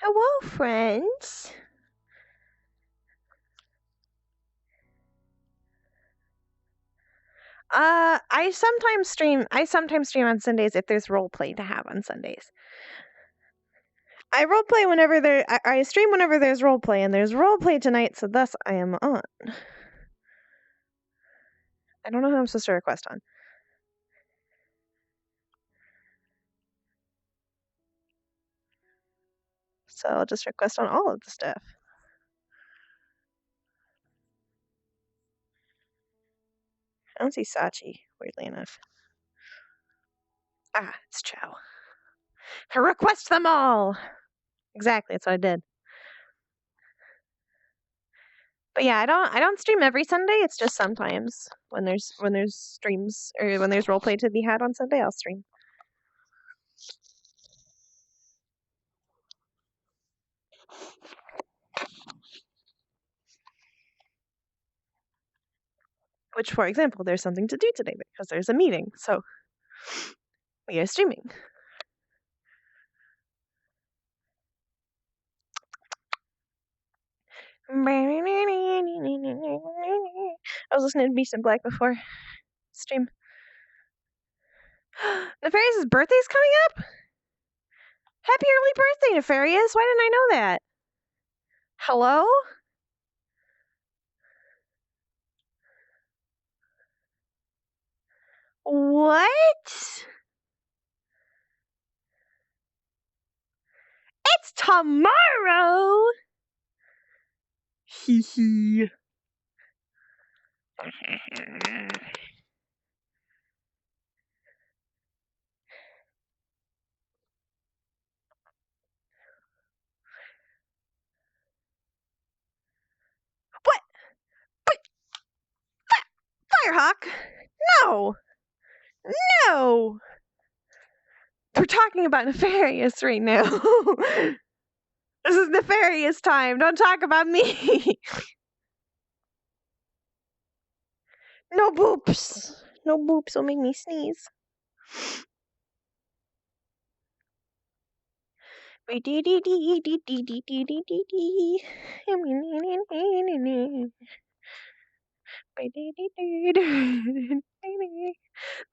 Hello, friends. I sometimes stream on Sundays if there's roleplay to have on Sundays. I roleplay whenever I stream whenever there's roleplay, and there's roleplay tonight, so thus I am on. I don't know who I'm supposed to request on. So I'll just request on all of the stuff. I don't see Sachi, weirdly enough. Ah, it's Chow. I request them all! Exactly, that's what I did. But yeah, I don't stream every Sunday, it's just sometimes. When there's streams or when there's roleplay to be had on Sunday, I'll stream. Which, for example, there's something to do today because there's a meeting, so we are streaming. I was listening to Beast in Black before stream. Nefarious' birthday's coming up? Happy early birthday, Nefarious! Why didn't I know that? Hello? What? It's tomorrow! Hee hee. What? But Firehawk? No! No! We're talking about Nefarious right now. This is Nefarious time. Don't talk about me. No boops. No boops will make me sneeze.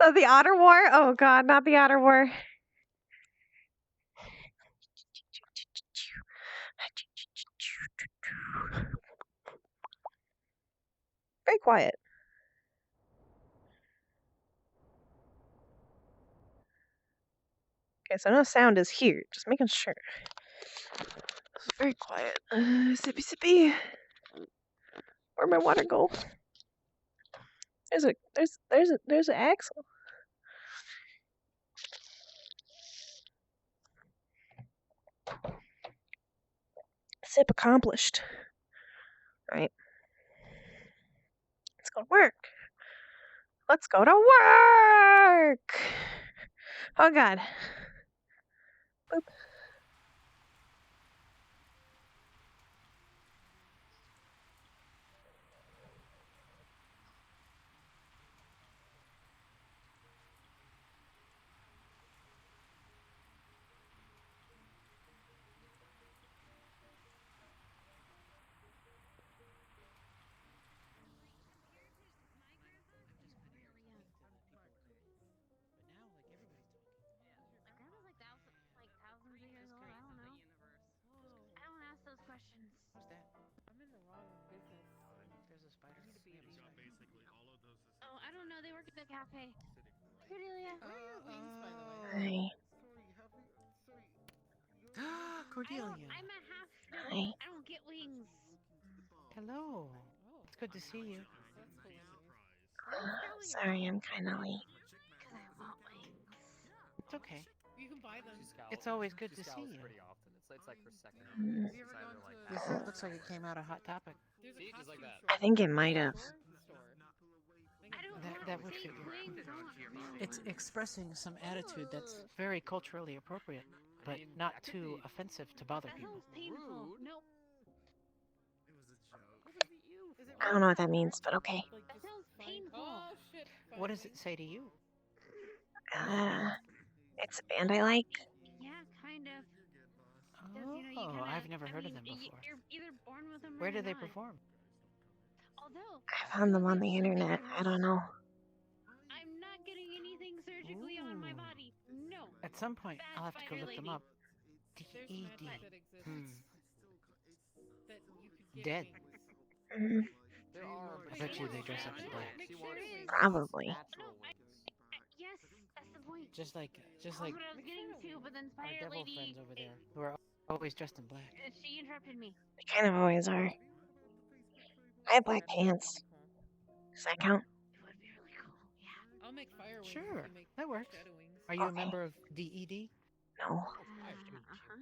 Oh, the Otter War? Oh god, not the Otter War. Very quiet. Okay, so no sound is here. Just making sure. It's very quiet. Sippy sippy. Where'd my water go? There's an axle. Sip accomplished. Right. Let's go to work. Let's go to work. Oh god. Boop. Oh, I don't know. They work at the cafe. Cordelia, where are your wings, by the way? Hi. Cordelia. I'm a half. Hi. I don't get wings. Hello. It's good to see you. Sorry, I'm kind of late. Because I want wings. It's okay. You can buy them. It's always good to see you. Pretty often. It's like her second. Mm. Have you ever gone to This looks like it came out of Hot Topic. See, just like that. I think it might have. I don't That want would fake figure. wings. I want real It's expressing some attitude that's very culturally appropriate, but not too offensive to bother That people. sounds painful. Nope. I don't know what that means, but okay. That sounds painful. Oh shit! What does it say to you? It's a band I like. Yeah, kind of. You Oh, I've never heard of them before. You're either born with them Where or do they not. perform? Although I found them on the internet. I don't know. I'm not getting anything surgically on my Ooh. body. No. At some point, Bad I'll have to go spider look them lady. up. There's DED. meth that exists Hmm. that you could get Dead. wings. Mm, There are. I bet you they dress up in black. She wanted wings. Probably. Natural wings. Yes, that's the point. Just like That's what I was getting to, but then our Spider devil Lady, friends over there, who are always dressed in black. she interrupted me. They kind of always are. I have black pants. Does that count? It would be really cool. Yeah. I'll make fire wings. Sure, if you make that works. shadow wings. Are you a Okay. member of DED? No. Uh-huh.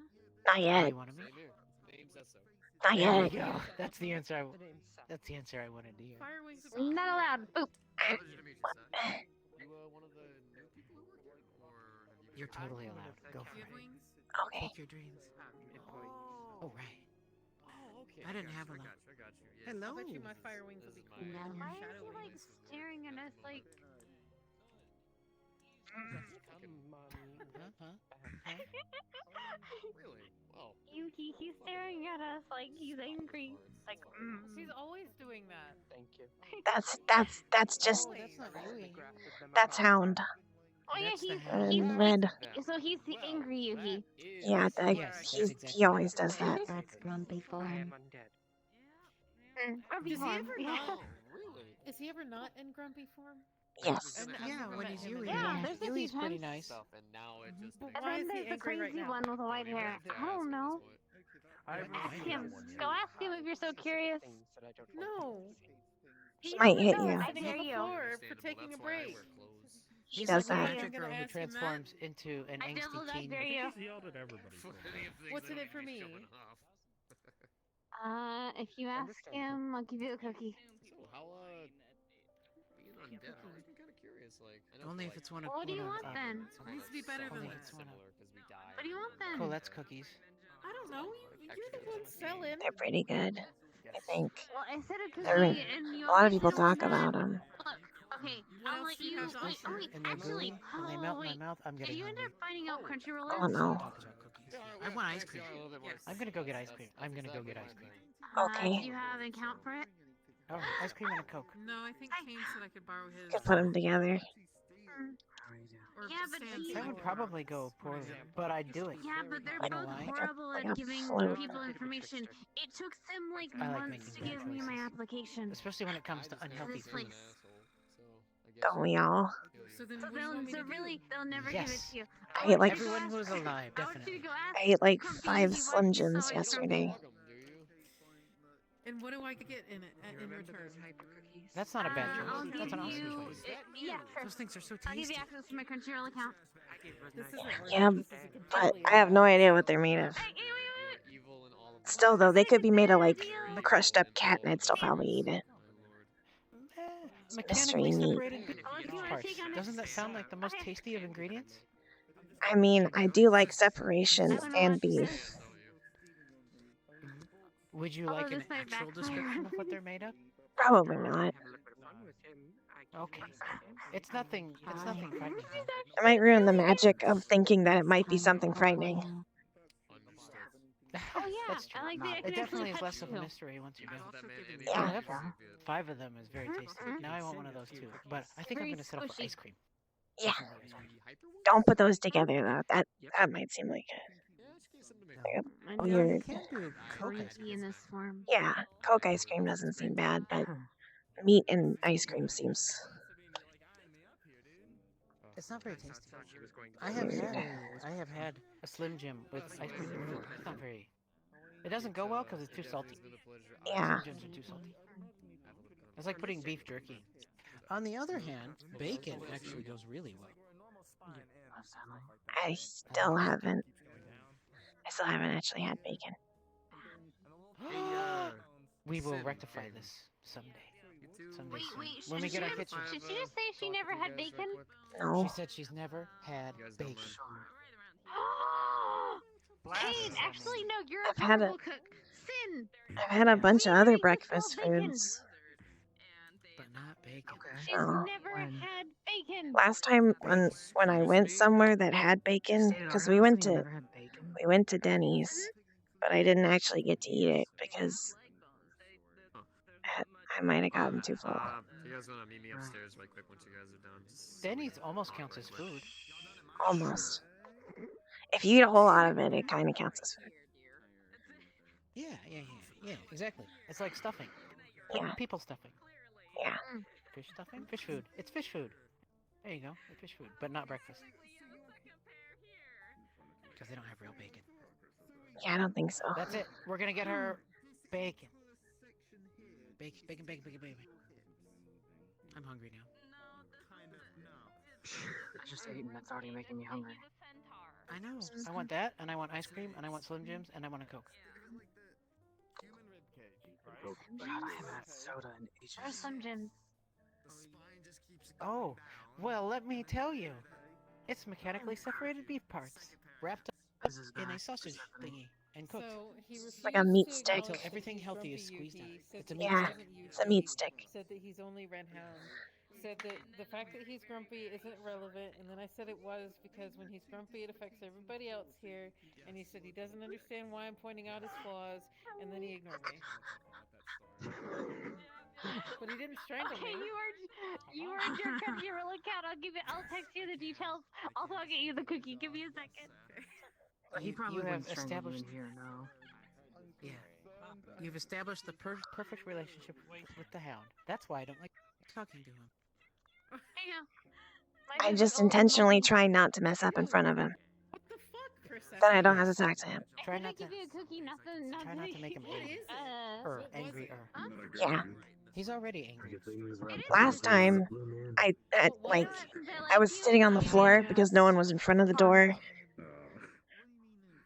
Not Do yet. you want to meet? Same here. Name says so. Not There yet. you go. That's the answer. That's the answer I wanted to hear. Fire wings. Not allowed. Boop. Pleasure to meet you, son. You one of the new people who work here, or have you? You're totally allowed. Go for Do you have it. wings? Okay. Take your dreams. Oh, right. Oh, okay. I didn't have a I lot. got you. Yes. Hello. I bet you my fire wings will be cool. No. Your Why is shadow he like wings. staring at us like? Really? Well. Yuki, he's staring at us like he's angry. Like, He's always doing that. That's just Oh, that's not Yui. that's Hound. Oh yeah, That's the he's hound. In red. so he's the angry Yuki. Yeah, that Yes, that's he exactly always does that. That's grumpy form. Grumpy Does he form. ever Yeah. not? Really? Is he ever not in grumpy form? Yes. I've Yeah, never when met he's him Yui. in Yeah, real there's a few Yui's pretty times. nice. stuff, and now it just. And Why then is he there's the angry right crazy now? one with the white hair. I don't know. Ask him. Go ask him if you're so curious. No. He might hit No, you. I dare you. For taking a break. He He's does like a that. magic I'm gonna girl who ask him that. transforms into an I double angsty that teen. dare you. yelled at everybody. What's in it for me? If you ask him, I'll give you a cookie. So how being undead, I'm kind of curious. Like, I know Only for, if it's one of What do you want then? It needs to be better Only than if it's one of What do you want then? Colette's cookies. I don't know. You're the one selling. They're pretty good. I think. Well, I said a cookie, They're- and you A lot of always people said it was talk about bad. them. Look, okay, What I'll else let do you you. have to Wait, offer? wait, And they're actually, gooey, and they melt in my wait. mouth. I'm If getting you end hungry. up finding out Crunchyroll Oh is, no. Talk about cookies. I want ice cream. I'm gonna go get ice cream. I'm gonna go get ice cream. Okay. do you have an account for it? Oh, ice cream and a Coke. No, I think Kane said I could borrow his. Could put them together. Or Yeah, but Stan's he- That would probably go poorly, but I'd do it. Yeah, but they're You know both why? horrible Like at a giving float. people information. It took them like I like months making to bad give me my choices. application. Especially when it comes to unhealthy This place. foods. Don't we all? So then So what do you want me to do? they'll never give it Yes. to you. I ate like Everyone who's alive, I want you to definitely. go ask. I ate like Grumpy 5 Yuki Slim why he's Jims so yesterday. And what do I get in it in return? That's not a bad I'll choice. give That's an awesome you. choice. Yeah, sure. Those things are so I'll give tasty. you access to my Crunchyroll account. This isn't worth Yeah, it. This is but completely I have no idea what they're made of. Hey, wait. Still though, they could be made of like crushed up cat and I'd still probably eat it. Mechanically mystery meat. separated beef Oh, if you wanna parts. take on Doesn't it. that sound like the most Okay. tasty of ingredients? I mean, I do like separation I wanna and watch beef. this. Would you Oh, like an this might actual backfire. description of what they're made of? Probably not. Okay. It's nothing frightening. though. It might ruin the magic of thinking that it might be something frightening. Oh yeah, That's true. I like that. I It can definitely actually is touch less of a you. mystery once you're done. Yeah. However, 5 of them is very tasty. Now I want one of those too. But I think I'm Very gonna settle for squishy. ice cream. Yeah. Definitely ice cream. Don't put those together though. That might seem like I Oh, know you're- it's Can't do Coke ice creepy in cream. this form. yeah. Coke ice cream doesn't seem bad, but meat and ice cream seems. It's not very tasty. I have had a Slim Jim with ice cream before. It's not very. It doesn't go well because it's too salty. Yeah. Slim Jims are too salty. It's like putting beef jerky. On the other hand, bacon actually goes really well. I still haven't actually had bacon. We will rectify this someday. Someday Wait, soon. wait. When we Should get our she, kitchen. should she just say she never had bacon? No. She said she's never had bacon. Kate, actually, no. You're a I've had terrible cook. Sin. I've had a bunch of other What's called breakfast bacon? foods. But not bacon. She's Oh. never had bacon. Last time when I went somewhere that had bacon, because we went to Denny's, but I didn't actually get to eat it because I might have gotten too full. You guys wanna meet me upstairs right quick once you guys are done? Denny's almost counts as food. Almost. If you eat a whole lot of it, it kind of counts as food. Yeah, exactly. It's like stuffing. Yeah. Like people stuffing. Yeah. Fish stuffing? Fish food. It's fish food. There you go. It's fish food, but not breakfast. Because they don't have real bacon. Yeah, I don't think so. That's it. We're gonna get her bacon. Bacon. I'm hungry now. I just ate and that's already making me hungry. I know. I want that, and I want ice cream, and I want Slim Jims, and I want a Coke. Oh God, I haven't had soda in ages. Where's Slim Jims? Oh, well, let me tell you. It's mechanically separated beef parts, wrapped up This is in bad. a sausage thingy, and cooked. So he refused like a meat to stick. acknowledge Until everything that he's healthy is grumpy squeezed out. Yuki, said It's a that meat he Yeah, doesn't use it's a meat meat, stick. said that he's only red hound, said that the fact that he's grumpy isn't relevant, and then I said it was because when he's grumpy it affects everybody else here, and he said he doesn't understand why I'm pointing out his flaws, and then he ignored me. But he didn't strangle Okay, me. you are a jerk up. You're really cat. I'll text you the details. Also, I'll get you the cookie. Give me a second. He probably you have wouldn't strangle you established. in here, no. Yeah, you've established the perfect relationship with the hound. That's why I don't like talking to him. There you go. My I favorite just old intentionally mom. try not to mess up in front of him. What the fuck, Persephone? Then I don't have to talk to him. I Try said not I'd give to- you a cookie. Nothing. Try not to make him What angry. is it? What was Angry. it? Huh? Yeah. He's already angry. Last time, I What was like it? Since I was like you, sitting on the I'm floor gonna because no one was in front of the door,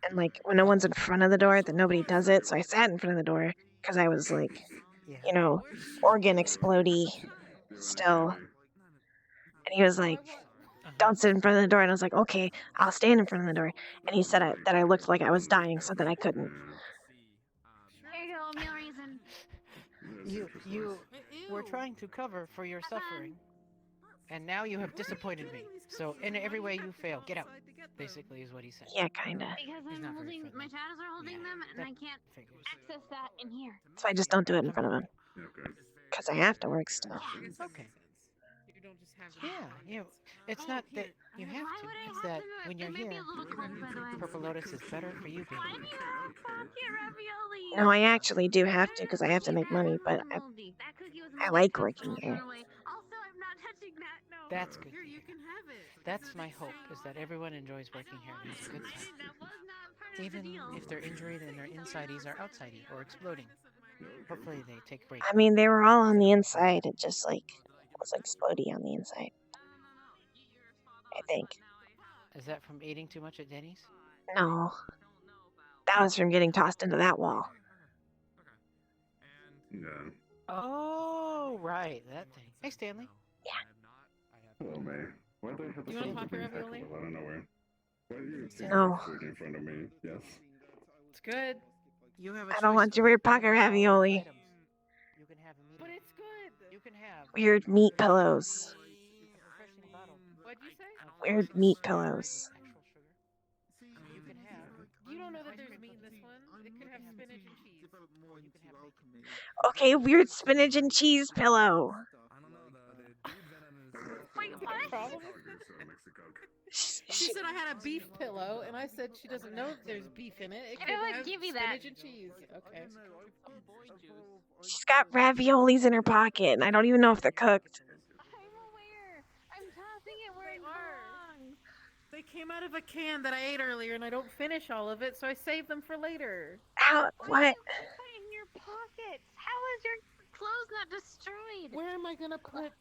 and like when no one's in front of the door, then nobody does it. So I sat in front of the door because I was like, Yeah. you know, organ explodey still. And he was like, "Don't sit in front of the door." And I was like, "Okay, I'll stand in front of the door." And he said that I looked like I was dying, so that I couldn't. Here you go, a meal reason. You were trying to cover for your suffering, and now you have disappointed me. So in every way you fail. Get out. Basically, is what he said. Yeah, kinda. Because He's I'm not very holding, friendly. my shadows are holding Yeah, them, and that I can't figures. access that in here. So I just don't do it in front of him because I have to work still. Okay. You don't just have them Yeah. in It's Oh, not here. that you have Why to. would I It's have that to? when you're It may be here, a little cold, by the way. Purple Lotus is better for you, baby. Why do you have pocket ravioli? No, I actually do have to because I have to make money, but That cookie was I moldy. like Please working don't throw here. it away. Also, I'm not touching that. No. That's good. Here, to you hear. can have it. That's my hope, is that everyone enjoys working here and has a good time. That was not part of Even the deal. if they're injured and their insides are outsidey or exploding. Hopefully they take breaks. I mean, they were all on the inside. It just like was explodey on the inside. I think. Is that from eating too much at Denny's? No, that was from getting tossed into that wall. Yeah. Oh, right, that thing. Hey, Stanley. Hello, May. Why do I have to You want stop pocket being ravioli? tackled out of nowhere? Why do you think No. food in front of me? Yes. It's good, You have I don't want your weird pocket ravioli. You can have but it's good. You can have Weird meat pillows. refreshing bottle What'd you say? of Weird meat pillows. actual sugar. You can have You don't know that there's meat in this one. It could have spinach and cheese. or you can have bacon. Okay, weird spinach and cheese pillow. Wait, what? Problem? She said I had a beef pillow, and I said she doesn't know that there's beef in it. It I could would have give you that. spinach and cheese. Okay. She's got raviolis in her pocket, and I don't even know if they're cooked. I'm aware. I'm tossing it where it are. belongs. They came out of a can that I ate earlier, and I don't finish all of it, so I saved them for later. How? Why do What? you put it in your pockets? How is your clothes not destroyed? Where am I gonna put?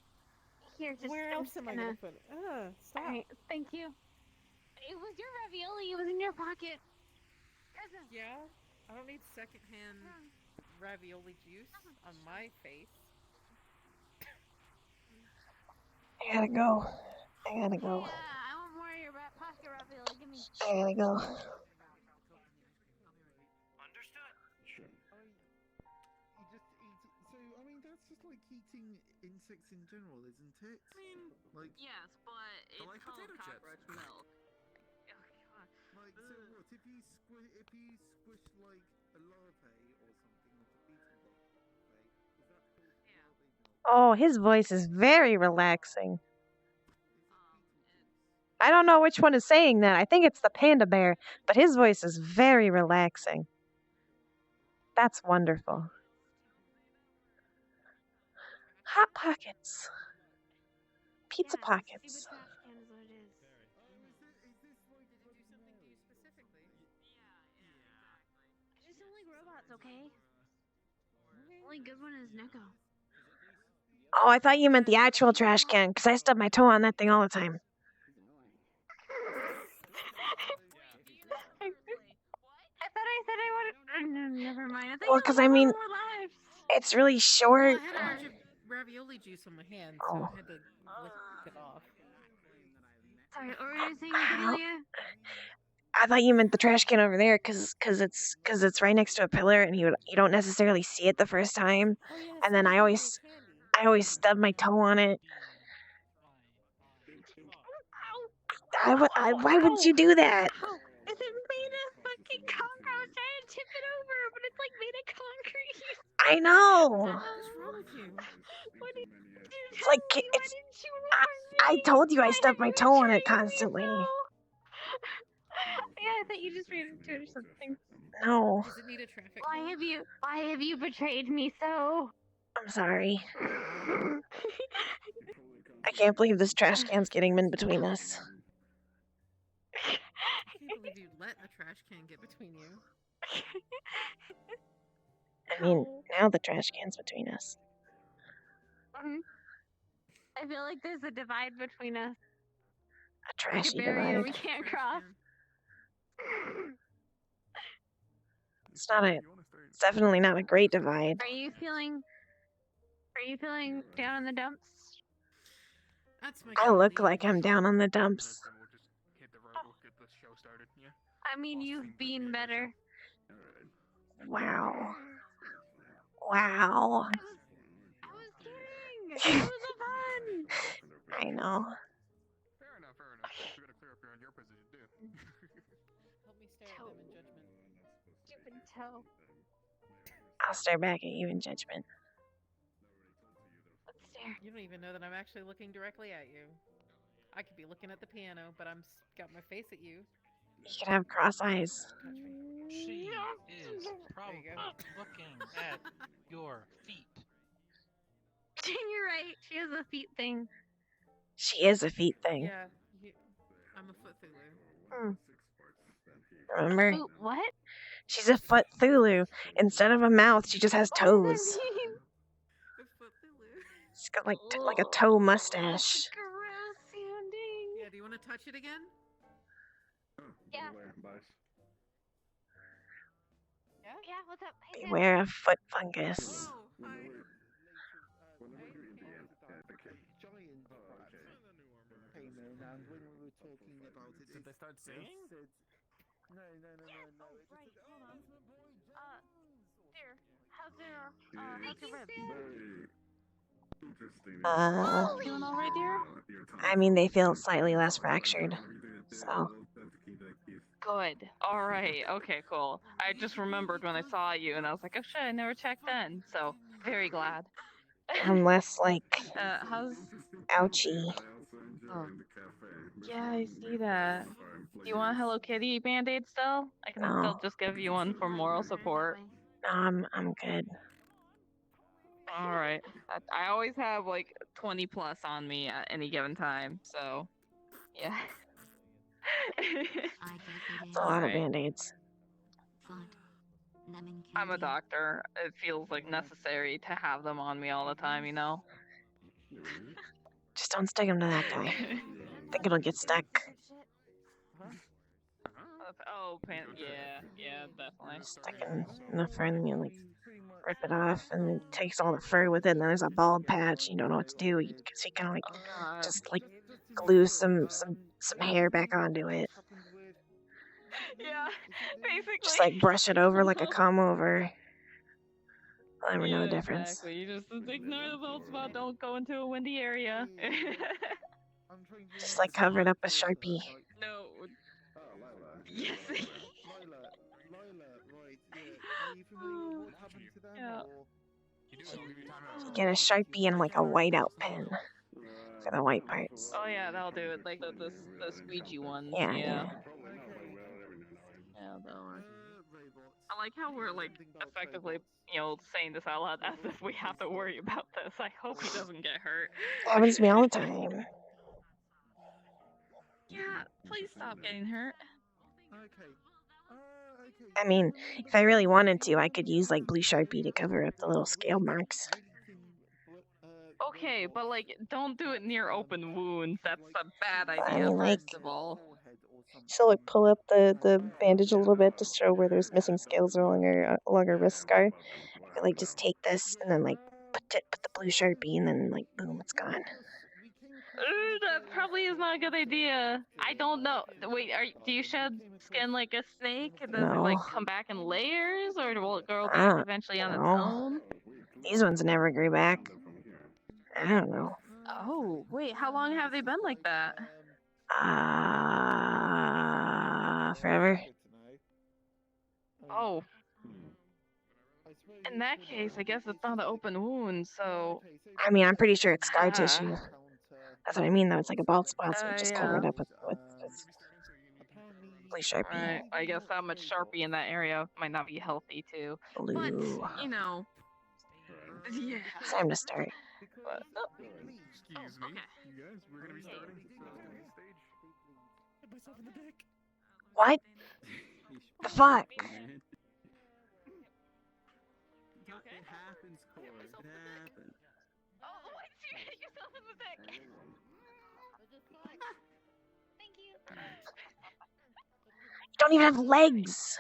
Here, just Where I'm else just am I gonna put it? Stop. Alright, thank you. It was your ravioli. It was in your pocket. Yeah, I don't need secondhand ravioli juice on my face. I gotta go. I gotta go. Yeah, I want more of your pocket ravioli. Give me. I gotta go. Sure. So, I mean, that's just like eating insects in general, isn't it? I mean, Like, Yes, but I like potato chips. milk. like, like, so what if you squish like a larvae or something, like a beetle larvae? Is that called larvae milk? Oh, his voice is very relaxing. I don't know which one is saying that. I think it's the panda bear, but his voice is very relaxing. That's wonderful. Hot Pockets. Pizza Yeah, Pockets. stupid trash can is what it is. Is this like Did it do something to you specifically? I just don't like robots, okay? Only good one is Neko. Oh, I thought you meant the actual trash can, because I stub my toe on that thing all the time. I thought I said I wanted. No, never mind. I thought Well, you because had I mean, more lives. it's really short. Well, I had a bunch of ravioli juice on my hand, so Oh. I had to lick it off. Sorry, what were you saying, Cordelia? I thought you meant the trash can over there, cause it's right next to a pillar, and you don't necessarily see it the first time, Oh, yes, and then that I reminds me always of candy. stub my toe on it. Why would you do that? Ow! Is it made of fucking concrete? I was trying to tip it over, but it's like made of concrete. I know. What's wrong with you? What did you It's tell like me? Why it's. didn't you warn I me? told you I Why stubbed have my you toe on it betrayed me constantly. so? Yeah, I thought you just ran into it or something. No, Does it need a traffic Why cone? have you betrayed me so? I'm sorry. I can't believe this trash can's getting in between us. I can't believe you let a trash can get between you. I mean, now the trash can's between us. I feel like there's a divide between us. A trashy Like a barrier divide. we can't cross. It's not a. It's definitely not a great divide. Are you feeling down in the dumps? That's my I kind of look deal. like I'm down on the dumps. I mean, you've been better. Wow. Wow. I was kidding. It was a fun. I know. Fair enough, fair enough. We gotta clear up here on your position too. Help me stare at them in judgment. Stupid toe. I'll stare back at you in judgment. Let's stare. You don't even know that I'm actually looking directly at you. I could be looking at the piano, but I'm got my face at you. You can have cross eyes. Touch me. She is There probably you go. looking at your feet. You're right. She has a feet thing. She is a feet thing. Yeah, I'm a foot Thulu. Remember? Ooh, what? She's a foot Thulu. Instead of a mouth, she just has What does toes. that mean? A foot Thulu. She's got like a toe mustache. That's gross sounding. Yeah, do you want to touch it again? Yeah. Bye. Yeah, what's up? Hey, Sam. Beware of foot fungus. Oh, hi. giant came in, and when we were talking about it, Did they start singing? said, no. Right, hold on. Dear, how's your rib? Interesting. Doing all right, dear? I mean, they feel slightly less fractured. So. Good. All right. Okay, cool. I just remembered when I saw you, and I was like, oh shit, I never checked then. So, very glad. I'm less like How's... ouchy. Oh. Yeah, I see that. Do you want a Hello Kitty Band-Aid still? I can No. still just give you one for moral support. No, I'm good. Alright. I always have like 20 plus on me at any given time, so yeah. It's a lot of Alright. band-aids. I'm a doctor. It feels like necessary to have them on me all the time, you know? Just don't stick them to that guy. I think it'll get stuck. Oh, yeah, definitely. Stuck in the fur, and then you like rip it off, and it takes all the fur with it, and then there's a bald patch. You don't know what to do. So you kind of like just like glue some hair back onto it. Yeah, basically. Just like brush it over like a comb over. I'll never know the difference. Exactly. You just ignore the bald spot. Don't go into a windy area. Just like cover it up with Sharpie. No. Yes. Lila, right, yeah. Are you familiar with what happened to them? Yeah. Or... You do, I'll give you time out. Get a Sharpie and like a whiteout pen for the white parts. Oh yeah, that'll do it. Like the squeegee ones. Yeah, Yeah. yeah. Yeah, that'll work. robots. I like how we're like Something about effectively, robots. saying this out loud as if we have to worry about this. I hope he doesn't get hurt. Happens to me all the time. Yeah, please stop getting hurt. Okay. Okay. I mean, if I really wanted to, I could use like blue Sharpie to cover up the little scale marks. Okay, but like, don't do it near open wounds. That's a bad I idea, mean, like, first of all. so like pull up the bandage a little bit to show where there's missing scales along her wrist scar. I could like just take this and then like put the blue Sharpie and then like boom, it's gone. That probably is not a good idea. I don't know. Wait, do you shed skin like a snake? Does it like No. come back in layers, or will it grow I back don't eventually on its know. own? These ones never grew back. I don't know. Oh, wait, how long have they been like that? Forever. Oh. In that case, I guess it's not an open wound, so... I mean, I'm pretty sure it's scar tissue. That's what I mean, though. It's like a bald spot, so just cover it up with blue Sharpie. Right, I guess that much Sharpie in that area might not be healthy, too. Blue. But, yeah. It's time to start. But, Excuse me. okay. You guys, we're gonna be starting stage. Hit myself in the dick. What? The fuck? It happens, Cord. It happens. Oh, why did you hit yourself in the dick? Thank you. You don't even have legs!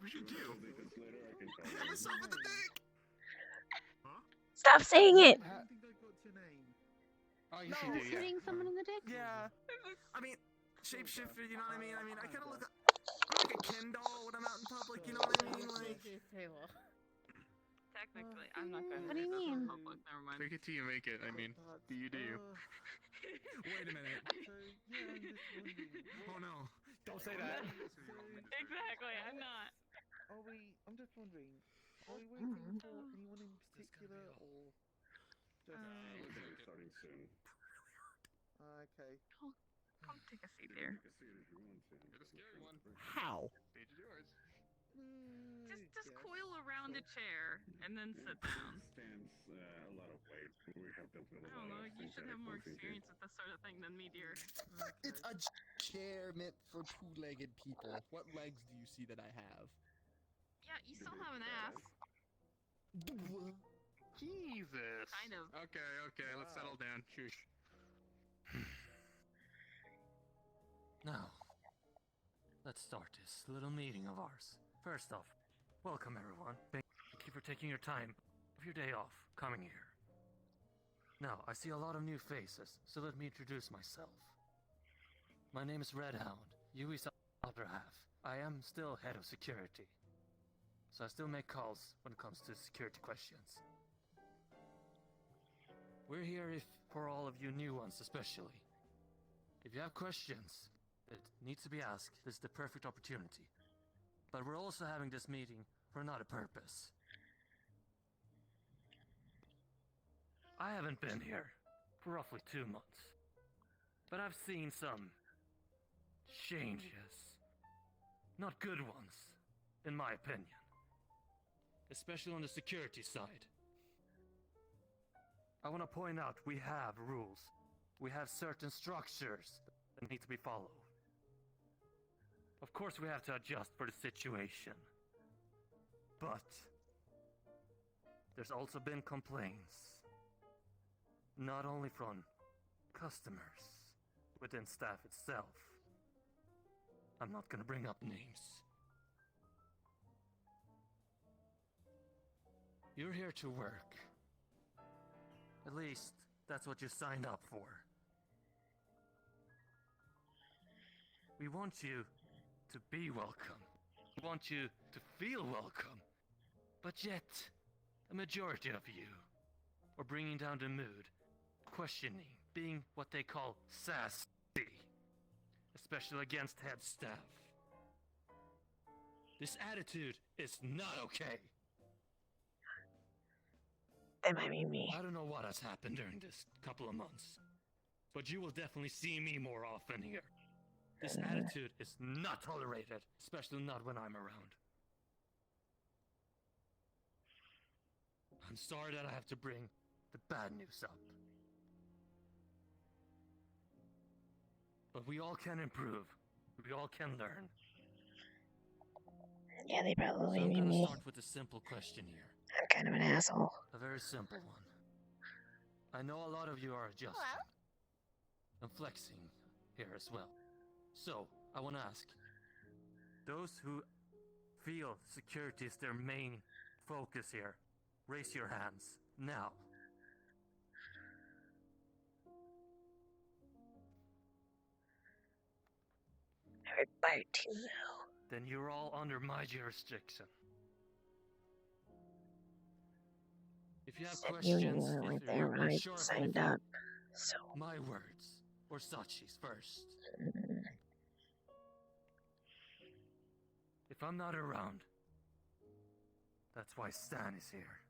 We should do. Hit myself in the dick! Stop saying it! Oh, you should do, yeah. Hitting someone in the dick? Yeah. I mean, shapeshifter, you know what I mean? I kind of look I'm like a Ken doll when I'm out in public, you know what I mean? Like... Technically, I'm not going to What do you mean? Public, never mind. Take it till you make it, I mean. Do you do? Wait a minute. Oh no. Don't say that. Exactly, I'm not. I'm just wondering, are we waiting for anyone in particular, or just... starting soon. Okay. Come take a seat here. You're the scary one. How? Stage is yours. Just coil around a chair and then sit down. Stands a lot of weight. We have to build I don't know, you should have more experience with this sort of thing than me, dear. It's a chair meant for two-legged people. What legs do you see that I have? Yeah, you still have an ass. Jesus. Kind of. Okay, let's settle down. Shush. Now, let's start this little meeting of ours. First off, welcome everyone. Thank you for taking your time of your day off coming here. Now, I see a lot of new faces, so let me introduce myself. My name is Red Hound, Yui's other half. I am still head of security, so I still make calls when it comes to security questions. We're here for all of you new ones especially. If you have questions that needs to be asked, this is the perfect opportunity. But we're also having this meeting for another purpose. I haven't been here for roughly 2 months, but I've seen some changes. Not good ones, in my opinion. Especially on the security side. I want to point out we have rules. We have certain structures that need to be followed. Of course we have to adjust for the situation. But there's also been complaints. Not only from customers, within staff itself. I'm not gonna bring up names. You're here to work. At least, that's what you signed up for. We want you to be welcome. We want you to feel welcome. But yet, a majority of you are bringing down the mood, questioning, being what they call sassy. especially against head staff. This attitude is not okay. That might be me. I don't know what has happened during this couple of months, but you will definitely see me more often here. This attitude is not tolerated, especially not when I'm around. I'm sorry that I have to bring the bad news up. But we all can improve. We all can learn. Yeah, they So probably I'm mean gonna me. start with a simple question here. I'm kind of an asshole. A very simple one. I know a lot of you are adjusting. I'm flexing here as well. So, I want to ask, those who feel security is their main focus here, raise your hands now. I would bite you now. Then you're all under my jurisdiction. If you have Said you questions, weren't if there you're when I unsure of signed anything, up. So. my words or Sachi's first. If I'm not around, that's why Stan is here.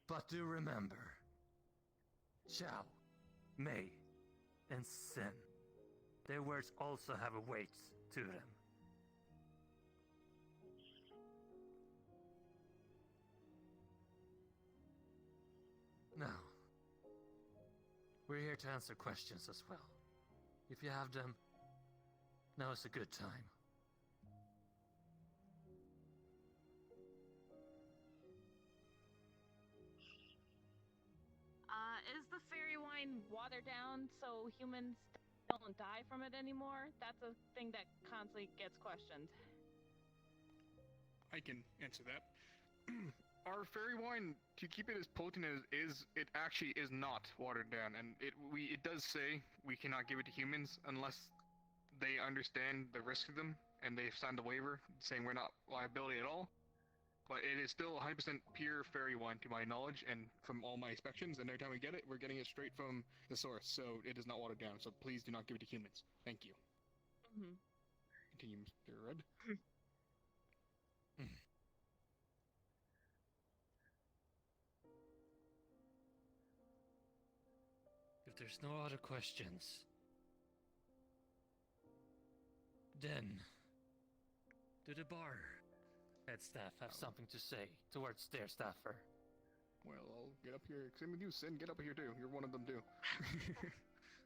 But do remember, Chao, Mei, and Sin, their words also have a weight to them. Now, we're here to answer questions as well. If you have them, now is a good time. Is the fairy wine watered down so humans don't die from it anymore? That's a thing that constantly gets questioned. I can answer that. Our fairy wine, to keep it as potent as it actually is not watered down, and it does say we cannot give it to humans unless they understand the risk of them and they've signed a waiver saying we're not liability at all. But it is still 100% pure fairy wine to my knowledge and from all my inspections, and every time we get it, we're getting it straight from the source, so it is not watered down, so please do not give it to humans. Thank you. Continue, Mr. Red. If there's no other questions, then do the bar head staff have something to say towards their staffer? Well, I'll get up here. Same with you, Sin. Get up here too. You're one of them too.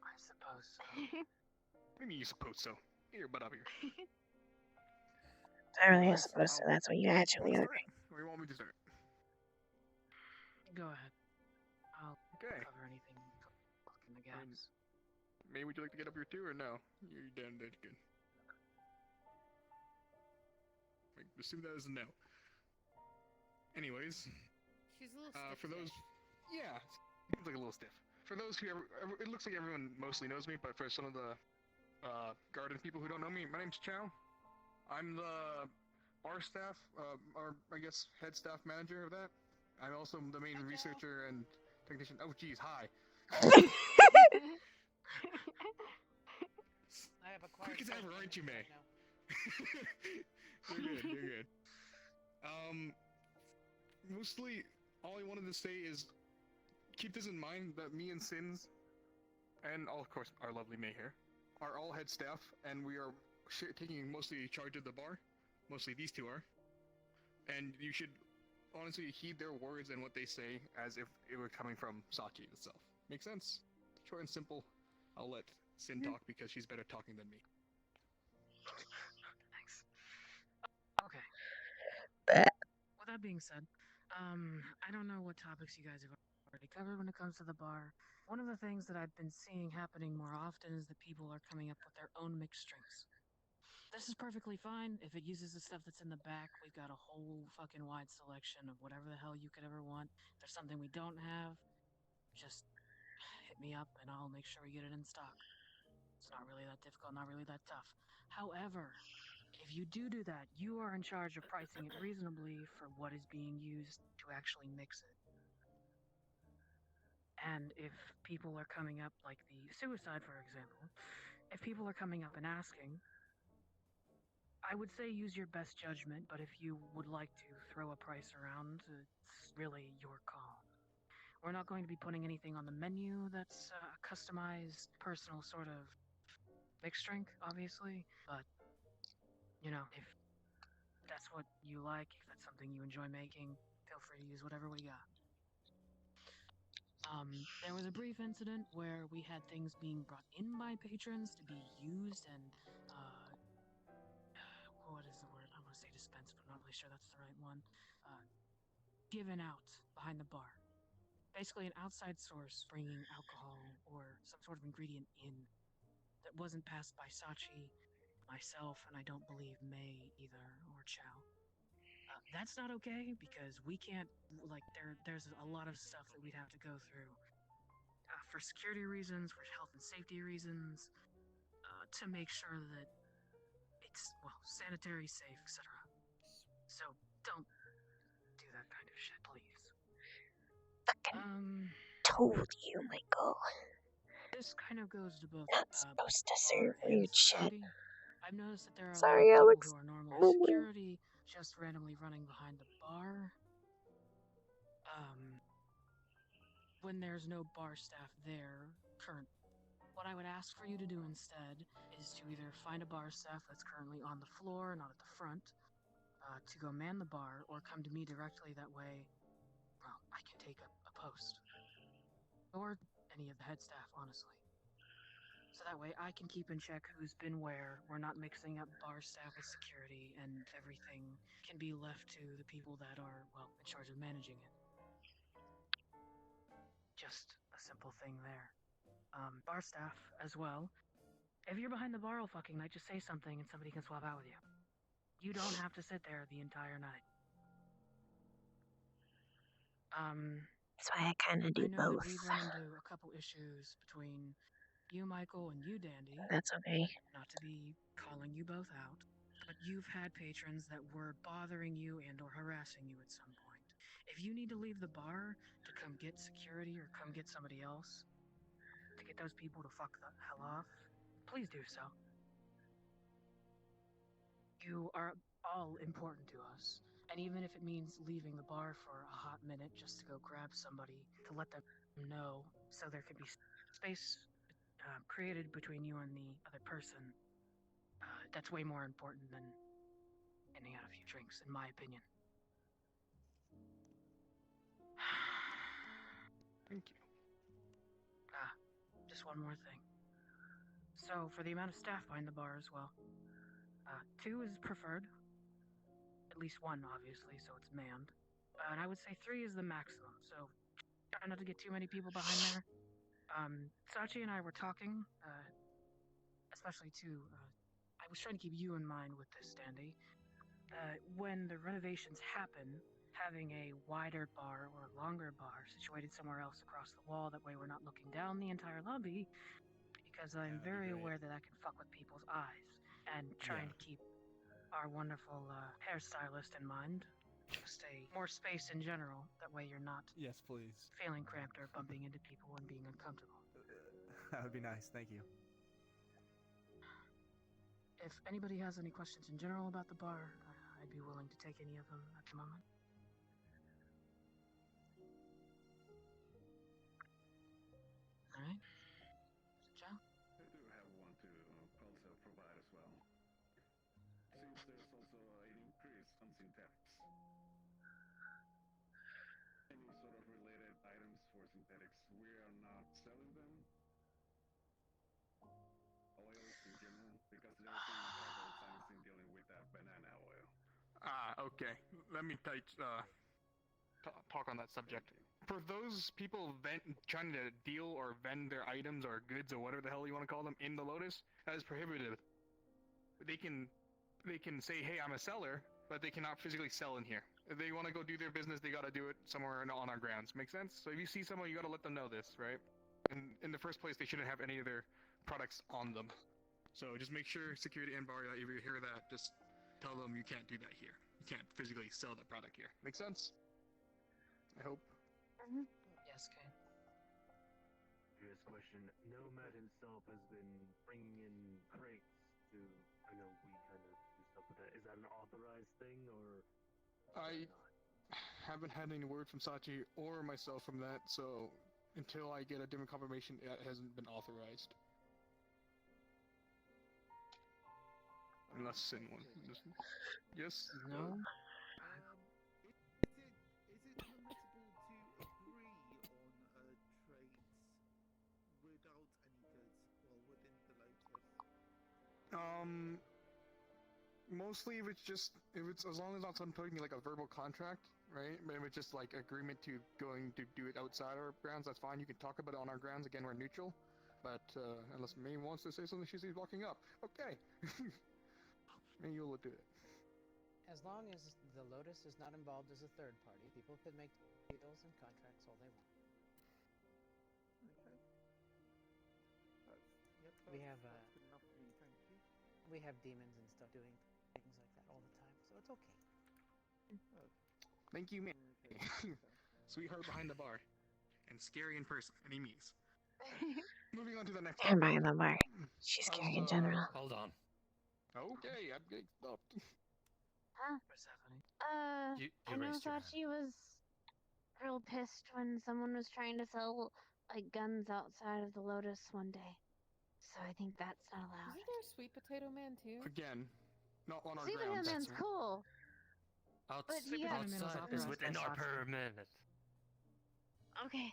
I suppose so. What do you mean you suppose so? Get your butt up here. I really am supposed to. That's what you actually are. Where do you want me to start? Go ahead. I'll Okay. cover anything in the gaps. May, would you like to get up here too, or no? You're done. That's good. I assume that is a no. Anyways, She's a little stiff. for those, yeah, seems like a little stiff. For those who it looks like everyone mostly knows me, but for some of the garden people who don't know me, my name's Chow. I'm the bar staff, or I guess head staff manager of that. I'm also the main researcher and technician. Oh, geez, hi. I have acquired. Quick as ever, aren't you, May? You're good. You're good. Mostly, all I wanted to say is keep this in mind that me and Sins, and of course our lovely May here, are all head staff, and we are taking mostly charge of the bar. Mostly these two are, and you should honestly heed their words and what they say as if it were coming from Sachi itself. Make sense? Short and simple. I'll let Sin talk because she's better talking than me. Thanks. Okay. But With that being said, I don't know what topics you guys have already covered when it comes to the bar. One of the things that I've been seeing happening more often is that people are coming up with their own mixed drinks. This is perfectly fine. If it uses the stuff that's in the back, we've got a whole fucking wide selection of whatever the hell you could ever want. If there's something we don't have, just hit me up and I'll make sure we get it in stock. It's not really that difficult, not really that tough. However, if you do that, you are in charge of pricing it reasonably for what is being used to actually mix it. And if people are coming up, like the suicide, for example, if people are coming up and asking, I would say use your best judgment, but if you would like to throw a price around, it's really your call. We're not going to be putting anything on the menu that's a customized, personal sort of mixed drink, obviously, but, you know, if that's what you like, if that's something you enjoy making, feel free to use whatever we got. There was a brief incident where we had things being brought in by patrons to be used and, what is the word? I want to say dispensed, but I'm not really sure that's the right one. Given out behind the bar. Basically an outside source bringing alcohol or some sort of ingredient in that wasn't passed by Sachi, myself, and I don't believe May either, or Chow. That's not okay because we can't, like, there's a lot of stuff that we'd have to go through for security reasons, for health and safety reasons, to make sure that it's, well, sanitary, safe, etc. So don't do that kind of shit, please. Told you, Michael. This kind of goes to both. Not supposed to serve bar and rude shit. security. I've noticed that there are Sorry, a lot of Alex. people who are normally Moo-moo. security just randomly running behind the bar. When there's no bar staff there, what I would ask for you to do instead is to either find a bar staff that's currently on the floor, not at the front, to go man the bar, or come to me directly. That way, well, I can take a post. Or any of the head staff, honestly. So that way I can keep in check who's been where, we're not mixing up bar staff with security, and everything can be left to the people that are, well, in charge of managing it. Just a simple thing there. Bar staff, as well. If you're behind the bar all fucking night, just say something and somebody can swap out with you. You don't have to sit there the entire night. That's why I kind of do I know both. that we've run into a couple issues between you, Michael, and you, Dandy. That's okay. Not to be calling you both out, but you've had patrons that were bothering you and or harassing you at some point. If you need to leave the bar to come get security or come get somebody else, to get those people to fuck the hell off, please do so. You are all important to us, and even if it means leaving the bar for a hot minute just to go grab somebody to let them know so there can be space created between you and the other person, that's way more important than handing out a few drinks, in my opinion. Thank you. Just one more thing. So, for the amount of staff behind the bar as well, 2 is preferred. At least 1, obviously, so it's manned. And I would say 3 is the maximum, so try not to get too many people behind there. Sachi and I were talking, especially too, I was trying to keep you in mind with this, Dandy. When the renovations happen, having a wider bar or longer bar situated somewhere else across the wall, that way we're not looking down the entire lobby, because I'm very aware that can fuck with people's eyes, and trying to keep our wonderful hairstylist in mind. Just more space in general, that way you're not Yes, please. feeling cramped or bumping into people and being uncomfortable. That would be nice, thank you. If anybody has any questions in general about the bar, I'd be willing to take any of them at the moment. Alright. Joe? I do have one to also provide as well. Since there's also an increase on synthetics. Any sort of related items for synthetics, we are not selling them. Oils in general, because there's been a couple of times in dealing with that banana oil. Okay. Let me talk on that subject. For those people trying to deal or vend their items or goods or whatever the hell you want to call them in the Lotus, that is prohibited. They can say, hey, I'm a seller, but they cannot physically sell in here. If they want to go do their business, they got to do it somewhere on our grounds. Make sense? So if you see someone, you got to let them know this, right? And in the first place, they shouldn't have any of their products on them. So just make sure security and bar, if you hear that, just tell them you can't do that here. You can't physically sell that product here. Make sense? I hope. Yes, Kane. Yes, question. Nomad himself has been bringing in crates to. I know we kind of do stuff with that. Is that an authorized thing, or? I haven't had any word from Sachi or myself from that, so until I get a different confirmation, it hasn't been authorized. Unless anyone. Yes? No? Is it permissible to agree on trades without any goods while within the Lotus? Mostly if it's as long as not something like a verbal contract, right? But if it's just like agreement to going to do it outside our grounds, that's fine. You can talk about it on our grounds. Again, we're neutral. But unless May wants to say something, she sees walking up. Okay. May you'll do it. As long as the Lotus is not involved as a third party, people can make deals and contracts all they want. Okay. We have that's good enough for me, thank you. we have demons and stuff doing things like that all the time, so it's okay. Thank you, May. Sweetheart behind the bar. And scary in person. And he means. Moving on to the next I'm topic. behind the bar. She's scary in general. Hold on. Okay, I'm getting stopped. Huh? You I know raised your hand. Sachi was real pissed when someone was trying to sell like guns outside of the Lotus one day. So I think that's not allowed. Isn't there a sweet potato man too? Again, not on our Sweet potato grounds. man's cool. But he has... Outside is within our permit. Okay.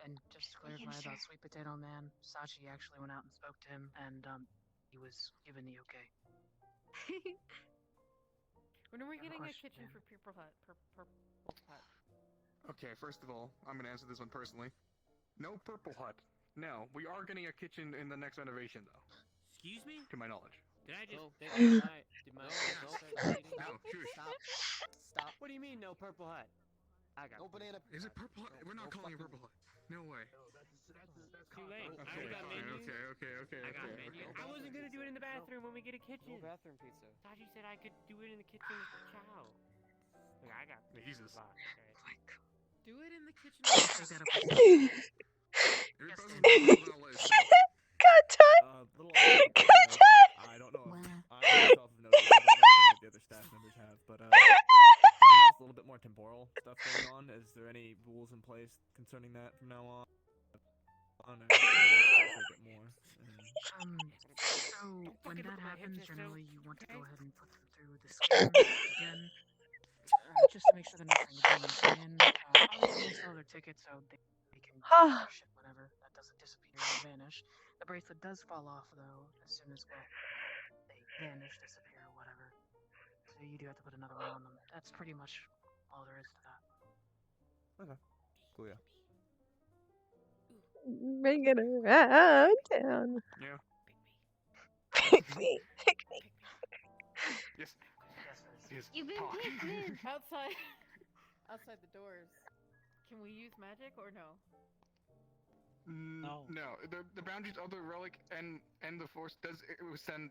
And just to clarify about Sweet Potato Man, Sachi actually went out and spoke to him, and he was given the okay. When are we getting a question, kitchen yeah. for Purple Hut? Purple Hut. Okay, first of all, I'm gonna answer this one personally. No Purple Hut. No, we are getting a kitchen in the next renovation, though. Excuse me? To my knowledge. Did I just... Did my no, No, shush. Stop. What do you mean, no Purple Hut? I got no banana. Is it Purple Hut? We're not calling it Purple Hut. No way. That's too late. I Okay, already got fine, menus. okay. I got menus. I wasn't gonna do it in the bathroom when we get a kitchen. No bathroom pizza. Sachi said I could do it in the kitchen with Chow. Like, I got Jesus. box, okay? Do it in the kitchen. Little I don't know if I myself have noticed. I don't know if any of the other staff members have, but I've noticed a little bit more temporal stuff going on. Is there any rules in place concerning that from now on? A bit more. So when that happens, generally you want to go ahead and put them through the scan again, just to make sure they're not trying to bring in. Obviously, they sell their ticket, so they can shit whatever. That doesn't disappear or vanish. The bracelet does fall off, though, as soon as they vanish, disappear, or whatever. So you do have to put another one on them. That's pretty much all there is to that. Okay. Cool, yeah. Bring it around town. Yeah. Pick me. Yes. Yes. You've been picked, man. Outside the doors. Can we use magic or no? No. The boundaries of the relic and the force does send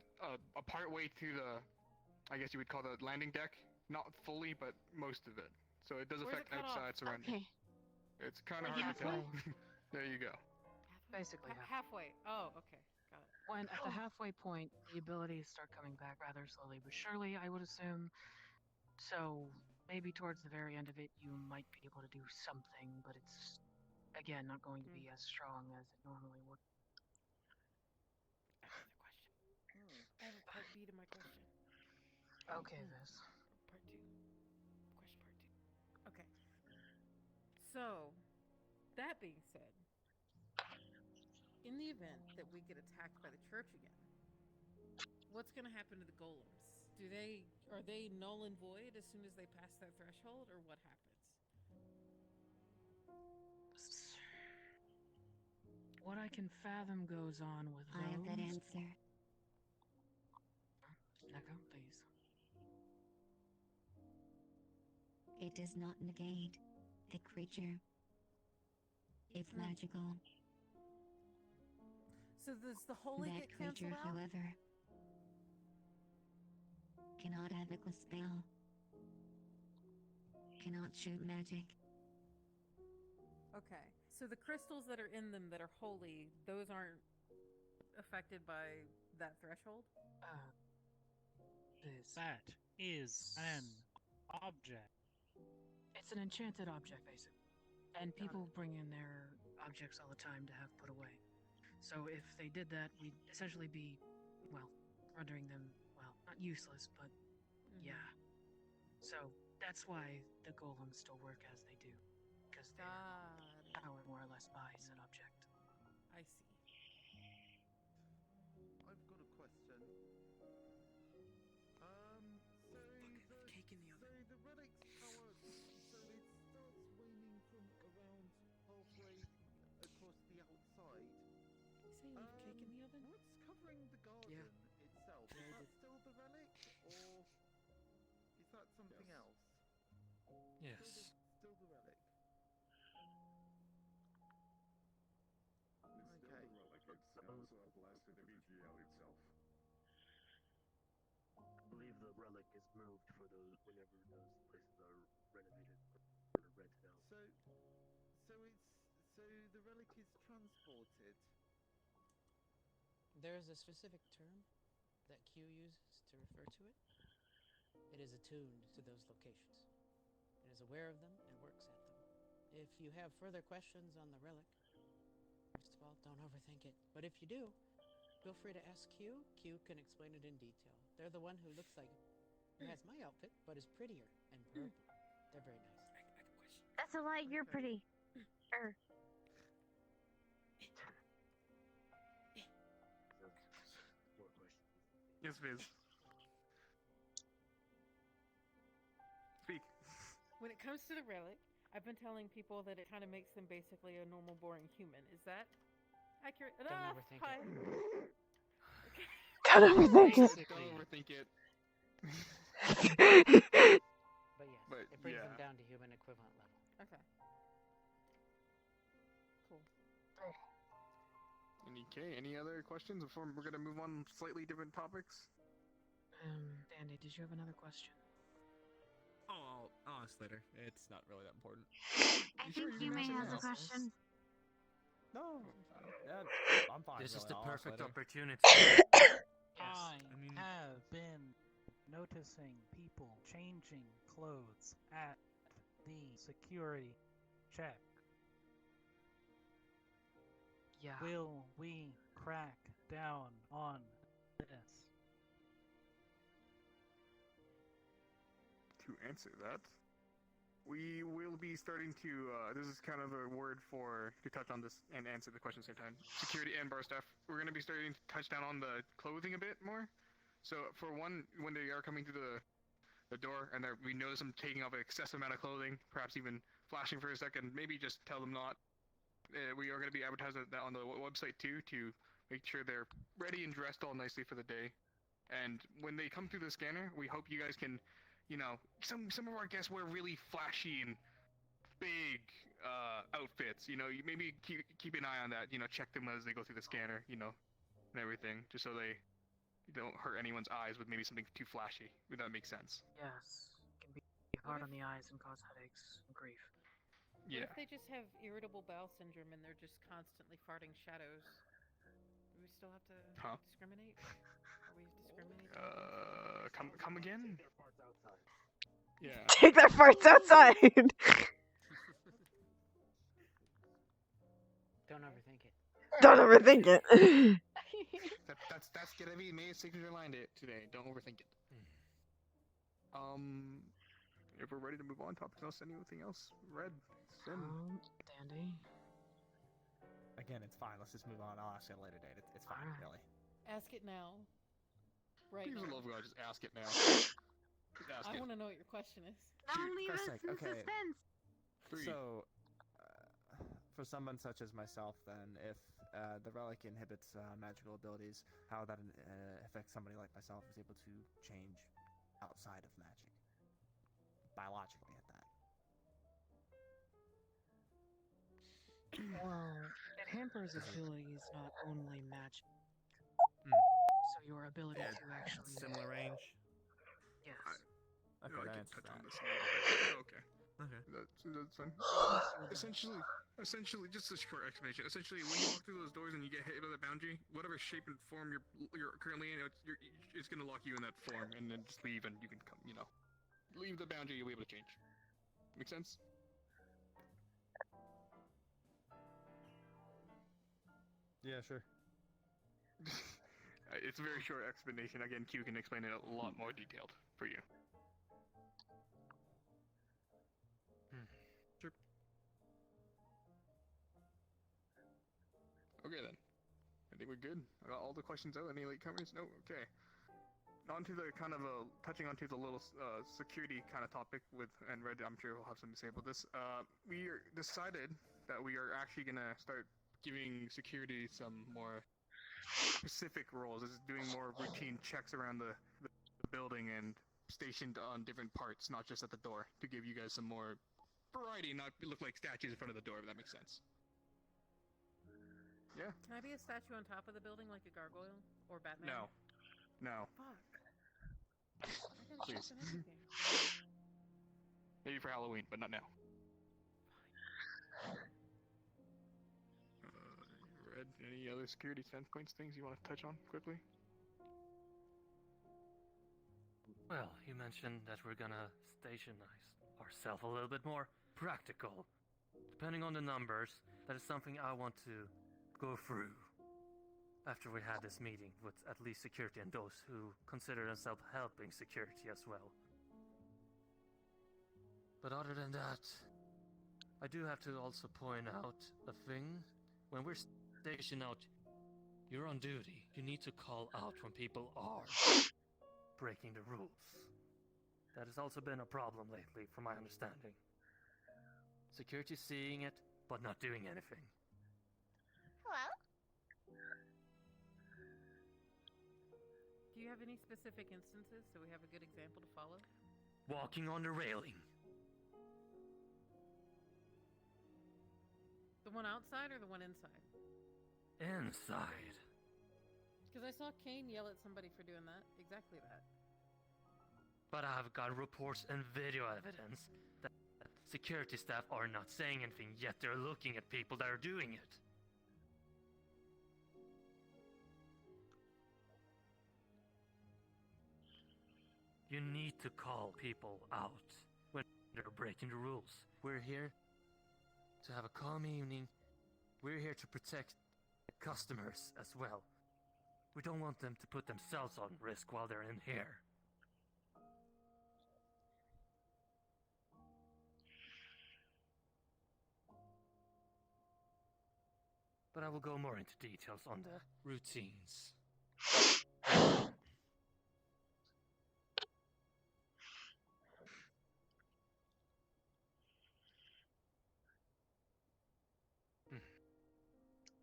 a part way to the, I guess you would call the landing deck. Not fully, but most of it. So it does affect outside surroundings. Okay. It's kind of hard to tell. There you go. Basically halfway. Oh, okay. Got it. When at the halfway point, the abilities start coming back rather slowly but surely, I would assume. So maybe towards the very end of it, you might be able to do something, but it's, again, not going to be as strong as it normally would. I have a question. I have a part B to my question. Okay, Viz. Part 2. Question part 2. Okay. So, that being said, in the event that we get attacked by the church again, what's going to happen to the golems? Are they null and void as soon as they pass that threshold, or what happens? What I can fathom goes on with those... I have that answer. Neko, please. It does not negate the creature. It's magical. So does the holy That get canceled creature, out? however, cannot evoke a spell, cannot shoot magic, Okay. So the crystals that are in them that are holy, those aren't affected by that threshold? That is an object. It's an enchanted object, basically. And people bring in their objects all the time to have put away. So if they did that, we'd essentially be, well, rendering them, well, not useless, but yeah. So that's why the golems still work as they do. Because they're powered more or less by said object. I see. I've got a question. Cake in the oven. So the relic's power, so it starts waning from around halfway across the outside. Say leave cake in the oven? What's covering the garden itself? Is that still the relic, or is that something else? Yes. Still the relic. It's still the relic. It's also a blasted VGL itself. I believe the relic is moved for those whenever those places are renovated or rented out. So the relic is transported. There is a specific term that Q uses to refer to it. It is attuned to those locations. It is aware of them and works at them. If you have further questions on the relic, first of all, don't overthink it. But if you do, feel free to ask Q. Q can explain it in detail. They're the one who looks like, who has my outfit, but is prettier and purple. They're very nice. That's a lie. You're pretty. Yes, Viz. Speak. When it comes to the relic, I've been telling people that it kind of makes them basically a normal, boring human. Is that accurate Don't enough? overthink Hi. it. Don't overthink it. Don't overthink it. But yes, But, it brings yeah. them down to human equivalent level. Okay. Cool. Okay, any other questions before we're gonna move on slightly different topics? Dandy, did you have another question? Oh, I'll ask later. It's not really that important. I think you may have a question. No, yeah, I'm fine. This is really. the I'll ask perfect later. opportunity. I mean- have been noticing people changing clothes at the security check. Yeah. Will we crack down on this? To answer that, we will be starting to, this is kind of a word to touch on this and answer the question at the same time. Security and bar staff, we're going to be starting to touch down on the clothing a bit more. So for one, when they are coming through the door and we notice them taking off an excessive amount of clothing, perhaps even flashing for a second, maybe just tell them not. We are going to be advertising that on the website too, to make sure they're ready and dressed all nicely for the day. And when they come through the scanner, we hope you guys can, some of our guests wear really flashy and big outfits. You maybe keep an eye on that. Check them as they go through the scanner. And everything, just so they don't hurt anyone's eyes with maybe something too flashy. If that makes sense. Yes. It can be hard on the eyes and cause headaches and grief. Yeah. What if they just have irritable bowel syndrome and they're just constantly farting shadows? Do we still have to discriminate? Are we discriminating? Come again? Yeah. Take their farts outside. Don't overthink it. Don't overthink it. That's gonna be May's signature line today. Don't overthink it. If we're ready to move on, topics else, anything else? Red, Sin. Dandy. Again, it's fine. Let's just move on. I'll ask you at a later date. It's fine, really. Ask it now. Right Please, now. love God, just ask it now. Just ask I it. want to know what your question is. Don't leave us First in thing, okay. suspense. So, for someone such as myself, then, if the relic inhibits magical abilities, how that affects somebody like myself is able to change outside of magic, biologically at that. Well, it hampers abilities, not only magic. So your ability to actually similar range. Yes. Okay, I that can answers touch on that. this a little bit. Okay. Okay. That's fine. Essentially, Essentially, just a short explanation. Essentially, when you walk through those doors and you get hit by the boundary, whatever shape and form you're currently in, it's gonna lock you in that form, and then just leave, and you can come. Leave the boundary. You'll be able to change. Make sense? Yeah, sure. It's a very short explanation. Again, Q can explain it a lot more detailed for you. Sure. Okay then. I think we're good. I got all the questions out. Any latecomers? No? Okay. On to the kind of touching onto the little security kind of topic and Red, I'm sure will have something to say about this. We decided that we are actually gonna start giving security some more specific roles. Is doing more routine checks around the building and stationed on different parts, not just at the door, to give you guys some more variety, not look like statues in front of the door, if that makes sense. Yeah. Can I be a statue on top of the building like a gargoyle or Batman? No. Fuck. Please. Maybe for Halloween, but not now. Red, any other security standpoints things you want to touch on quickly? Well, you mentioned that we're gonna stationize ourselves a little bit more practical. Depending on the numbers, that is something I want to go through after we had this meeting with at least security and those who consider themselves helping security as well. But other than that, I do have to also point out a thing. When we're stationed out, you're on duty. You need to call out when people are breaking the rules. That has also been a problem lately, from my understanding. Security seeing it, but not doing anything. Hello? Do you have any specific instances so we have a good example to follow? Walking on the railing. The one outside or the one inside? Inside. Because I saw Kane yell at somebody for doing that. Exactly that. But I've got reports and video evidence that security staff are not saying anything, yet they're looking at people that are doing it. You need to call people out when they're breaking the rules. We're here to have a calm evening. We're here to protect customers as well. We don't want them to put themselves on risk while they're in here. But I will go more into details on the routines.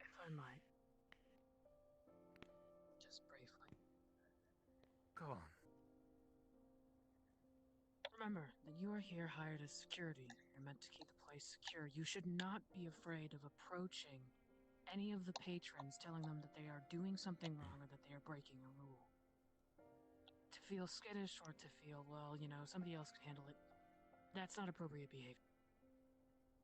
If I might. Just briefly. Go on. Remember that you are here hired as security. You're meant to keep the place secure. You should not be afraid of approaching any of the patrons, telling them that they are doing something wrong or that they are breaking a rule. To feel skittish or to feel, well, somebody else can handle it, that's not appropriate behavior.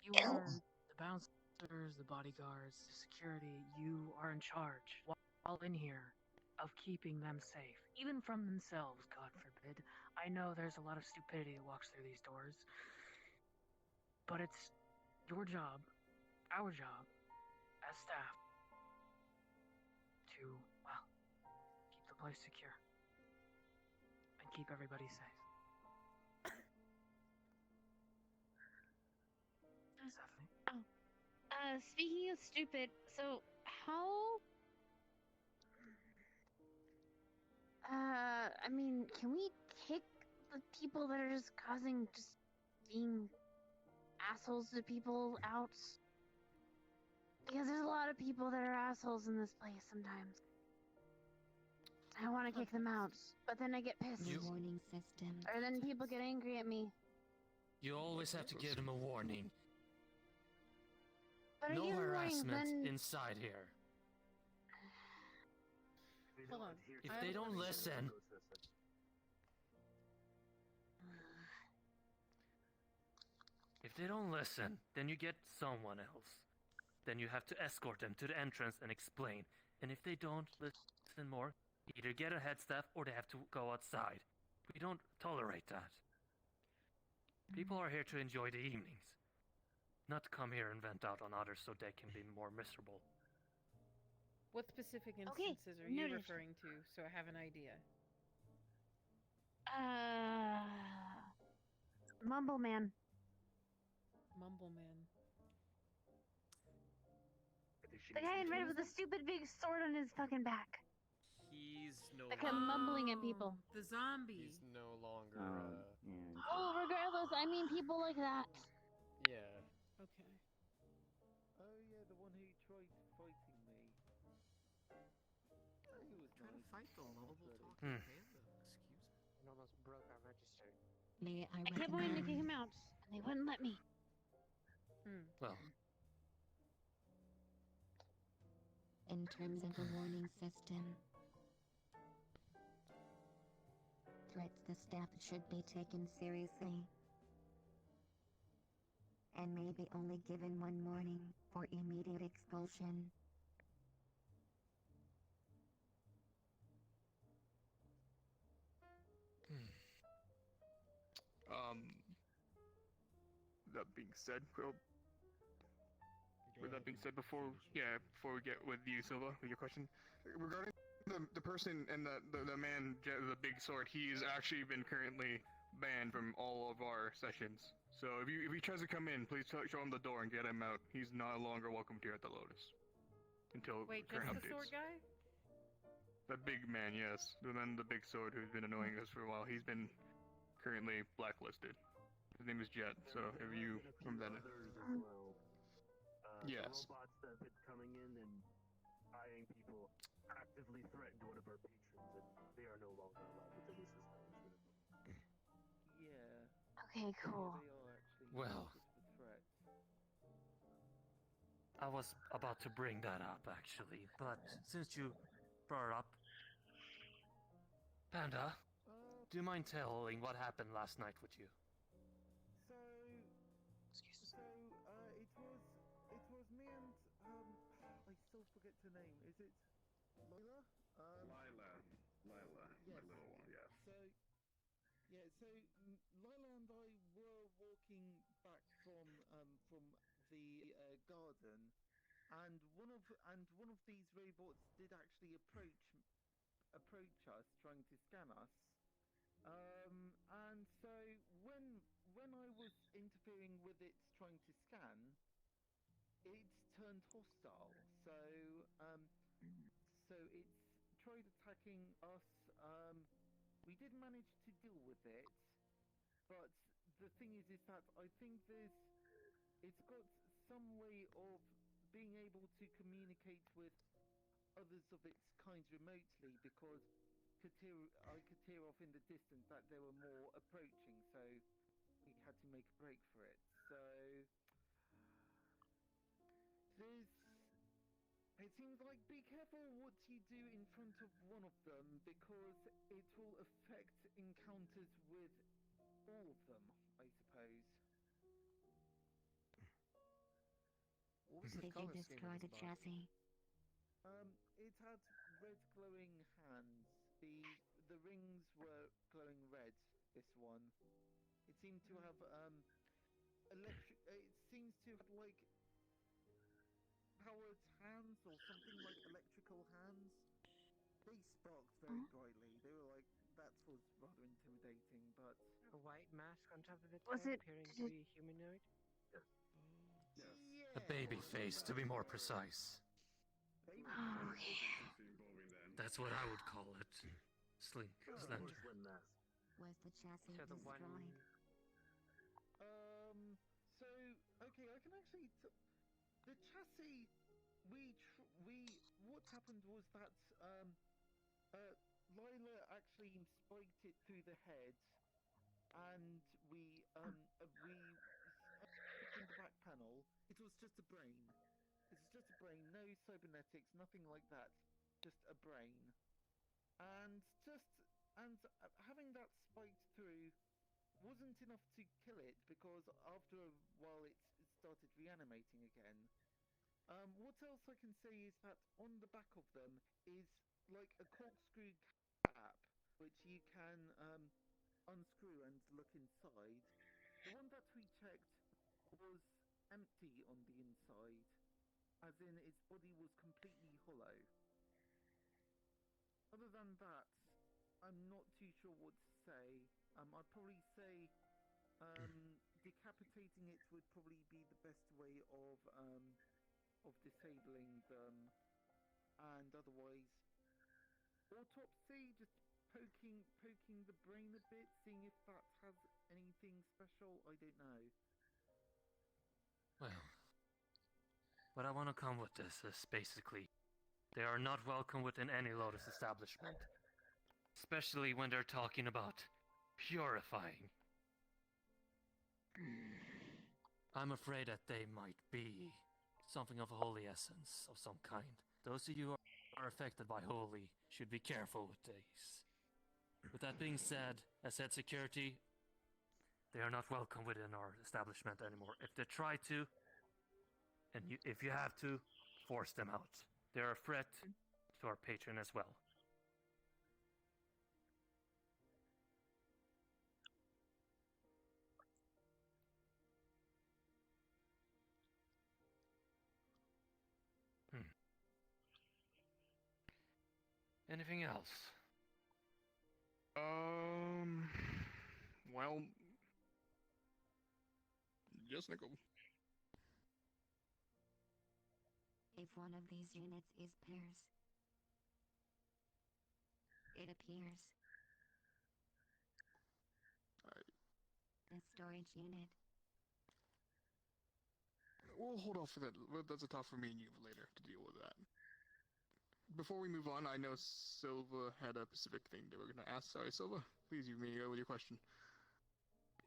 You are the bouncers, the bodyguards, the security. You are in charge, while in here, of keeping them safe. Even from themselves, God forbid. I know there's a lot of stupidity that walks through these doors. But it's your job, our job, as staff, to, well, keep the place secure. And keep everybody safe. Stephanie. Speaking of stupid, so how... can we kick the people that are just being assholes to people out? Because there's a lot of people that are assholes in this place sometimes. I want to kick them out, but then I get pissed. Warning system. Or then people get angry at me. You always have to give them a warning. But I No give them warnings, harassment then... inside here. Hold on. If they don't listen... If If they don't listen, then you get someone else. Then you have to escort them to the entrance and explain. And if they don't listen more, either get a head staff or they have to go outside. We don't tolerate that. People are here to enjoy the evenings, not to come here and vent out on others so they can be more miserable. What specific Okay, instances are you noted. referring to, so I have an idea? Mumble Man. Mumble Man. The guy in red with the stupid big sword on his fucking back. He's no That kept mumbling at people. The zombie. He's no longer. Oh, regardless, I mean people like that. Yeah. Okay. Oh yeah, the one who tried fighting me. He was Trying to fight the lovable talking Hmm. panda. Excuse me. It almost broke our register. May I I kept wanting to kick him recommend out, and they wouldn't let me. Well, in terms of the warning system, threats to staff should be taken seriously and may be only given one warning for immediate expulsion. That being said, well, with that being said, before we get with you, Silva, with your question regarding the person and the man, the big sword, he's actually been currently banned from all of our sessions. So if he tries to come in, please show him the door and get him out. He's no longer welcome here at the Lotus until Wait, current just the updates. sword guy? The big man, yes, the man, the big sword who's been annoying us for a while. He's been currently blacklisted. His name is Jet. So if you remember that. Others as well. Yes. The robots that have been coming in and eyeing people actively threatened one of our patrons, and they are no longer allowed within the system. Yeah. Okay, cool. They are actually Well. just for threats. I was about to bring that up, actually, but since you brought it up, Panda, do you mind telling what happened last night with you? So, it was me and I still forget her name. Is it Lila? Lila, yes. my little one, yes. So, yeah. So Lila and I were walking back from the garden, and one of these robots did actually approach us, trying to scan us. And so when I was interfering with it trying to scan, it turned hostile. So it's tried attacking us. We did manage to deal with it, but the thing is that I think it's got some way of being able to communicate with others of its kind remotely, because I could hear off in the distance that there were more approaching, so we had to make a break for it. So it seems like be careful what you do in front of one of them, because it will affect encounters with all of them, I suppose. What was the Did you color scheme destroy of the this body? chassis? It had red glowing hands. The rings were glowing red. This one. It seemed to have electric. It seems to have like powered hands or something like electrical hands. They sparked very brightly. They were like, that was rather intimidating, but A white mask on top of its Was head, it- appearing did to it- be humanoid. A baby face, to be more precise. Oh, okay. That's what I would call it. Slink, slender. Was the chassis So the destroyed? one. So okay, I can actually. The chassis. What happened was that Lila actually spiked it through the head, and we opened the back panel. It was just a brain. It was just a brain, no cybernetics, nothing like that. Just a brain, and having that spiked through wasn't enough to kill it because after a while it started reanimating again. What else I can say is that on the back of them is like a corkscrew cap, which you can unscrew and look inside. The one that we checked was empty on the inside, as in its body was completely hollow. Other than that, I'm not too sure what to say. I'd probably say decapitating it would probably be the best way of disabling them, and otherwise autopsy, just poking the brain a bit, seeing if that has anything special. I don't know. Well, what I want to come with this is basically they are not welcome within any Lotus establishment, especially when they're talking about purifying. I'm afraid that they might be something of a holy essence of some kind. Those of you who are affected by holy should be careful with these. With that being said, as head security, they are not welcome within our establishment anymore. If they try to, and if you have to, force them out. They're a threat to our patron as well. Anything else? Well, yes, Nickel. If one of these units is pairs, it appears the storage unit. We'll hold off for that. That's a talk for me and you later to deal with that. Before we move on, I know Silva had a specific thing they were going to ask. Sorry, Silva. Please, you may go with your question.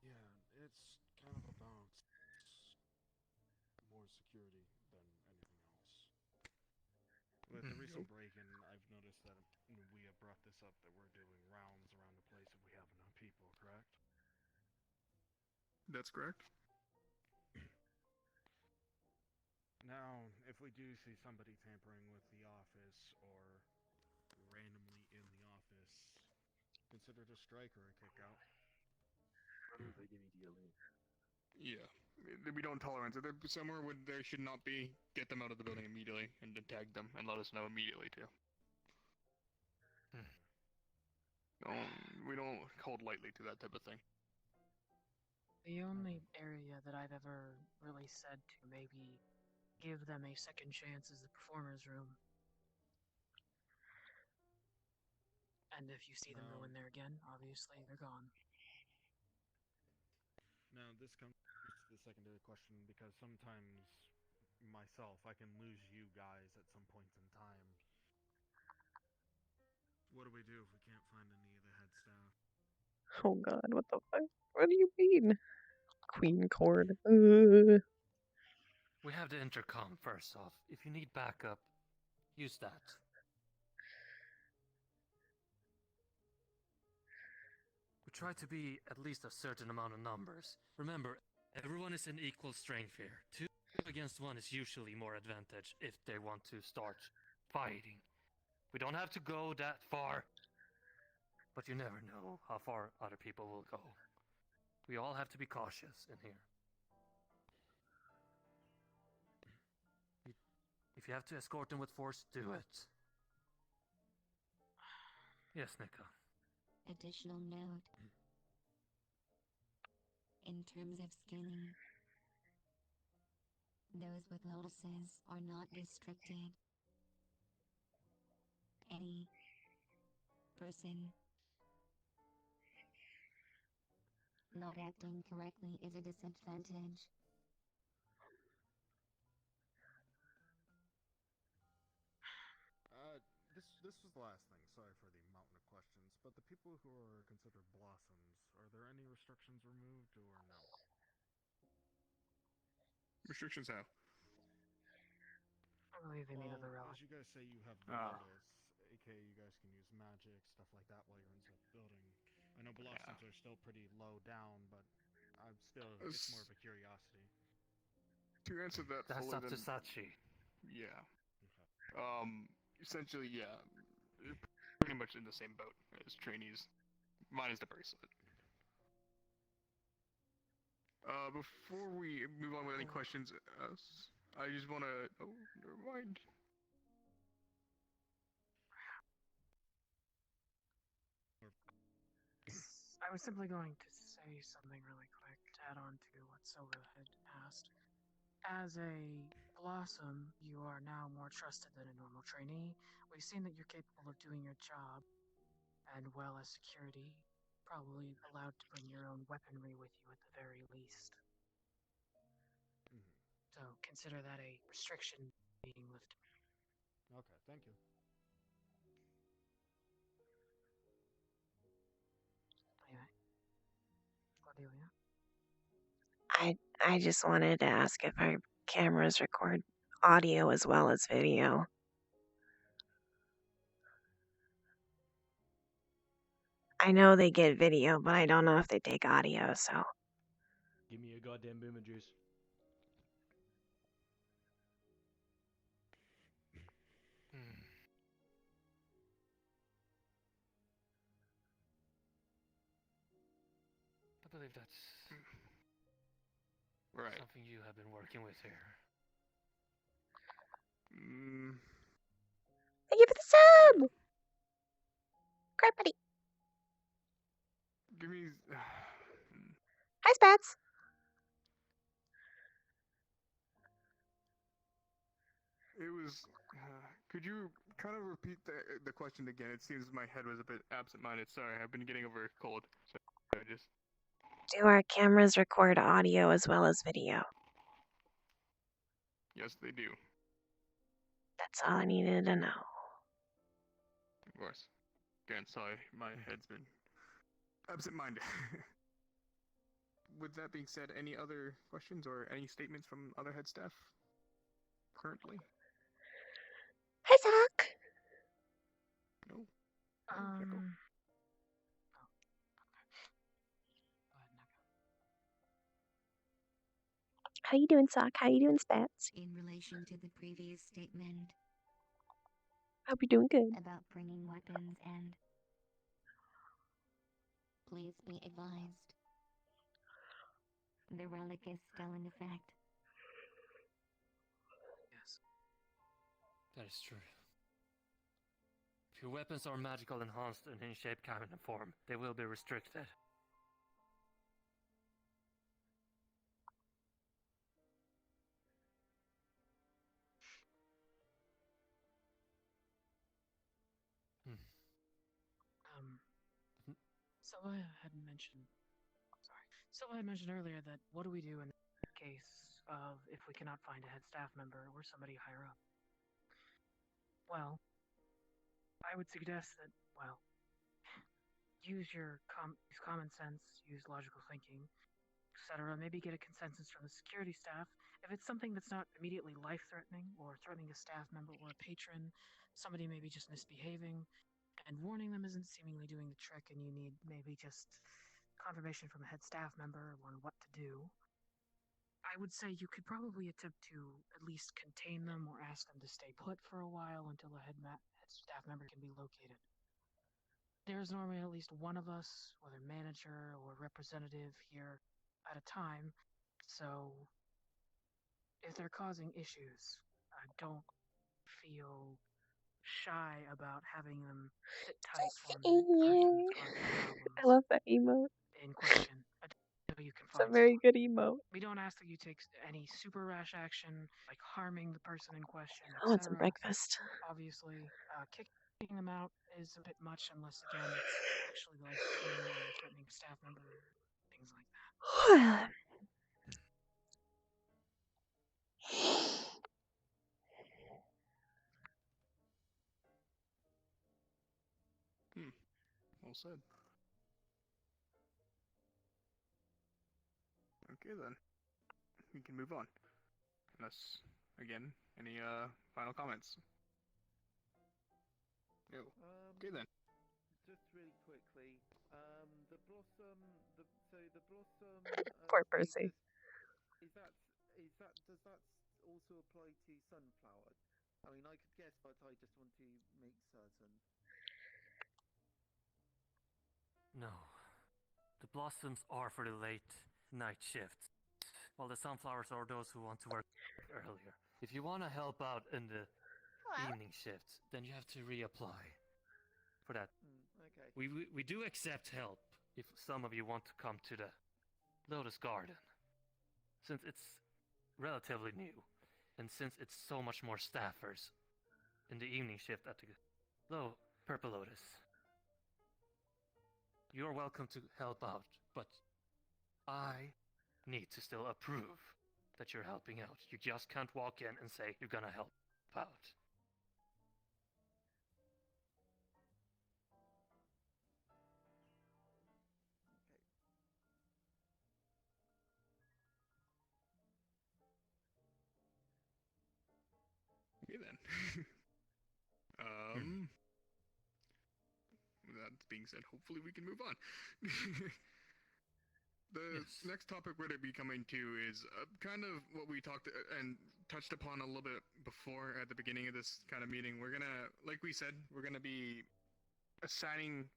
Yeah, it's kind of about more security than anything else. With the recent break-in, I've noticed that we have brought this up that we're doing rounds around the place if we have enough people, correct? That's correct. Now, if we do see somebody tampering with the office or randomly in the office, consider it a strike or a kick-out. Immediately. Yeah. We don't tolerate it. They're somewhere where there should not be. Get them out of the building immediately and then tag them and let us know immediately, too. We don't hold lightly to that type of thing. The only area that I've ever really said to maybe give them a second chance is the performer's room. And if you see them go in there again, obviously they're gone. Now, this comes to the secondary question because sometimes myself, I can lose you guys at some point in time. What do we do if we can't find any of the head staff? Oh god, what the fuck? What do you mean? Queen cord. We have the intercom first off. If you need backup, use that. We try to be at least a certain amount of numbers. Remember, everyone is in equal strength here. 2 against 1 is usually more advantage if they want to start fighting. We don't have to go that far, but you never know how far other people will go. We all have to be cautious in here. If you have to escort them with force, do it. Yes, Nika. Additional note. In terms of skinning, those with lotuses are not restricted. Any person not acting correctly is a disadvantage. This was the last thing. Sorry for the mountain of questions, but the people who are considered blossoms, are there any restrictions removed or no? Restrictions how? I believe they meet other As you guys say, you have the Lotus, aka you guys can use magic, stuff like that while you're inside the building. I know bluff stats are still pretty low down, but I'm still, it's more of a curiosity. To answer that That's fully, up to then, Sachi. yeah. Essentially, yeah, pretty much in the same boat as trainees, minus the bracelet. Before we move on with any questions, I just want to. Oh, never mind. I was simply going to say something really quick to add on to what Silva had asked. As a Blossom, you are now more trusted than a normal trainee. We've seen that you're capable of doing your job, and well as security, probably allowed to bring your own weaponry with you at the very least. So consider that a restriction being lifted. Okay, thank you. Anyway, Cordelia? I just wanted to ask if our cameras record audio as well as video. I know they get video, but I don't know if they take audio, so. Give me a goddamn boomer juice. I believe that's right. Something you have been working with here. Thank you for the sub! Great buddy. Give me. Hi, Spats. It was. Could you kind of repeat the question again? It seems my head was a bit absent-minded. Sorry, I've been getting over a cold. So I just. Do our cameras record audio as well as video? Yes, they do. That's all I needed to know. Of course. Again, sorry, my head's been absent-minded. With that being said, any other questions or any statements from other head staff currently? Hi, Zach. No. How you doing, Sock? How you doing, Spats? In relation to the previous statement Hope you're doing good. about bringing weapons and please be advised, the relic is still in effect. Yes. That is true. If your weapons are magical enhanced and in shape, kind, and form, they will be restricted. Silva had mentioned. Silva had mentioned earlier that what do we do in the case of if we cannot find a head staff member or somebody higher up? Well, I would suggest that, well, use your use common sense, use logical thinking, etc. Maybe get a consensus from the security staff. If it's something that's not immediately life-threatening or threatening a staff member or a patron, somebody maybe just misbehaving, and warning them isn't seemingly doing the trick, and you need maybe just confirmation from a head staff member on what to do, I would say you could probably attempt to at least contain them or ask them to stay put for a while until a head staff member can be located. There's normally at least one of us, whether manager or representative, here at a time, so if they're causing issues, I don't feel shy about having them sit tight for a minute. The person that's causing problems I love that emote. in question until you can It's a find very someone. good emote. We don't ask that you take any super rash action, like harming the person in question, I want some etc. breakfast. Obviously, kicking them out is a bit much unless, again, it's actually life-threatening or threatening a staff member, things like that. Well said. Okay then. We can move on. Unless, again, any final comments? No. Okay then. Just really quickly, blossom, the blossom. Poor thing Percy. does that also apply to sunflowers? I mean, I could guess, but I just want to make certain. No. The blossoms are for the late night shifts, while the sunflowers are those who want to work earlier. If you want to help out in the evening shift, then you have to reapply for that. Okay. We do accept help if some of you want to come to the Lotus Garden, since it's relatively new, and since it's so much more staffers in the evening shift at the Purple Lotus. You're welcome to help out, but I need to still approve that you're helping out. You just can't walk in and say you're gonna help out. Okay then. With that being said, hopefully we can move on. The next topic we're going to be coming to is kind of what we talked and touched upon a little bit before at the beginning of this kind of meeting. We're going to, like we said, we're going to be assigning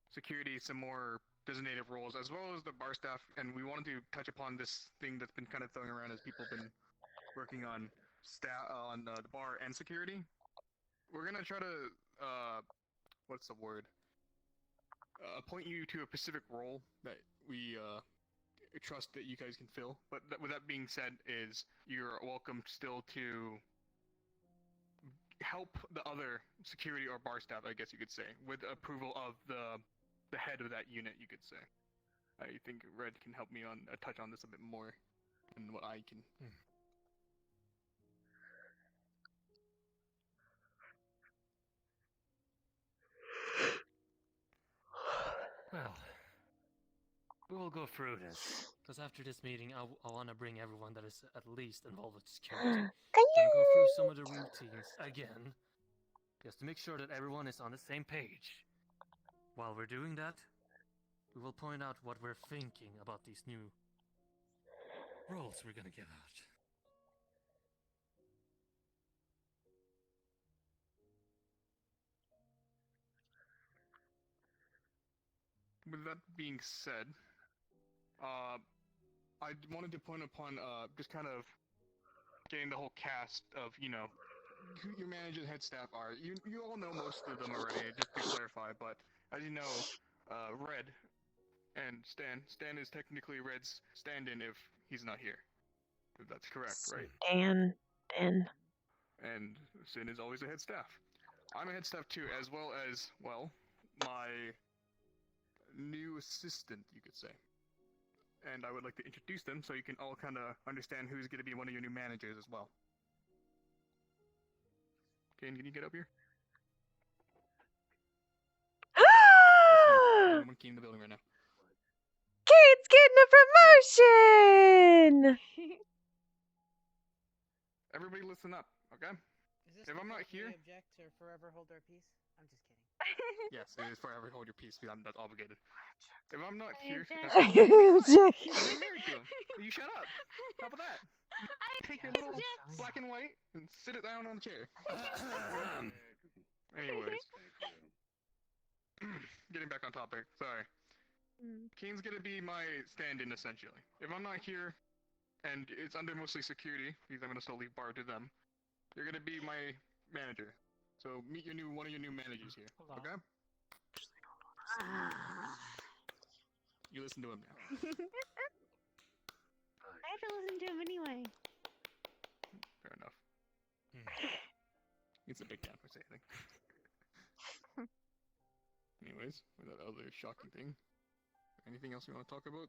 security some more designated roles, as well as the bar staff, and we wanted to touch upon this thing that's been kind of throwing around as people have been working on the bar and security. We're going to try to, what's the word? Point you to a specific role that we trust that you guys can fill. But with that being said, is you're welcome still to help the other security or bar staff, I guess you could say, with approval of the head of that unit, you could say. I think Red can help me on touch on this a bit more than what I can. Well, we will go through this, because after this meeting, I want to bring everyone that is at least involved with security. Gonna go through some of the routines again, just to make sure that everyone is on the same page. While we're doing that, we will point out what we're thinking about these new roles we're gonna give out. With that being said, I wanted to point upon just kind of getting the whole cast of, you know, who your manager and head staff are. You all know most of them already, just to clarify, but as you know, Red and Stan is technically Red's stand-in if he's not here. If that's correct, right? And Sin is always a head staff. I'm a head staff too, as well as, well, my new assistant, you could say. And I would like to introduce them so you can all kind of understand who's going to be one of your new managers as well. Kane, can you get up here? There's one key in the building right now. Kate's getting a promotion! Everybody listen up, okay? If I'm not here... object or forever hold our peace? I'm just kidding. Yes, it is forever hold your peace, because I'm not obligated. If I'm not here... I You're object. married to him. You shut up. How about that? Take your little black and white and sit it down on the chair. Anyways. Getting back on topic, sorry. Kane's gonna be my stand-in, essentially. If I'm not here, and it's under mostly security, because I'm gonna still leave bar to them, you're gonna be my manager. So meet one of your new managers here, okay? You listen to him now. I have to listen to him anyway. Fair enough. It's a big town, I think. Anyways, with that other shocking thing, anything else you want to talk about?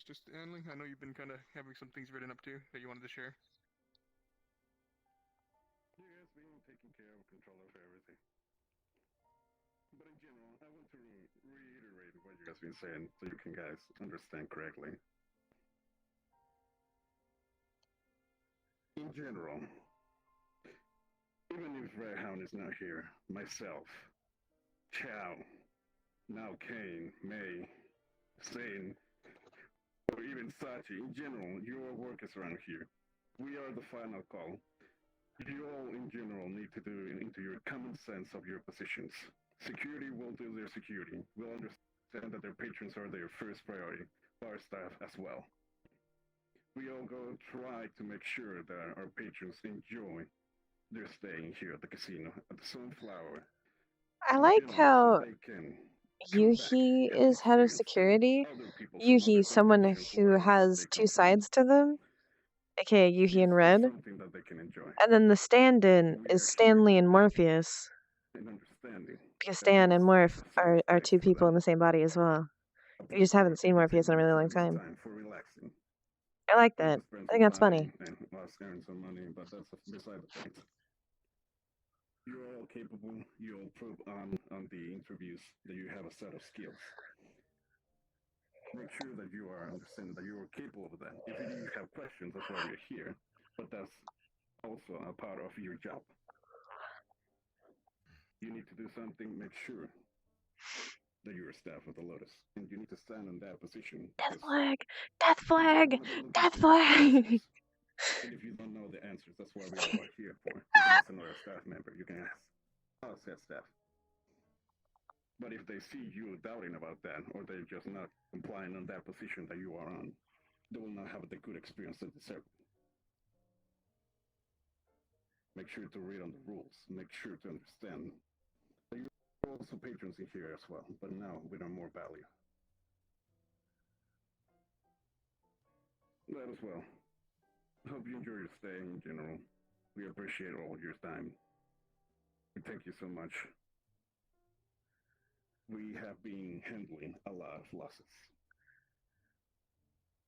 Mr. Stanley, I know you've been kind of having some things written up too that you wanted to share. You guys been taking care of control of everything. But in general, I want to reiterate what you guys been saying so you can guys understand correctly. In general, even if Redhound is not here, myself, Chow, now Kane, May, saying, or even Sachi, in general, your workers around here. We are the final call. You all, in general, need to do it into your common sense of your positions. Security will do their security. We'll understand that their patrons are their first priority. Bar staff as well. We all go try to make sure that our patrons enjoy their stay here at the casino, at the Sunflower. I like how They can Yuhi is head of security. Yuhi, someone who has two sides to them, aka Yuhi and Red. something that they can enjoy. And then the stand-in is Stanley and Morpheus. And understanding. Because Stan and Morph are two people in the same body as well. You just haven't seen Morpheus in a really long time. For relaxing. I like that. I think that's funny. And us earn some money, but that's beside the point. You're all capable. You all prove on the interviews that you have a set of skills. Make sure that you are understanding that you are capable of that. If you have questions, that's why we're here. But that's also a part of your job. You need to do something, make sure that you're a staff of the Lotus. And you need to stand in that position. Death flag! Death flag! Death flag! And if you don't know the answers, that's why we all are here for. You can ask another staff member. You can ask us as staff. But if they see you doubting about that, or they're just not complying on that position that you are on, they will not have the good experience they deserve. Make sure to read on the rules. Make sure to understand. You're also patrons in here as well, but now with a more value. That as well. Hope you enjoy your stay in general. We appreciate all your time. We thank you so much. We have been handling a lot of losses.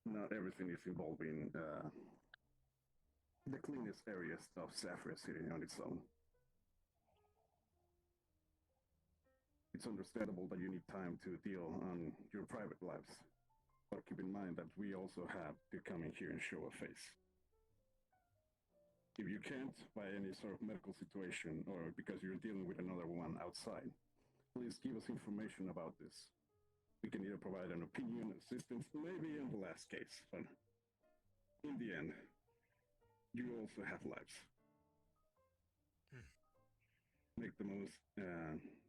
Not everything is involving the cleanest areas of Sapphire City on its own. It's understandable that you need time to deal on your private lives, but keep in mind that we also have to come in here and show a face. If you can't, by any sort of medical situation or because you're dealing with another one outside, please give us information about this. We can either provide an opinion, assistance, maybe in the last case, but in the end, you also have lives. Make the most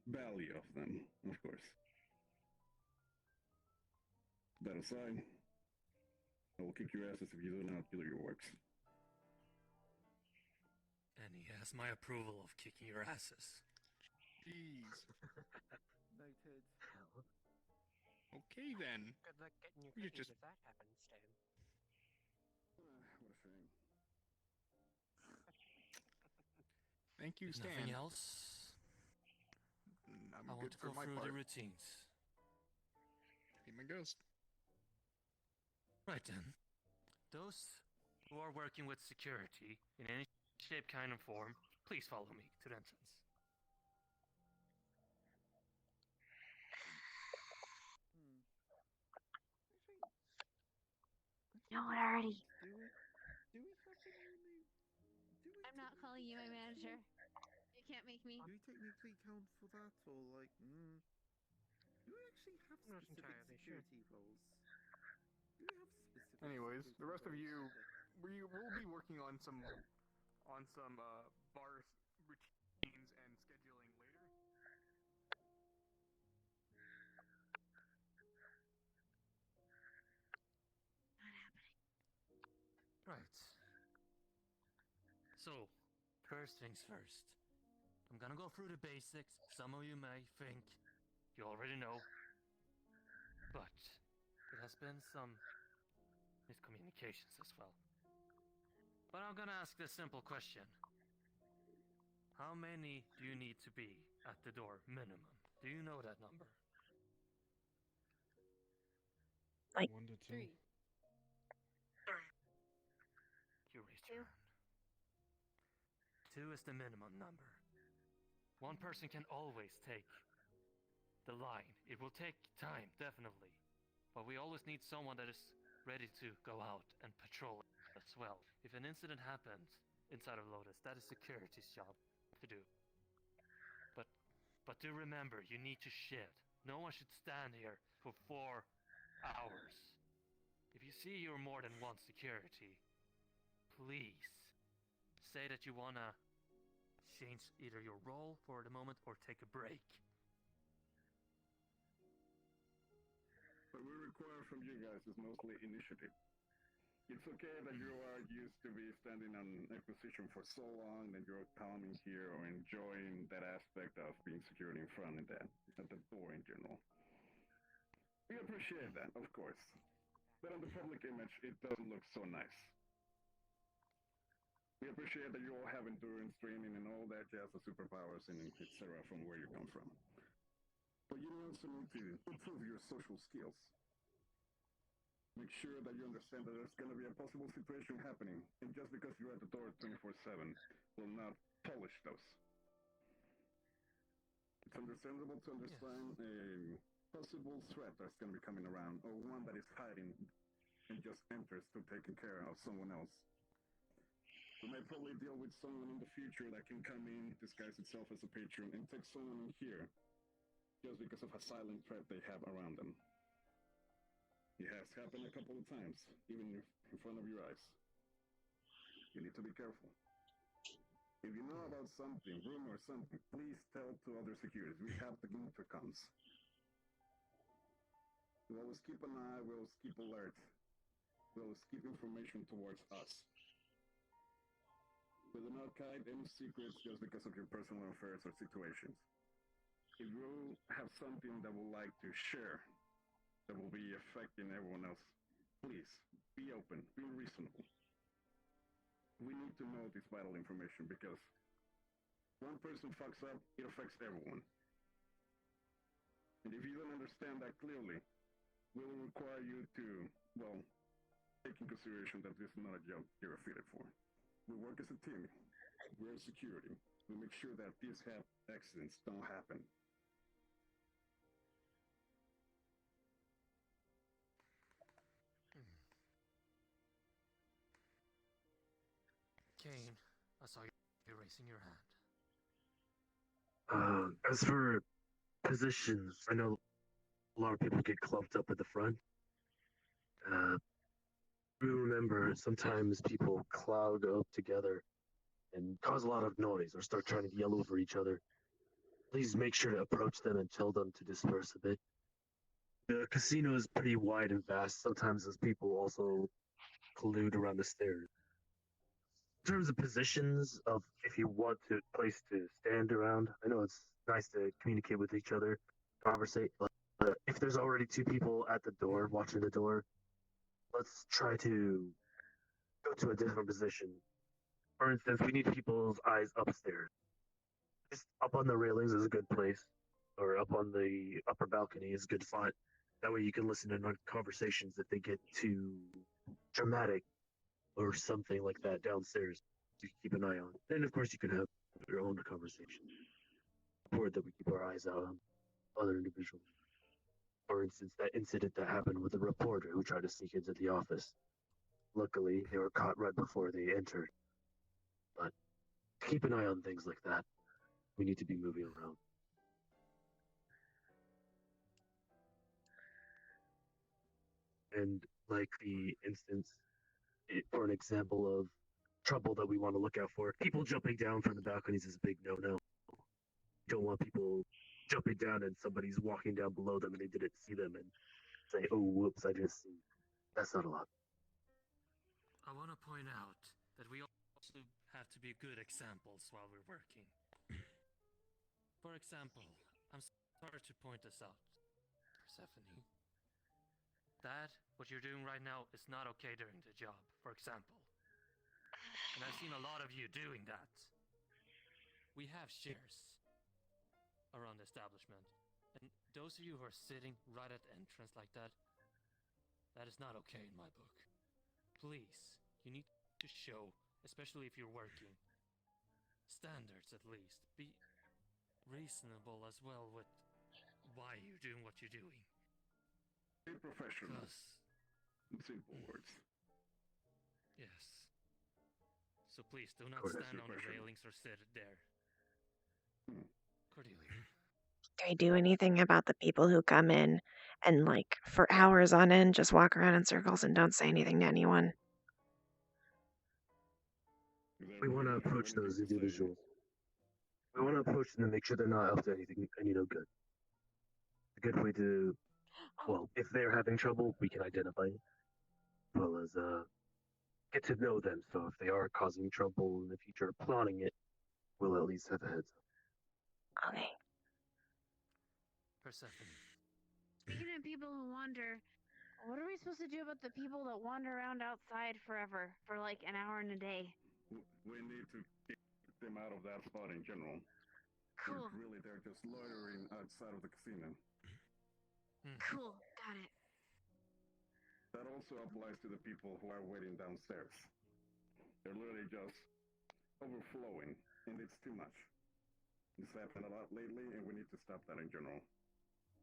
value of them, of course. That aside, I will kick your asses if you do not do your works. And he has my approval of kicking your asses. Jeez. Noted. Okay then. Good luck getting your You cookies just- if that happens, Stan. What a shame. Thank you, If Stan. nothing else, I'm I want good to for go my through part. the routines. Be my ghost. Right then. Those who are working with security in any shape, kind, and form, please follow me to the entrance. No, it already. Do we have to really? I'm not calling you my manager. You can't make me. Do we technically count for that, or like, do we actually have I'm not specific entirely sure. security roles? Do we have specific? Anyways, the security rest of roles you, that- we will be working on some bar routines and scheduling later. Right. So, first things first. I'm gonna go through the basics. Some of you may think you already know. But there has been some miscommunications as well. But I'm gonna ask this simple question. How many do you need to be at the door minimum? Do you know that number? Like 1 to 2. 3. Curious turn. 2 is the minimum number. One person can always take the line. It will take time, definitely. But we always need someone that is ready to go out and patrol as well. If an incident happens inside of Lotus, that is security's job to do. But do remember, you need to shift. No one should stand here for 4 ours. If you see you're more than one security, please say that you wanna change either your role for the moment or take a break. What we require from you guys is mostly initiative. It's okay that you are used to be standing on a position for so long that you're coming here or enjoying that aspect of being security in front and that at the door in general. We appreciate that, of course. But on the public image, it doesn't look so nice. We appreciate that you all have endurance training and all that jazz, the superpowers and etc. from where you come from. But you also need to improve your social skills. Make sure that you understand that there's going to be a possible situation happening, and just because you're at the door 24/7 will not polish those. It's understandable to understand a possible threat that's going to be coming around, or one that is hiding and just enters to taking care of someone else. We may probably deal with someone in the future that can come in, disguise itself as a patron, and take someone in here just because of a silent threat they have around them. It has happened a couple of times, even in front of your eyes. You need to be careful. If you know about something, rumor or something, please tell to other securities. We have the intercoms. We always keep an eye, we always keep alert. We always keep information towards us. We do not hide any secrets just because of your personal affairs or situations. If you have something that would like to share, that will be affecting everyone else, please, be open, be reasonable. We need to know this vital information because one person fucks up, it affects everyone. And if you don't understand that clearly, we will require you to, well, take in consideration that this is not a job you're fitted for. We work as a team. We're security. We make sure that these accidents don't happen. Kane, I saw you raising your hand. As for positions, I know a lot of people get clumped up at the front. We remember sometimes people cloud up together and cause a lot of noise or start trying to yell over each other. Please make sure to approach them and tell them to disperse a bit. The casino is pretty wide and vast. Sometimes those people also collude around the stairs. In terms of positions of if you want a place to stand around, I know it's nice to communicate with each other, conversate, but if there's already two people at the door, watching the door, let's try to go to a different position. For instance, we need people's eyes upstairs. Just up on the railings is a good place, or up on the upper balcony is a good spot. That way you can listen to conversations if they get too dramatic or something like that downstairs. You can keep an eye on. And of course, you can have your own conversation. Important that we keep our eyes out on other individuals. For instance, that incident that happened with the reporter who tried to sneak into the office. Luckily, they were caught right before they entered. But keep an eye on things like that. We need to be moving around. And like the instance, for an example of trouble that we want to look out for, people jumping down from the balconies is a big no-no. Don't want people jumping down and somebody's walking down below them and they didn't see them and say, oh, whoops, I just see. That's not allowed. I want to point out that we also have to be good examples while we're working. For example, I'm sorry to point this out, Persephone. That, what you're doing right now, is not okay during the job, for example. And I've seen a lot of you doing that. We have shares around the establishment. And those of you who are sitting right at the entrance like that, that is not okay in my book. Please, you need to show, especially if you're working, standards at least. Be reasonable as well with why you're doing what you're doing. Be professional. In simple words. Yes. So please, do not Go ahead, stand on the professional. railings or sit there. Cordelia. Do we do anything about the people who come in and, like, for hours on end just walk around in circles and don't say anything to anyone? We want to approach those individuals. We want to approach them and make sure they're not up to anything, any no good. A good way to, well, if they're having trouble, we can identify it, as well as get to know them. So if they are causing trouble in the future, plotting it, we'll at least have a heads up. Okay. Persephone. Speaking of people who wander, what are we supposed to do about the people that wander around outside forever for like an hour in a day? We need to get them out of that spot in general. Cool. Really, they're just loitering outside of the casino. Cool. Got it. That also applies to the people who are waiting downstairs. They're literally just overflowing, and it's too much. It's happened a lot lately, and we need to stop that in general.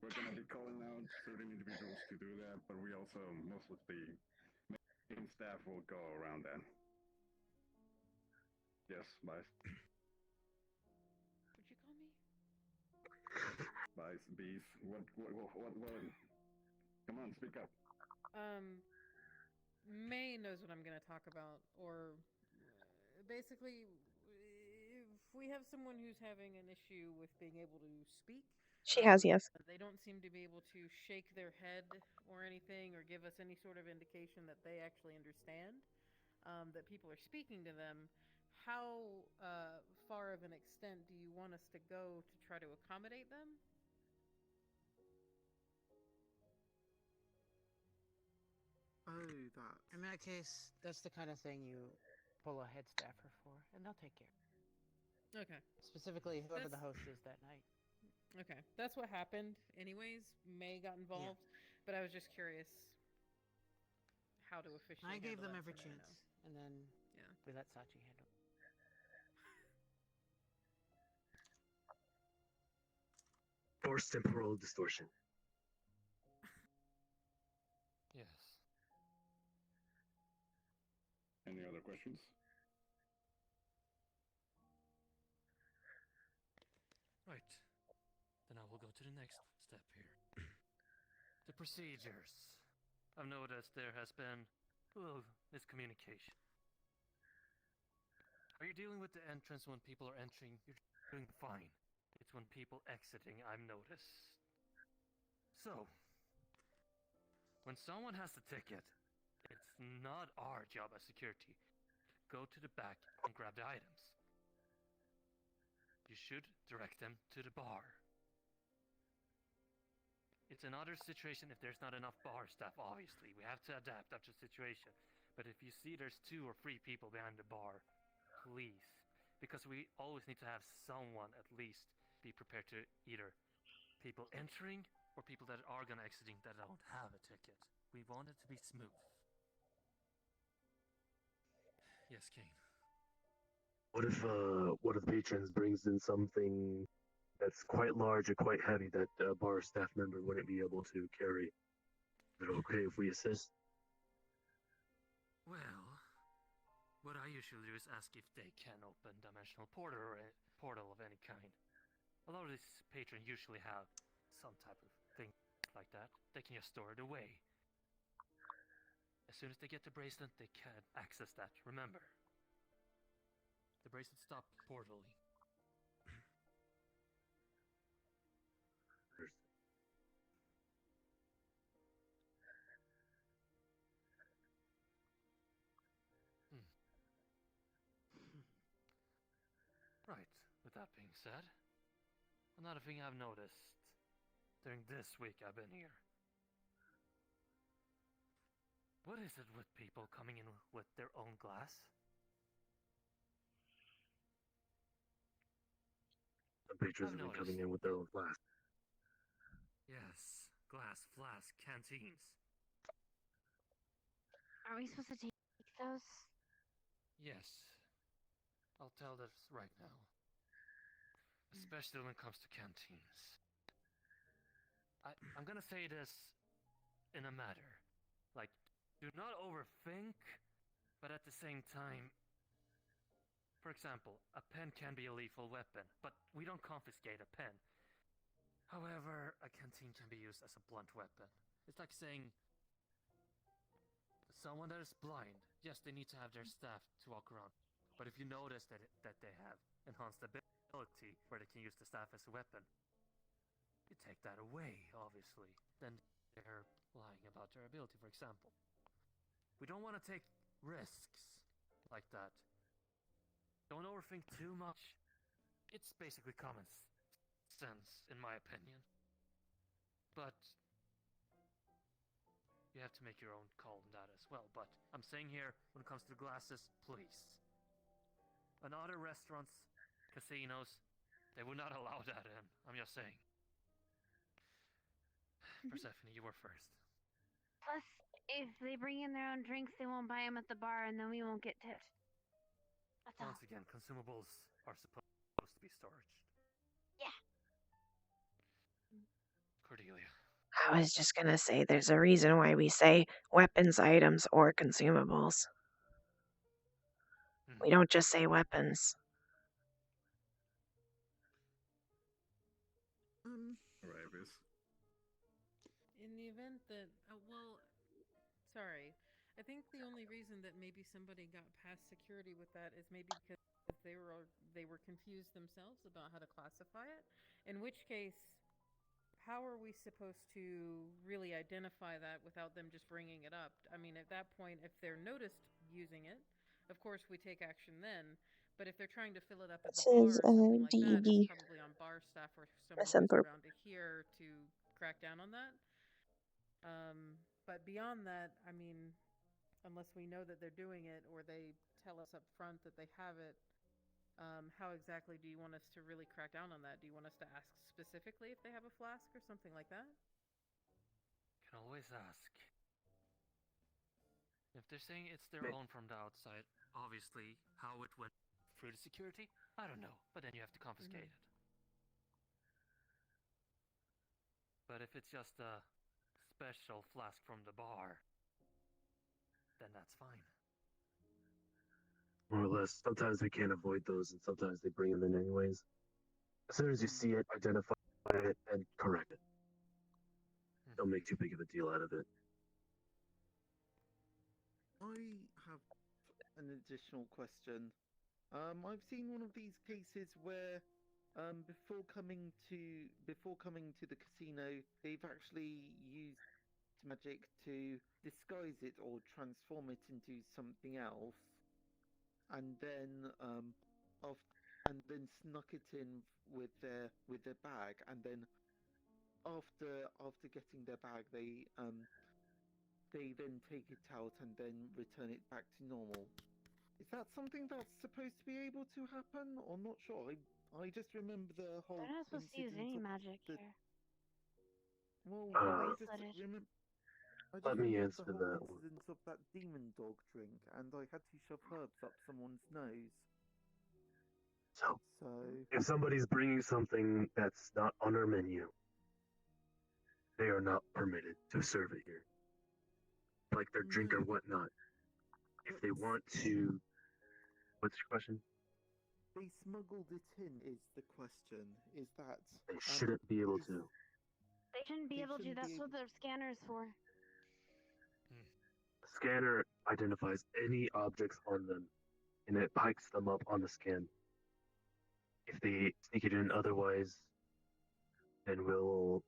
We're going to be calling out certain individuals to do that, but we also, most of the main staff will go around that. Yes, Vice. What'd you call me? Vice, Bees. What? Come on, speak up. May knows what I'm going to talk about, or basically, if we have someone who's having an issue with being able to speak, She has, yes. they don't seem to be able to shake their head or anything, or give us any sort of indication that they actually understand that people are speaking to them. How far of an extent do you want us to go to try to accommodate them? Oh, that. In that case, that's the kind of thing you pull a head staffer for, and they'll take care. Okay. Specifically, whoever the host is that night. Okay, that's what happened. Anyways, May got involved, but I was just curious how to officially. I gave them handle every that, so now I chance, and then we let Sachi handle it. Forced temporal distortion. Yes. Any other questions? Right. Then I will go to the next step here. The procedures. I've noticed there has been a little miscommunication. Are you dealing with the entrance when people are entering? You're doing fine. It's when people exiting I've noticed. So, when someone has a ticket, it's not our job as security. Go to the back and grab the items. You should direct them to the bar. It's another situation if there's not enough bar staff, obviously. We have to adapt after the situation. But if you see there's 2 or 3 people behind the bar, please. Because we always need to have someone at least be prepared to either people entering or people that are going to exiting that don't have a ticket. We want it to be smooth. Yes, Kane. What if one of the patrons brings in something that's quite large or quite heavy that a bar staff member wouldn't be able to carry? Is it okay if we assist? Well, what I usually do is ask if they can open dimensional portal or a portal of any kind. A lot of these patrons usually have some type of thing like that. They can just store it away. As soon as they get the bracelet, they can access that. Remember, the bracelet stopped portaling. Right, with that being said, another thing I've noticed during this week I've been here. What is it with people coming in with their own glass? The patrons have been coming in with their own glass. Yes, glass, flask, canteens. Are we supposed to take those? Yes. I'll tell this right now. Especially when it comes to canteens. I'm gonna say this in a matter. Like, do not overthink, but at the same time, for example, a pen can be a lethal weapon, but we don't confiscate a pen. However, a canteen can be used as a blunt weapon. It's like saying someone that is blind, yes, they need to have their staff to walk around. But if you notice that they have enhanced ability where they can use the staff as a weapon, you take that away, obviously. Then they're lying about their ability, for example. We don't want to take risks like that. Don't overthink too much. It's basically common sense, in my opinion. But you have to make your own call on that as well. But I'm saying here, when it comes to glasses, please. In other restaurants, casinos, they would not allow that in. I'm just saying. Persephone, you were first. Plus, if they bring in their own drinks, they won't buy them at the bar, and then we won't get tipped. That's all. Once again, consumables are supposed to be storage. Yeah. Cordelia. I was just gonna say there's a reason why we say weapons, items, or consumables. We don't just say weapons. Ravis. In the event that, sorry, I think the only reason that maybe somebody got past security with that is maybe because they were confused themselves about how to classify it. In which case, how are we supposed to really identify that without them just bringing it up? I mean, at that point, if they're noticed using it, of course we take action then. But if they're trying to fill it up at the bar or something like that, it's probably on bar staff or someone who's around to here to crack down on that. But beyond that, I mean, unless we know that they're doing it or they tell us up front that they have it, how exactly do you want us to really crack down on that? Do you want us to ask specifically if they have a flask or something like that? Can always ask. If they're saying it's their own from the outside, obviously, how it went through the security, I don't know. But then you have to confiscate it. But if it's just a special flask from the bar, then that's fine. More or less. Sometimes we can't avoid those, and sometimes they bring them in anyways. As soon as you see it, identify it, and correct it. Don't make too big of a deal out of it. I have an additional question. I've seen one of these cases where, before coming to the casino, they've actually used magic to disguise it or transform it into something else, and then snuck it in with their bag, and then after getting their bag, they then take it out and then return it back to normal. Is that something that's supposed to be able to happen, or not sure? I just remember the whole. They're not supposed to use any magic here. Well, I just Let me remember answer the whole that one. incident of that demon dog drink, and I had to shove herbs up someone's nose. So, So if somebody's bringing something that's not on our menu, they are not permitted to serve it here. Like their drink or whatnot. If they want to... What's your question? they smuggled it in, is the question. Is that... They shouldn't be able to. They shouldn't be able to. That's what their scanner's for. The scanner identifies any objects on them, and it pikes them up on the scan. If they sneak it in otherwise, then we'll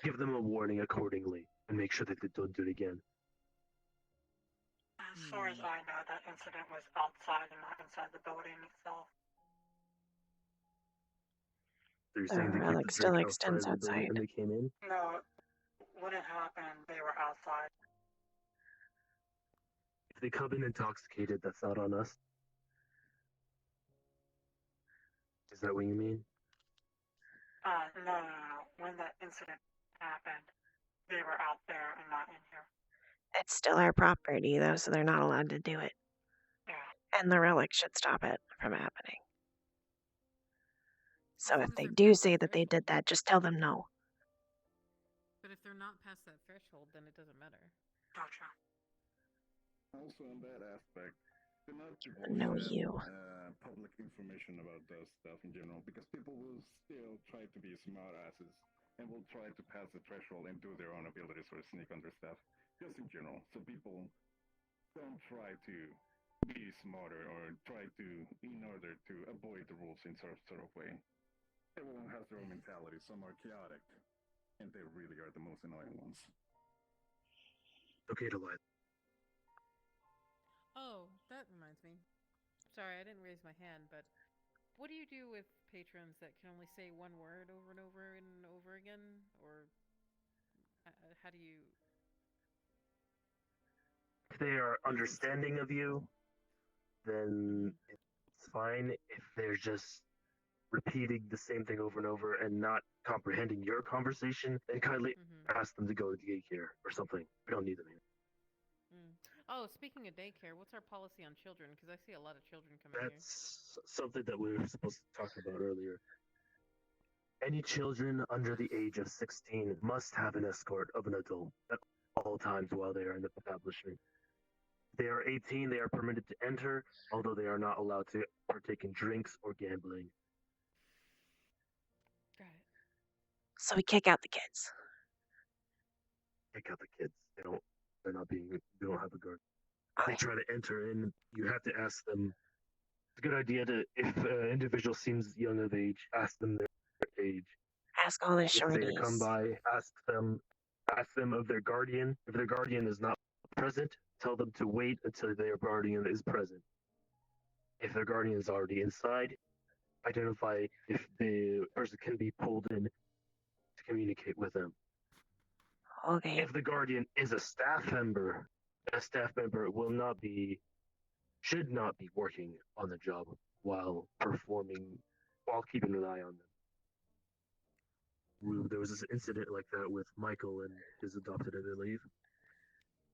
give them a warning accordingly and make sure that they don't do it again. As far as I know, that incident was outside and not inside the building itself. So you're saying they kept the still drink extends outside of the building outside. and they came in? No, when it happened, they were outside. If they come in intoxicated, that's not on us. Is that what you mean? No. When that incident happened, they were out there and not in here. It's still our property, though, so they're not allowed to do it. Yeah. And the relic should stop it from happening. So As if long as they they're do past say the that they did threshold. that, just tell them no. But if they're not past that threshold, then it doesn't matter. Gotcha. Also, on that aspect, the note you No, said, you. public information about those stuff in general, because people will still try to be smart asses and will try to pass the threshold and do their own abilities or sneak under stuff, just in general. So people don't try to be smarter or try to in order to avoid the rules in sort of way. Everyone has their own mentality. Some are chaotic, and they really are the most annoying ones. Okay to lie. Oh, that reminds me. Sorry, I didn't raise my hand, but what do you do with patrons that can only say one word over and over and over again? Or how do you. If they are understanding of you, then it's fine. If they're just repeating the same thing over and over and not comprehending your conversation, then kindly ask them to go to daycare or something. We don't need them here. Oh, speaking of daycare, what's our policy on children? Because I see a lot of children coming here. That's something that we were supposed to talk about earlier. Any children under the age of 16 must have an escort of an adult at all times while they are in the establishment. If they are 18, they are permitted to enter, although they are not allowed to partake in drinks or gambling. Got it. So we kick out the kids. Kick out the kids. They don't have a guard. If they try to enter in, you have to ask them. It's a good idea to, if an individual seems young of age, ask them their age. Ask all their If they shorties. come by, ask them of their guardian. If their guardian is not present, tell them to wait until their guardian is present. If their guardian is already inside, identify if the person can be pulled in to communicate with them. Okay. If the guardian is a staff member should not be working on the job while keeping an eye on them. There was this incident like that with Michael and his adopted, I believe.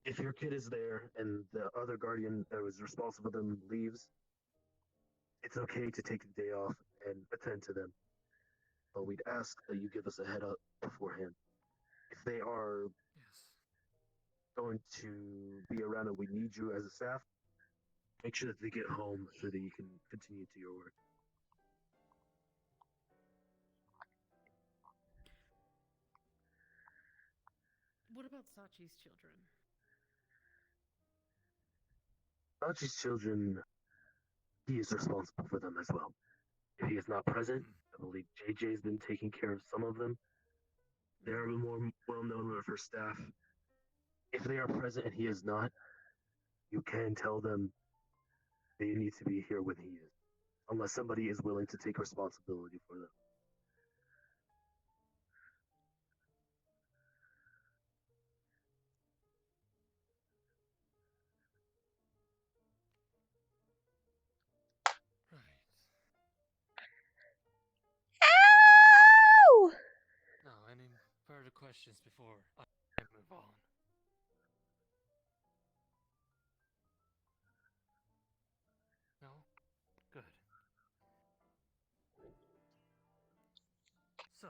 If your kid is there and the other guardian that was responsible for them leaves, it's okay to take the day off and attend to them. But we'd ask that you give us a head up beforehand. If they are going to be around and we need you as a staff, make sure that they get home so that you can continue to your work. What about Sachi's children? Sachi's children, he is responsible for them as well. If he is not present, I believe JJ has been taking care of some of them. They are more well known with her staff. If they are present and he is not, you can tell them they need to be here when he is, unless somebody is willing to take responsibility for them. Ow! Now, any further questions before I move on? No? Good. So,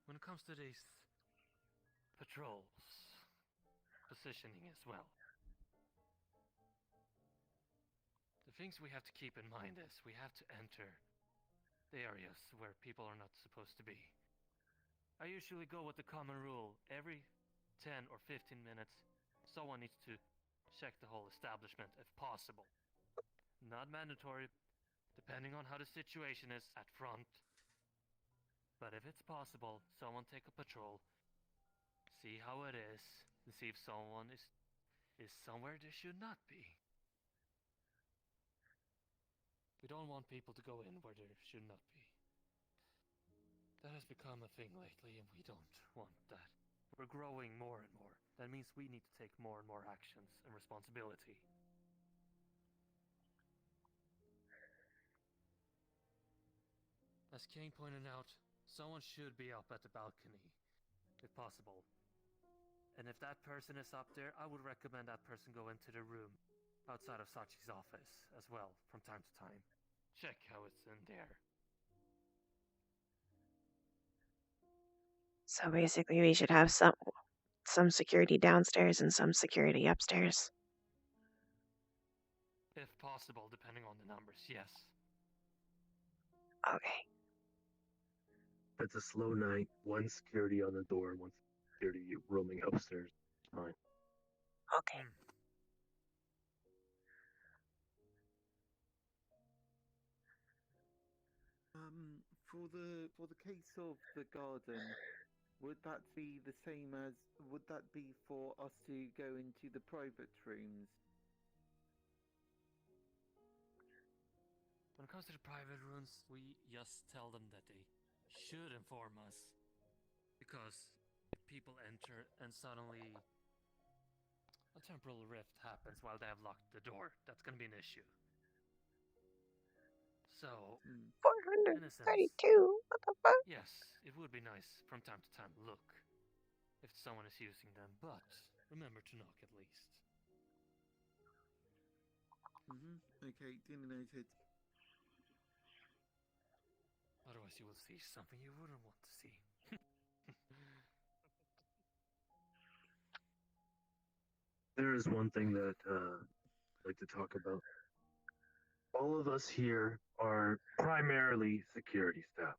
when it comes to these patrols, positioning as well, the things we have to keep in mind is we have to enter the areas where people are not supposed to be. I usually go with the common rule: every 10 or 15 minutes, someone needs to check the whole establishment if possible. Not mandatory, depending on how the situation is at front. But if it's possible, someone take a patrol, see how it is, and see if someone is somewhere they should not be. We don't want people to go in where they should not be. That has become a thing lately, and we don't want that. We're growing more and more. That means we need to take more and more actions and responsibility. As Kane pointed out, someone should be up at the balcony, if possible. And if that person is up there, I would recommend that person go into the room outside of Sachi's office as well from time to time. Check how it's in there. So basically, we should have some security downstairs and some security upstairs. If possible, depending on the numbers, yes. Okay. If it's a slow night, one security on the door, one security roaming upstairs. Fine. Okay. For the case of the garden, would that be the same as? Would that be for us to go into the private rooms? When it comes to the private rooms, we just tell them that they should inform us. Because if people enter and suddenly a temporal rift happens while they have locked the door, that's going to be an issue. So, in a sense, 432. What the fuck? yes, it would be nice from time to time look if someone is using them, but remember to knock at least. Okay, duly noted. Otherwise, you will see something you wouldn't want to see. There is one thing that I'd like to talk about. All of us here are primarily security staff.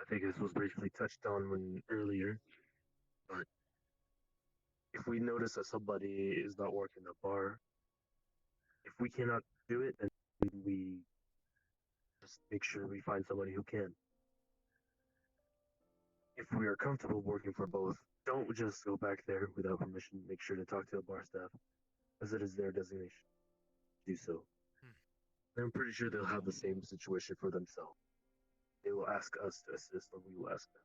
I think this was briefly touched on earlier, but if we notice that somebody is not working the bar, if we cannot do it, then we just make sure we find somebody who can. If we are comfortable working for both, don't just go back there without permission. Make sure to talk to the bar staff, as it is their designation to do so. I'm pretty sure they'll have the same situation for themselves. They will ask us to assist, or we will ask them.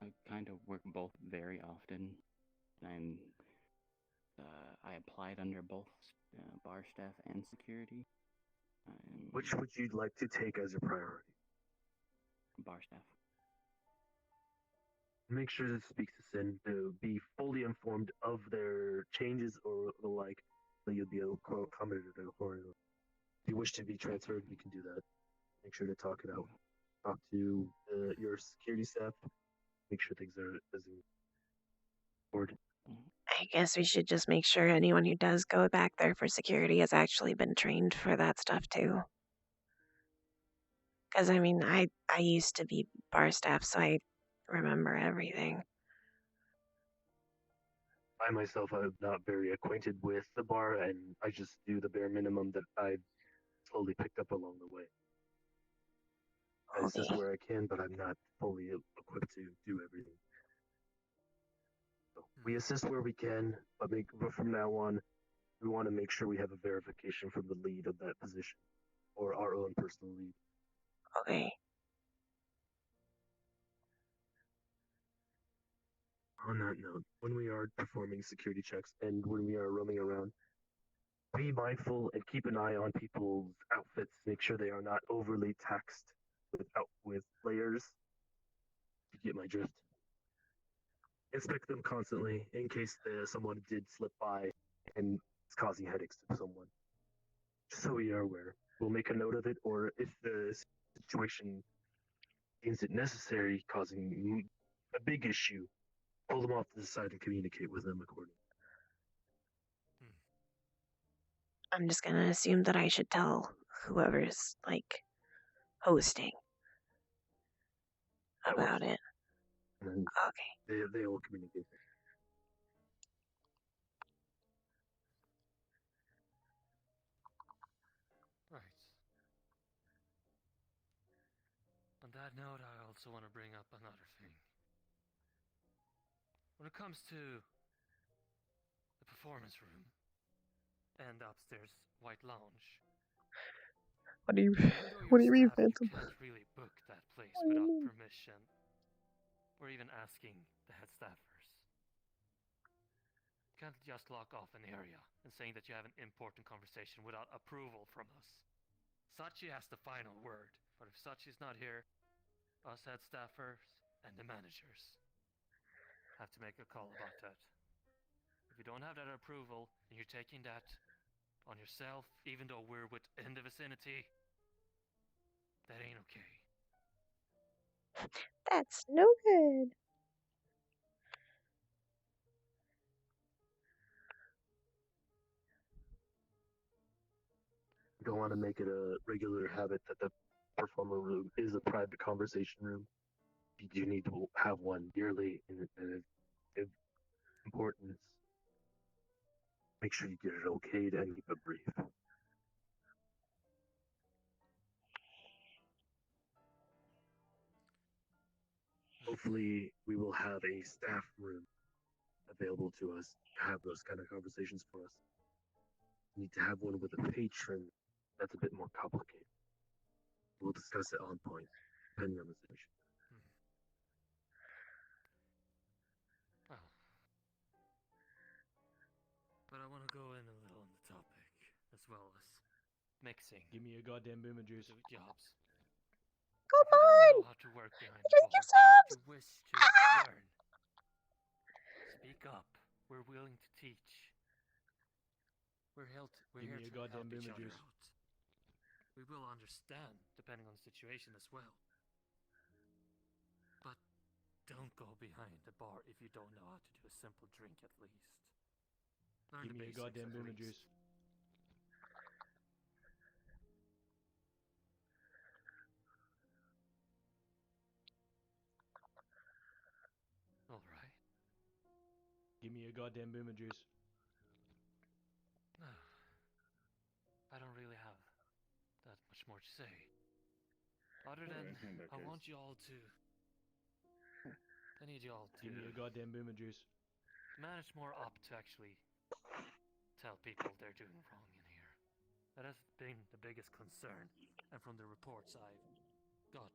I kind of work both very often. I applied under both bar staff and security. Which would you like to take as a priority? Bar staff. Make sure to speak to Sin to be fully informed of their changes or the like, so you'll be able to accommodate it accordingly. If you wish to be transferred, you can do that. Make sure to talk it out. Talk to your security staff. Make sure things are as ordered. I guess we should just make sure anyone who does go back there for security has actually been trained for that stuff too. Because I mean, I used to be bar staff, so I remember everything. I myself am not very acquainted with the bar, and I just do the bare minimum that I've slowly picked up along the way. I assist Okay. where I can, but I'm not fully equipped to do everything. So we assist where we can, but from now on, we want to make sure we have a verification from the lead of that position, or our own personal lead. Okay. On that note, when we are performing security checks and when we are roaming around, be mindful and keep an eye on people's outfits. Make sure they are not overly taxed with layers. You get my drift. Inspect them constantly in case someone did slip by and is causing headaches to someone. Just so we are aware. We'll make a note of it, or if the situation deems it necessary, causing a big issue, pull them off to the side and communicate with them accordingly. I'm just gonna assume that I should tell whoever's like hosting about it. Okay. They will communicate. Right. On that note, I also want to bring up another thing. When it comes to the performance room and the upstairs white lounge. What do you mean, Phantom? You can't really book that place without permission, or even asking the head staffers. You can't just lock off an area and saying that you have an important conversation without approval from us. Sachi has the final word, but if Sachi's not here, us head staffers and the managers have to make a call about that. If you don't have that approval and you're taking that on yourself, even though we're within the vicinity, that ain't okay. That's no good. We don't want to make it a regular habit that the performer room is a private conversation room. You do need to have one yearly, and if importance, make sure you get it okayed and keep it brief. Hopefully, we will have a staff room available to us to have those kind of conversations for us. We need to have one with a patron. That's a bit more complicated. We'll discuss it on point, depending on the situation. Well, but I want to go in a little on the topic, as well as mixing. Give me a goddamn boomer juice. The jobs. Go If you don't know how to work behind the Drink bar, your subs! but you wish to learn, speak up. We're willing to teach. We're Give here me a to help goddamn each boomer other juice. out. We will understand, depending on the situation as well. But don't go behind the bar if you don't know how to do a simple drink at least. Learn Give the me a basics goddamn at boomer least. juice. Alright. Give me a goddamn boomer juice. I don't really have that much more to say. Other Alright, than, in that I case. want you all to... I need you all to Give me a goddamn boomer juice. manage more up to actually tell people they're doing wrong in here. That has been the biggest concern, and from the reports I've got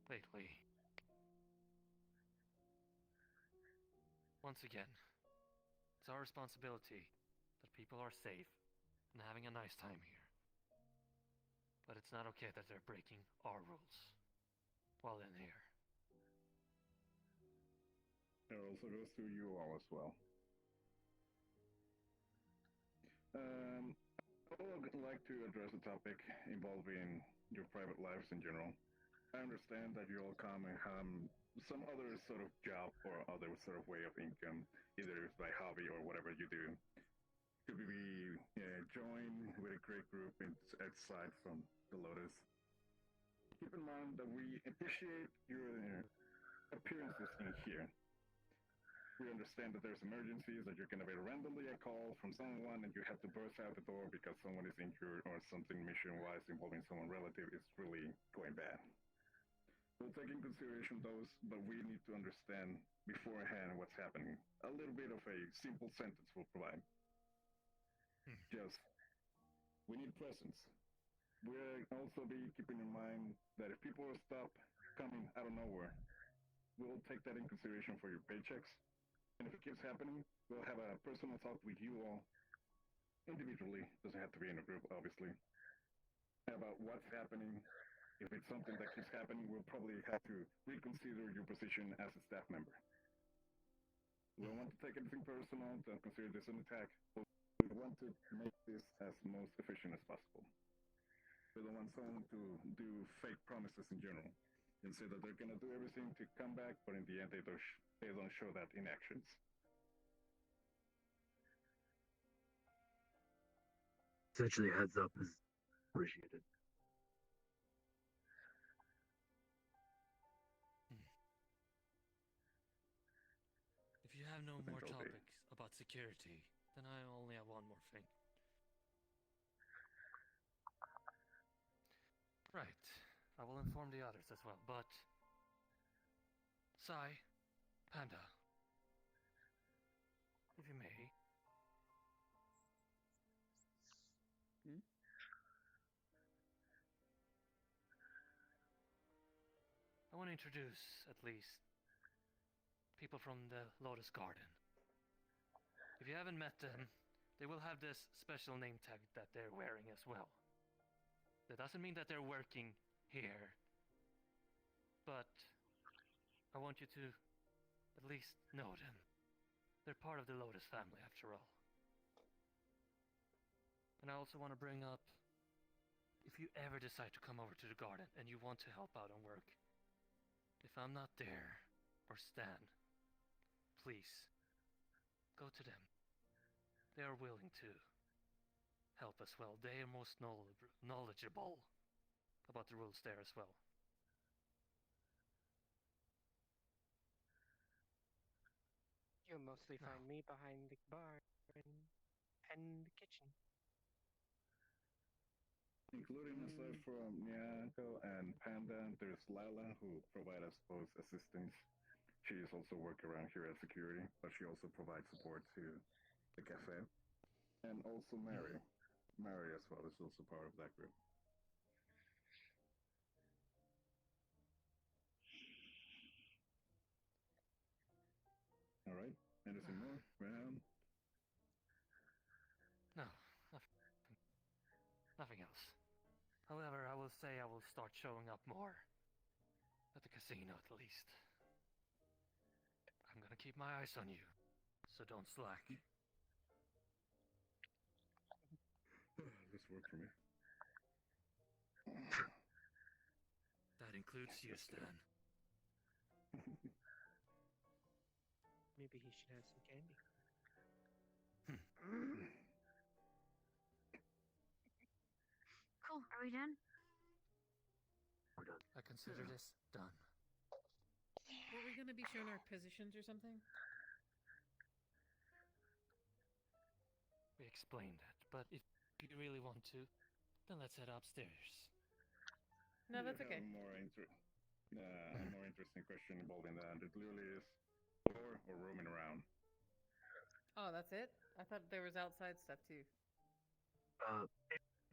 lately. Once again, it's our responsibility that people are safe and having a nice time here. But it's not okay that they're breaking our rules while in here. It also goes to you all as well. I would like to address a topic involving your private lives in general. I understand that you all come and have some other sort of job or other sort of way of income, either it's by hobby or whatever you do. Could be join with a great group outside from the Lotus. Keep in mind that we appreciate your appearances in here. We understand that there's emergencies, that you're going to be randomly a call from someone and you have to burst out the door because someone is injured or something mission-wise involving someone relative is really going bad. We'll take in consideration those, but we need to understand beforehand what's happening. A little bit of a simple sentence will provide. Just, we need presence. We'll also be keeping in mind that if people stop coming out of nowhere, we'll take that in consideration for your paychecks. And if it keeps happening, we'll have a personal talk with you all individually. Doesn't have to be in a group, obviously. About what's happening. If it's something that keeps happening, we'll probably have to reconsider your position as a staff member. We don't want to take anything personal, don't consider this an attack. We want to make this as most efficient as possible. We don't want someone to do fake promises in general and say that they're going to do everything to come back, but in the end they don't show that in actions. Essentially, a heads up is appreciated. If you have no I think more I'll be. topics about security, then I only have one more thing. Right. I will inform the others as well, but... Sai, Panda, if you may. I want to introduce, at least, people from the Lotus Garden. If you haven't met them, they will have this special name tag that they're wearing as well. That doesn't mean that they're working here, but I want you to at least know them. They're part of the Lotus family, after all. And I also want to bring up, if you ever decide to come over to the garden and you want to help out on work, if I'm not there, or Stan, please, go to them. They are willing to help as well. They are most knowledgeable about the rules there as well. You'll mostly find me behind the bar and the kitchen. Including aside from Nyako and Panda, there's Lala who provide us both assistance. She is also working around here as security, but she also provides support to the cafe. And also Mary. Mary as well is also part of that group. Alright, anything more? No, nothing else. However, I will say I will start showing up more. At the casino, at least. I'm gonna keep my eyes on you, so don't slack. This worked for me. That includes you, Stan. Maybe he should have some candy. Cool. Are we done? We're done. I consider this done. Were we gonna be shown our positions or something? We explained that, but if you really want to, then let's head upstairs. No, that's okay. A more interesting question involving that. It literally is floor or roaming around. Oh, that's it? I thought there was outside stuff too.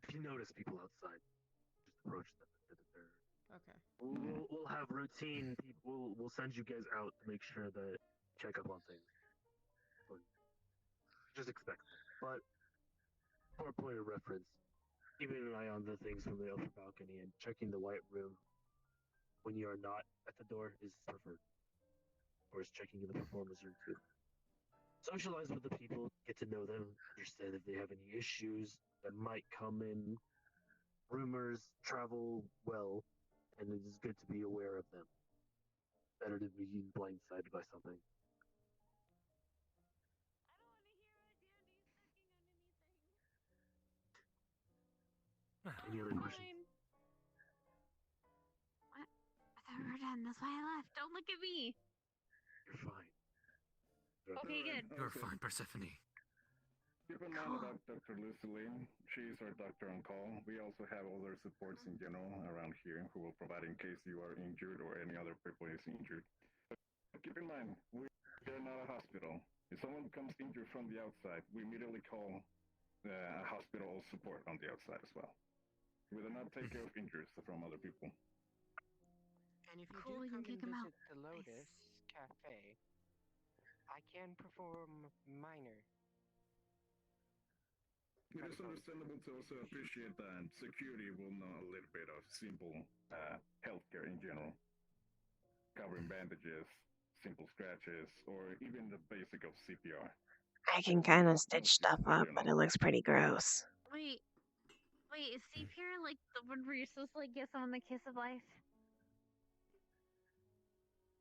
If you notice people outside, just approach them. Okay. We'll have routine people. We'll send you guys out to make sure that check up on things. But just expect that. But for a point of reference, keeping an eye on the things from the upper balcony and checking the white room when you are not at the door is preferred. Of course, checking in the performance room too. Socialize with the people, get to know them, understand if they have any issues that might come in. Rumors travel well, and it is good to be aware of them. Better to be blindsided by something. Any other questions? What? I thought we were done. That's why I left. Don't look at me. You're fine. Okay, good. You're fine, Persephone. Keep in mind about Dr. Lucille. She's our doctor on call. We also have other supports in general around here who will provide in case you are injured or any other people is injured. But keep in mind, we're not a hospital. If someone becomes injured from the outside, we immediately call a hospital support on the outside as well. We do not take care of injuries from other people. And if you Cool, do you can come kick and 'em out. visit the Lotus Cafe, I can perform minor. It is understandable to also appreciate that security will know a little bit of simple healthcare in general. Covering bandages, simple scratches, or even the basic of CPR. I can kind of stitch stuff up, but it looks pretty gross. Wait, is CPR like the one where you're supposed to like get someone the kiss of life?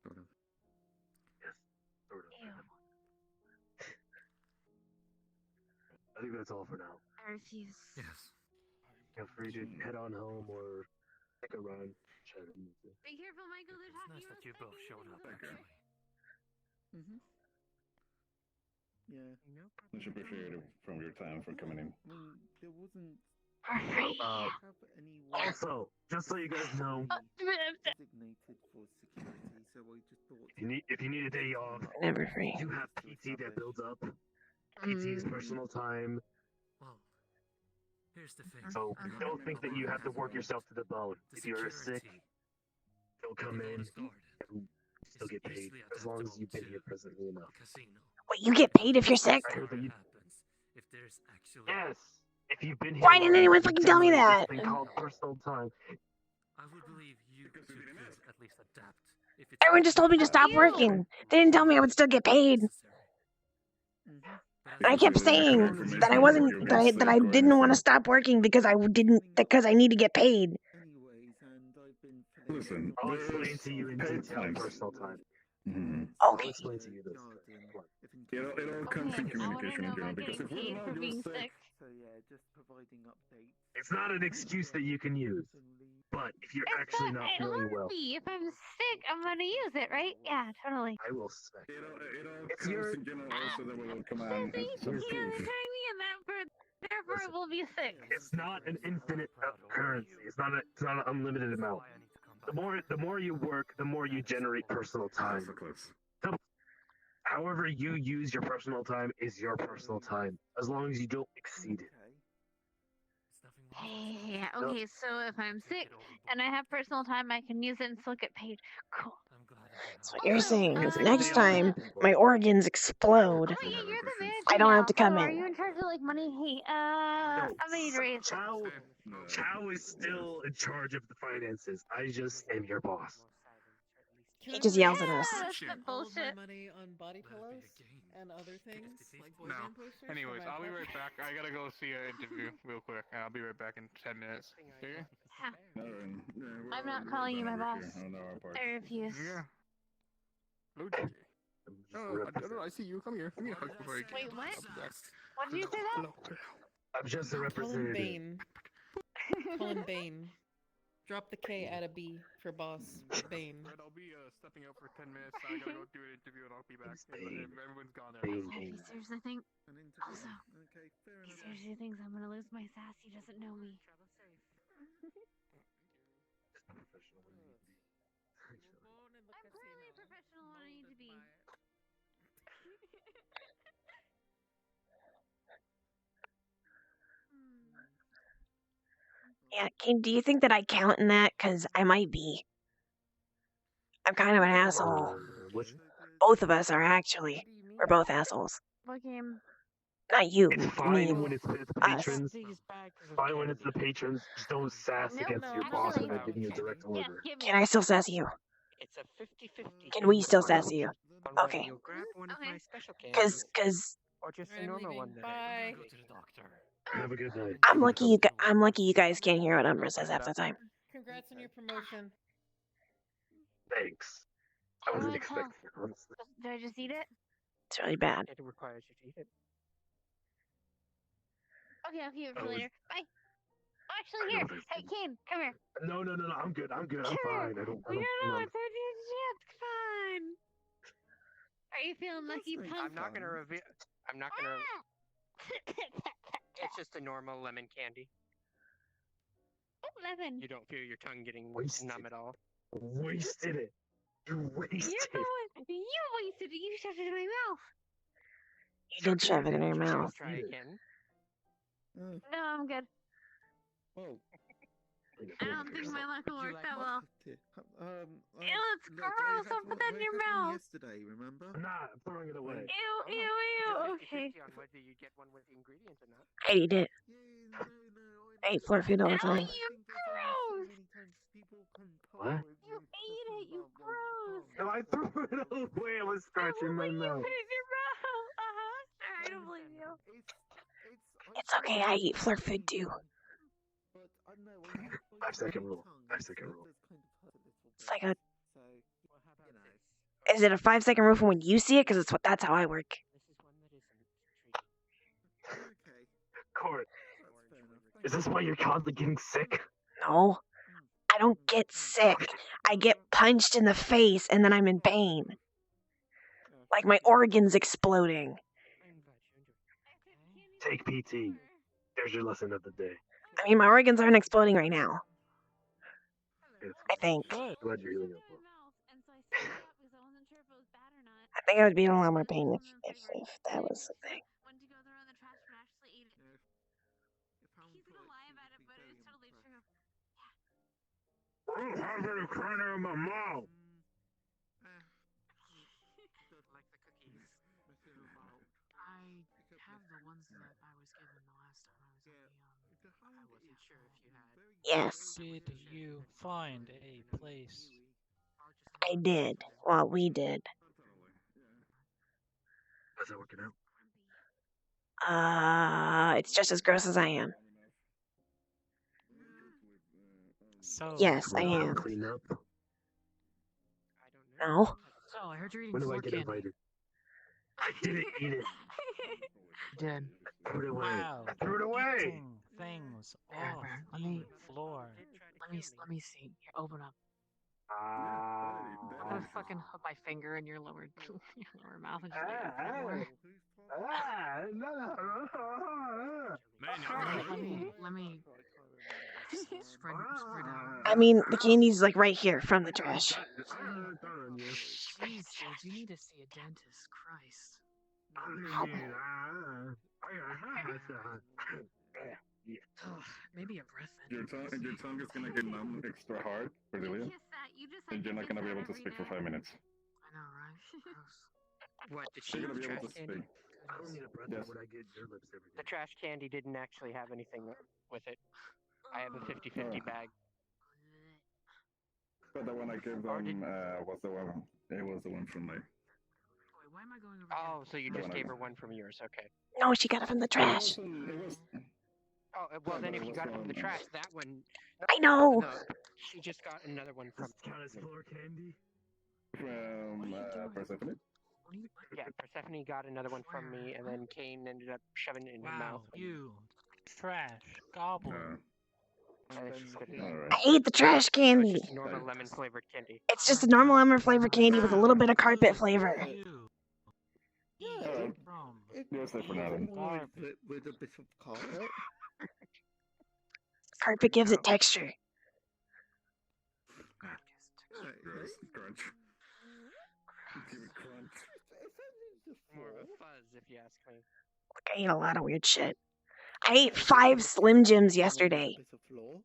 Sort of. Yes, sort of. Ew. I think that's all for now. I refuse. Yes. Feel free to head on home or stick around. Chat if you need to. Be careful, Michael. They're It's talking nice that you both showed up, actually. Yeah. No Much appreciated from your time for coming in. I mean, there wasn't Perfect. have any way Also, just so you guys know, designated for security, so I just thought if you need a day off, Never free. you have PT that builds up. PT is personal time. Well, here's the thing. So don't think that you have to work yourself to the bone. If you're sick, they'll come in and still get paid as long as you've been here presently enough. Wait, you get paid if you're sick? I heard that you... If there's actually... Yes! If you've been here... Why didn't anyone fucking tell me that? It's been called personal time. I would believe you could at least adapt. If it's Everyone just told me to stop working. They didn't tell me I would still get paid. I kept saying that I wasn't that I didn't want to stop working because I need to get paid. anyways, and I've been Listen, I'll explain to you in detail personal time. I'll explain to you this. It all comes in communication in general, because if we're not for being sick. So yeah, just provide It's not an excuse that you can use. But if you're It's actually not, not it feeling must well, be. If I'm sick, I'm gonna use it, right? Yeah, totally. I will suspect. It all It's comes your to general also that will command. Sissy, he Here's has the- a tiny and therefore it will be sick. It's not an infinite currency. It's not an unlimited amount. The more you work, the more you generate personal time. However you use your personal time is your personal time, as long as you don't exceed it. Yeah, okay, so if I'm sick and I have personal time, I can use it and still get paid. Cool. That's what you're saying. Because They next all time have my organs explode, Oh, yeah, you're the manager I don't now. have to come Hello, are in. you in charge of, like, money? Hey, I'm gonna need a raise. Chow is still in charge of the finances. I just am your boss. He just yells at us. That's some All of my bullshit. money on body pillows and other things, like boy No. band posters. for Anyways, my I'll be apartment. right back. I gotta go see an interview real quick, and I'll be right back in 10 minutes. Okay? I'm not calling you my boss. I refuse. Yeah. Hello, JJ. Oh, I see you. Come here. Come here. Wait, what? What did you say that? I'm just a Call him representative. Bane. Call him Bane. Drop the K at a B for boss. Bane. Right, I'll be stepping out for 10 minutes. I gotta go do an interview, and I'll be back. Everyone's gone there. He seriously thinks. Also, he seriously thinks I'm gonna lose my sass. He doesn't know me. I'm clearly professional when I need to be. Yeah, do you think that I count in that? Because I might be. I'm kind of an asshole. Both of us are actually. We're both assholes. What game? Not you, It's me, fine when it's the us. patrons. Fine when it's the patrons. Just don't sass Nope, against your boss when they're giving you a direct Yeah, order. give me. Can I still sass you? It's a 50-50. Can we still sass you? On whether Okay. you'll grab one of Okay. my special candies, Cause or just a I'm normal leaving. one that Bye. go to the doctor. Have a good night. I'm lucky you guys can't hear what Umbra says half the time. Congrats on your promotion. Thanks. Do I you wasn't wanna tell? expecting it, honestly. Did I just eat it? It's really bad. It requires you to eat it. Okay, I'll keep it I for was- later. Bye. I Actually, know here. this Hey, Kane, come here. No, I'm good. I'm Come fine. here. I don't We don't know I'm- what's on your ship. Come on. Are you feeling lucky, I'm punk? not gonna reveal. I'm not gonna. It's just a normal lemon candy. Oh, lemon. You don't feel your tongue getting Wasted. numb at all. wasted it. You wasted You're it. going. You wasted it. You shoved it in my mouth. You did shove it in your Should I mouth. try again? No, I'm good. Whoa. I don't think my luck will work that well. Ew, Look, it's gross. Don't put that in your mouth. Yesterday, remember? I'm not. I'm throwing it away. Ew, ew, ew. Okay. 50-50 on whether you get one with the ingredients or not. I eat it. I eat floor food all the Ow, time. you gross. What? You ate it. You gross. No, I threw it away. I was scratching my You mouth. put it in your mouth. Alright, I don't blame you. It's okay, I eat floor food too. 5 second rule. 5 second rule. It's like a. Is it a 5 second rule from when you see it? Because that's how I work. Court. Is this why you're constantly getting sick? No. I don't get sick. I get punched in the face and then I'm in pain. Like my organs exploding. Take PT. There's your lesson of the day. I mean, my organs aren't exploding right now. I think. Glad you're healing up. I think I would be in a lot more pain if that was the thing. Went to go throw in the trash and actually ate it. He's gonna lie about it, but it's totally true. I don't have any corner in my mouth. Like the cookies. I have the ones that I was given the last time I was on the I wasn't sure if you had. Yes, Did you find a place? I did. Well, we did. How's that working out? It's just as gross as I am. So Yes, I am. Clean up. No. So I heard you're eating When do I floor get candy. invited? I didn't eat it. You did. I threw it away. Wow. I threw it away. Eating things Here, off here, the floor. let me see. Here, open up. I'm gonna fucking put my finger in your lower lower mouth and just let you open the door. Let me spread out. I mean, the candy's like right here from the trash. Jeez, dude, you need to see a dentist. Christ. Maybe a breath Your tongue is gonna get numb extra hard, Cordelia, and you're not gonna be able to speak for 5 minutes. I know, right? Gross. What did she You're gonna eat be able trash to candy? speak. I don't need a breath Yes. when I get your lips every The day. trash candy didn't actually have anything with it. I have a 50-50 bag. But the one I gave them was the one. It was the one from my. Wait, why am I going over Oh, so you The just one I gave her got. one from yours, okay. No, she got it from the trash. It was. Oh, well Yeah, then but if it you was got it from the from, trash, that one... I know! No, she just got another one from... Does count as floor candy? From Persephone. Yeah, Persephone got another one from me, and then Kane ended up shoving it in her mouth. Wow, you trash gobbler. And then she spit it out. Alright. I ate the trash So candy. it's just normal lemon-flavored candy. It's just a normal lemon flavored candy with a little bit of carpet flavor. You Alright. from You're safe for now then. garbage. With a bit of carpet. Carpet gives it texture. Gross. Crunch. Give it crunch. More of a fuzz, if you ask me. Look, I ate a lot of weird shit. I ate 5 Slim Jims yesterday. Bit of floor.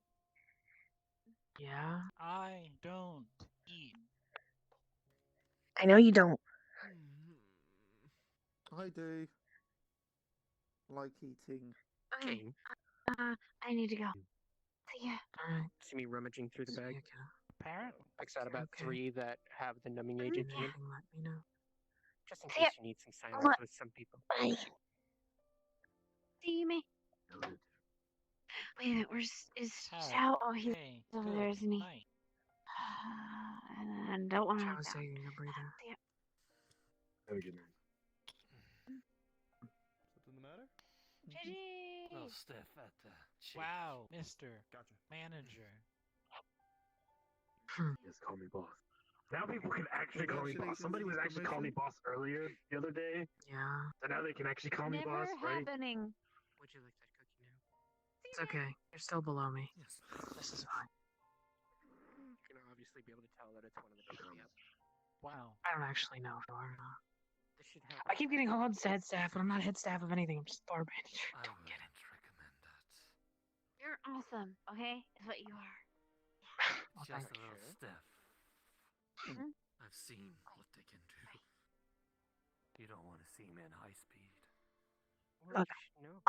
Yeah. I don't eat. I know you don't. I do. Like eating. Kane, I need to go. See ya. Alright. see me rummaging through the bag? Parrot? Picks out about Okay. 3 that have the numbing agent in. Anything, let me know. Just in See case ya. you need some silence What? with some people. Bye. See me. Wait a minute, where's is Have Chow? Oh, he's a over good there, isn't he? night. And I don't want to Chow knock is out. taking a breather. See ya. Have a good night. Something the matter? Oh, Steph, Wow, Mr. Gotcha. Manager. Yes, call me boss. Now people can actually call me boss. Somebody was actually calling me boss earlier the other day. Yeah. So now they can actually call me Never boss, right? happening. Would you like that cookie now? It's okay. You're still below me. Yes. This is fine. You're gonna obviously be able to tell that it's one of the big yep. Wow. I don't actually know if you are or not. This should help. I keep getting called head staff, but I'm not head staff of anything. I'm just bar manager. I Don't get it. wouldn't recommend that. You're awesome, okay? Is what you are. Well, Just thank a little you. Steph. Hmm? I've seen what they can do. You don't want to see me in high speed. Look,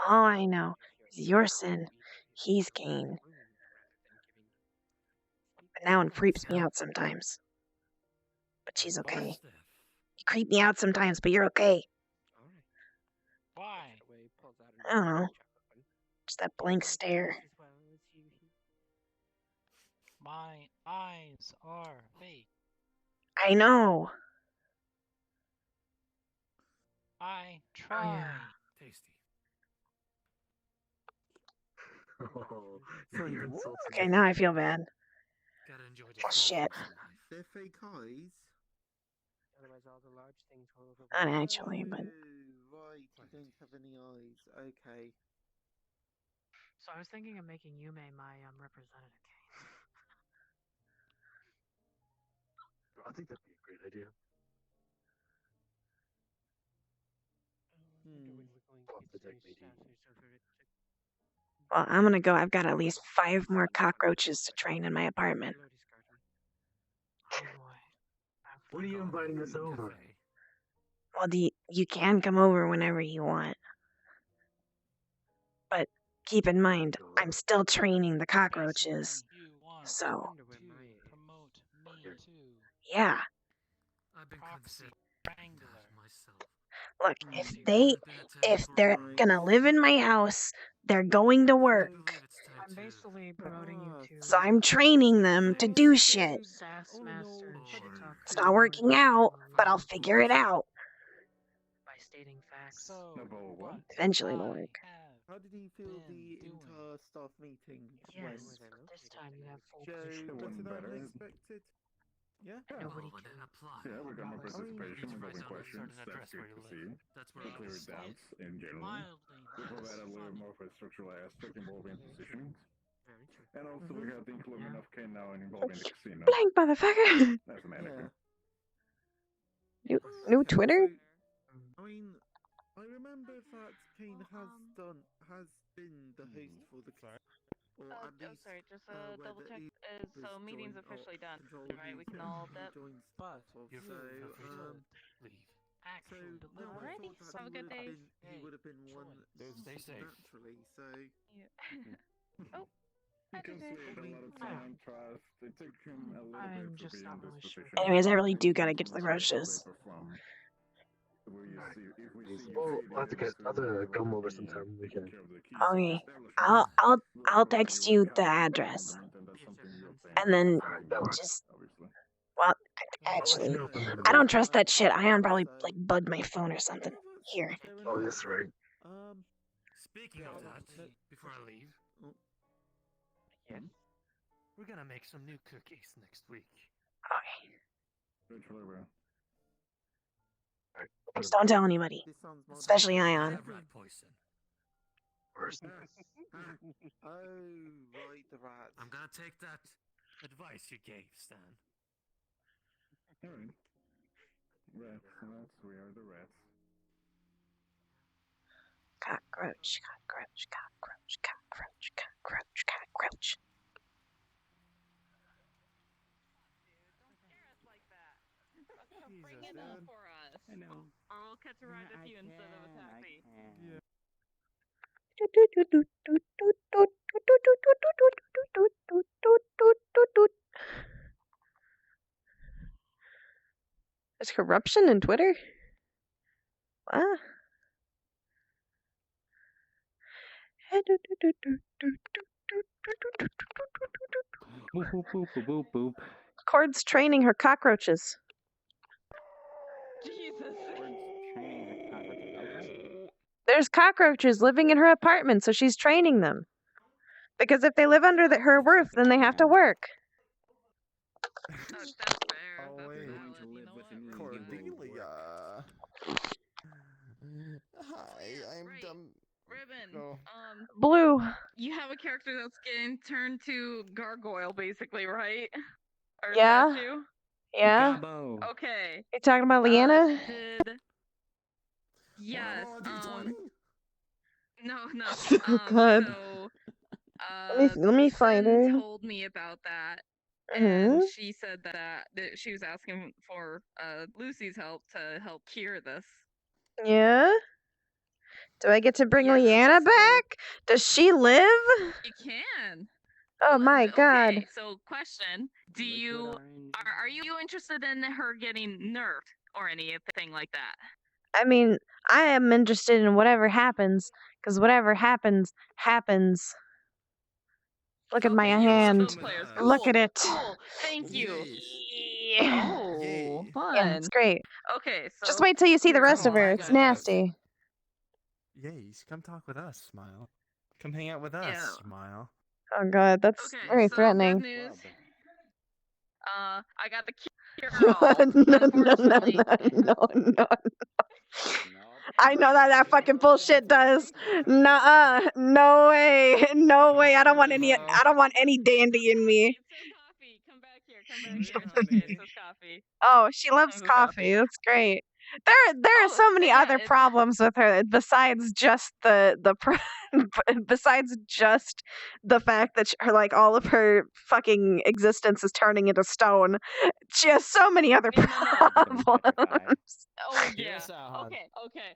all I know is your sin. He's Cain. But now it creeps me out sometimes. But she's okay. You creep me out sometimes, but you're okay. Why? I don't know. Just that blank stare. My eyes are fake. I know. I try. Tasty. Oh, so you insulted Okay, now I feel bad. Gotta enjoy Oh, shit. They're fake eyes. Otherwise, all the large things will overlap. Not actually, but Oh, right, you don't have any eyes. Okay. So I was thinking of making Yume my representative. I think that'd be a great idea. well, I'm gonna go. I've got at least 5 more cockroaches to train in my apartment. When are you inviting us over? Well, you can come over whenever you want. But keep in mind, I'm still training the cockroaches. So, yeah. I've been considering myself. Look, if they're gonna live in my house, they're going to work. I'm basically promoting you to. So I'm training them to do shit. SAS master TikTok. It's not working out, but I'll figure it out. By stating facts. No, but what? Eventually it'll work. How did you feel been the doing? inter-staff meeting Yes, went? but this time you have full Joe, control. better than better. expected? Yeah? Nobody Well, then can apply. Yeah, we got more promise participation, It's we got right some on a questions. certain That's address good where you to live. see. That's We where I clear was. doubts in general. mildly We provide a little funny. more of a structural aspect involving positions. Very true. And also we have the inclusion of Ken now involving the casino. Blank motherfucker. As a manager. New Okay, Twitter? so, I mean, I remember that Kane has been the host for the or at least sorry, just where double the check. Uber So has meeting's joined officially done, control right? We his, can all he dip. joins But part of. You're So, free to leave. so actual no, I Alrighty, thought that have a good day. he would have been one Stay safe. naturally. So. Yeah. Oh, He consumed a lot of time, trust. It took him a little I'm bit to just be not in this really sure. position. Anyways, I really do gotta Depends get to the on how they roaches. perform. Will you see, if we see you Well, fading I'll have to get. into I'll have to come whatever over the sometime we can. care of the keys Okay, establishment, I'll text you the address, and that's something you'll and then just well, actually, I don't trust that shit. Ion probably like bugged my phone or something. Here. Oh, that's right. Speaking of that, before I leave, Yes. we're gonna make some new cookies next week. Just don't tell anybody, especially Ion. Have rat poison. Worst. Oh, right, the rats. I'm gonna take that advice you gave, Stan. Alright. Rats, we are the rats. Cockroach, cockroach, cockroach, cockroach, cockroach, cockroach. Bring it up for us. I know. Or we'll catch a ride with you instead of a taxi. Yeah. There's corruption in Twitter? What? Boop, boop, boop, boop, boop, boop. Cord's training her cockroaches. Jesus. Okay. There's cockroaches living in her apartment, so she's training them. Because if they live under her roof, then they have to work. That's fair. Oh, That's wait. valid. Cordelia. Hi, I'm dumb. Ribbon. No. Blue. You have a character that's getting turned to gargoyle, basically, right? Or Yeah. statue? Yeah. Okay. You talking about Leanna? Yes. No. Oh, God. So, Let me find her. told me about that, Mhm. and she said that she was asking for Lucy's help to help cure this. Yeah? Do I get to bring Leanna back? Does she live? You can. Oh my God. Okay, so question: do you are you interested in her getting nerfed or anything like that? I mean, I am interested in whatever happens, because whatever happens, happens. Look at my hand. Look at it. Cool. Thank you. Yeah. Oh, fun. Yeah, it's great. Okay, so Just wait till you see the rest of her. on, It's guys. nasty. Yays, come talk with us, Smile. Come hang out with us, Yeah. Smile. Oh God, that's Okay, very so threatening. good news. I got the cure-all. No. I know that fucking bullshit does. Nuh-uh. No way. No way. I don't want any dandy in me. Come back here. It's okay. It's just coffee. Oh, she loves coffee. That's great. There are so many other problems with her besides just besides just the fact that her all of her fucking existence is turning into stone. She has so many other problems. Oh yeah. Okay.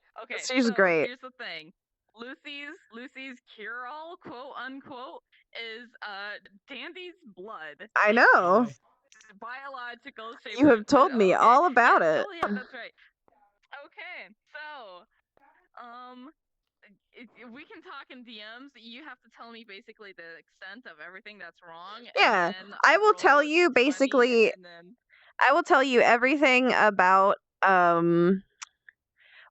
She's so great. Here's the thing. Lucy's cure-all, quote unquote, is Dandy's blood. I know. It's biological shape. You have told me all about it. Oh yeah, that's right. Okay, so we can talk in DMs. You have to tell me basically the extent of everything that's wrong. Yeah, and then I will tell you basically. and then I will tell you everything about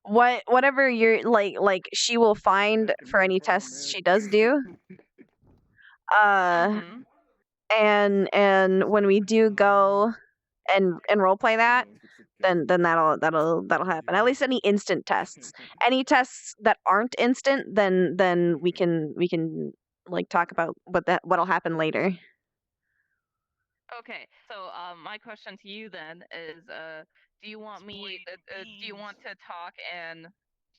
whatever you're like she will find for any tests she does do. And when we do go and roleplay that, then that'll happen. At least any instant tests. Any tests that aren't instant, then we can like talk about what'll happen later. Okay, so my question to you then is, do you want me? Do you want to talk and do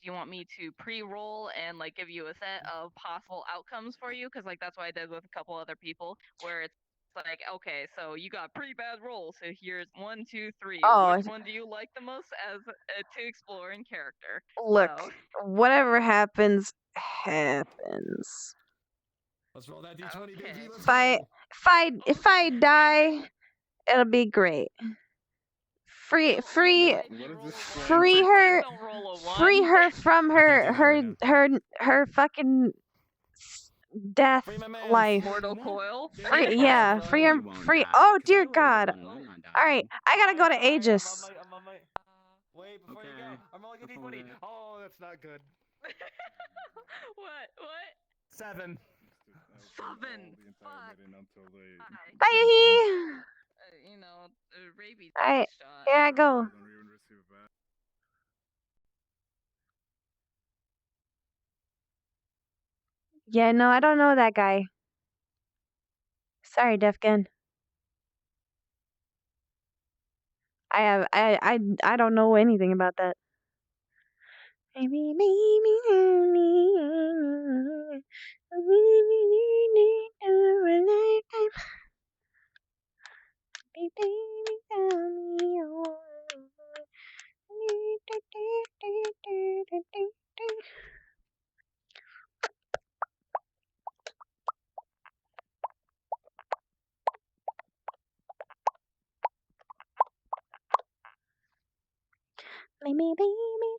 you want me to pre-roll and like give you a set of possible outcomes for you? Because like that's what I did with a couple other people, where it's like, okay, so you got pretty bad rolls. So here's 1, 2, 3. Oh. Which one do you like the most as to explore in character? Look, So, whatever happens, happens. Let's roll that d20, baby. Let's If I die, it'll be great. Free her from her fucking death life. Mortal coil. Free her. Oh dear God! All right, I gotta go to Aegis. I'm on my. Wait, before you go, I'm rolling a d20. Oh, that's not good. What? 7. 7. Bye. You know, rabies All right, shot. here I go. Yeah, no, I don't know that guy. Sorry, Defkin. I don't know anything about that. Baby,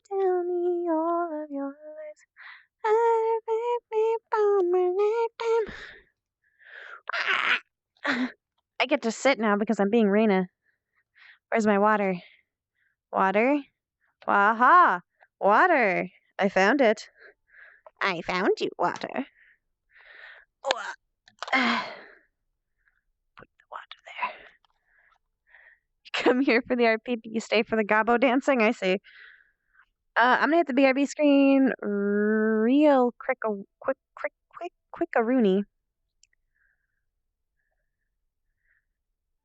tell me all of your lies. I get to sit now because I'm being Rayna. Where's my water? Water? Waha! Water! I found it. I found you, water. Put the water there. You come here for the RP, but you stay for the gobbo dancing? I see. I'm gonna hit the BRB screen real quick-a-rooney.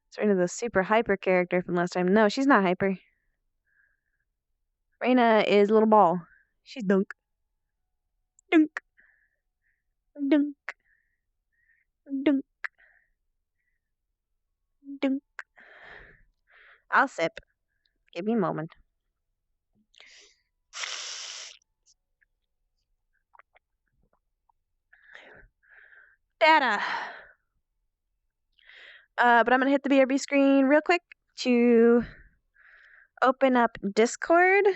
It's Rayna, the super hyper character from last time. No, she's not hyper. Rayna is a little ball. She's dunk. Dunk. Dunk. Dunk. Dunk. I'll sip. Give me a moment. Data. But I'm gonna hit the BRB screen real quick to open up Discord.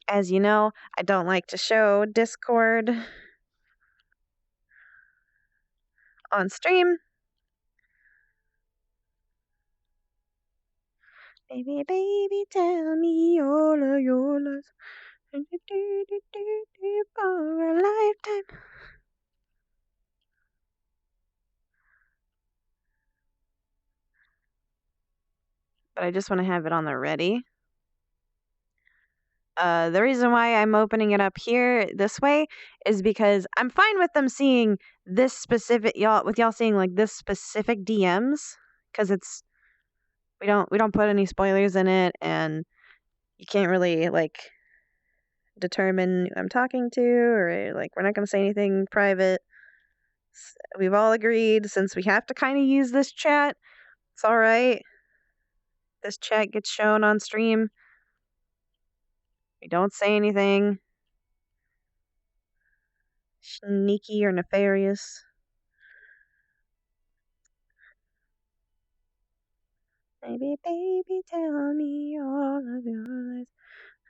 As you know, I don't like to show Discord on stream. Baby, baby, tell me all of your lies. For a lifetime. But I just want to have it on the ready. The reason why I'm opening it up here this way is because I'm fine with them seeing this specific y'all seeing like this specific DMs, because it's we don't put any spoilers in it, and you can't really like determine who I'm talking to, or like we're not gonna say anything private. We've all agreed, since we have to kind of use this chat, it's all right. This chat gets shown on stream. We don't say anything sneaky or nefarious. Baby, baby, tell me all of your lies.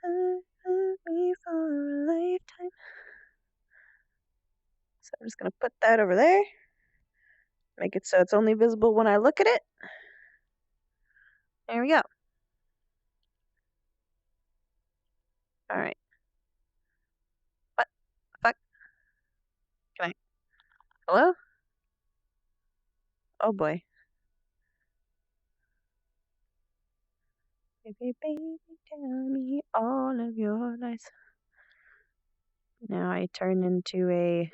Love me for a lifetime. So I'm just going to put that over there. Make it so it's only visible when I look at it. There we go. Alright. What? Fuck? Can I? Hello? Oh boy. Baby, baby, tell me all of your lies. Now I turn into a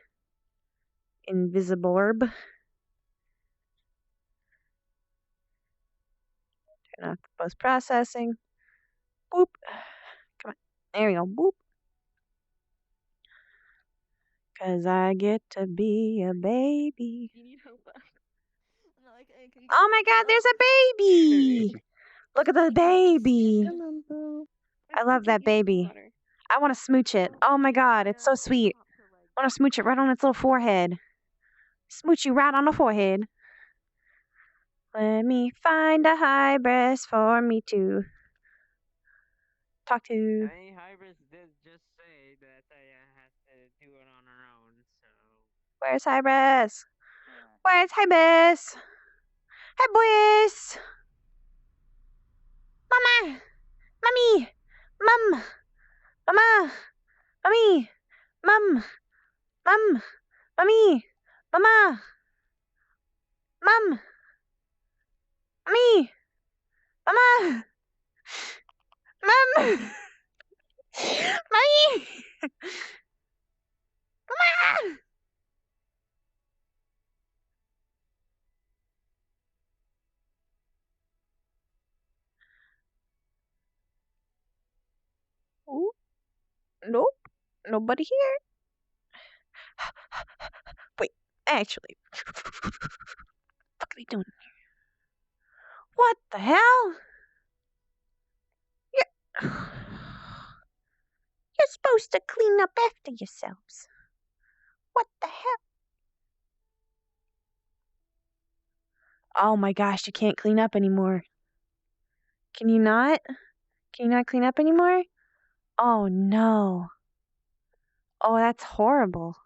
invisible orb. Turn off post processing. Boop. Come on. There we go. Boop. Cause I get to be a baby. You need help. Like, can you Oh my god, there's a baby! Look at the baby. I love that baby. I want to smooch it. Oh my god, it's so sweet. I want to smooch it right on its little forehead. Smooch you right on the forehead. Let me find a hybris for me to talk to. I mean, Hybris did just say that I has to do it on her own, so. Where's hybris? Where's hybris? Hybris! Mama! Mommy! Mum! Mama! Mommy! Mum! Mum! Mommy! Mama! Mum! Mommy! Mama! Mum! Mommy! Mama! Ooh. Nope. Nobody here. Wait, actually. What are we doing here? What the hell? You're supposed to clean up after yourselves. What the hell? Oh my gosh, you can't clean up anymore. Can you not? Can you not clean up anymore? Oh no. Oh, that's horrible.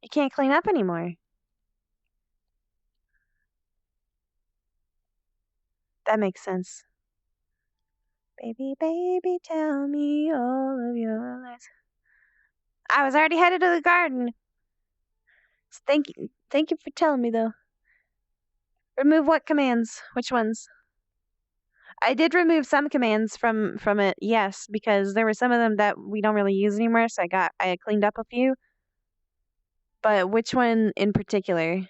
You can't clean up anymore. That makes sense. Baby, baby, tell me all of your lies. I was already headed to the garden. Thank you for telling me though. Remove what commands? Which ones? I did remove some commands from it, yes, because there were some of them that we don't really use anymore, so I cleaned up a few. But which one in particular?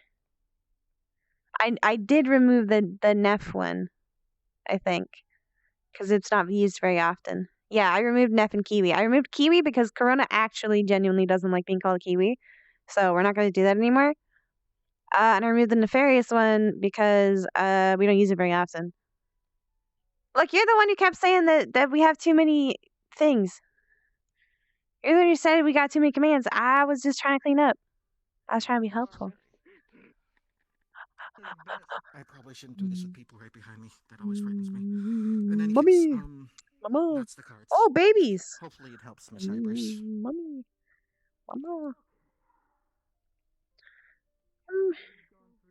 I did remove the Neff one, I think, because it's not used very often. Yeah, I removed Neff and Kiwi. I removed Kiwi because Corona actually genuinely doesn't like being called Kiwi, so we're not going to do that anymore. And I removed the Nefarious one because we don't use it very often. Look, you're the one who kept saying that we have too many things. You're the one who said we got too many commands. I was just trying to clean up. I was trying to be helpful. I probably shouldn't do this with people right behind me. That always frightens me. In any Mommy! case, Mama! that's the cards. Oh, babies! Hopefully it helps, Miss Hybris. Mommy! Mama!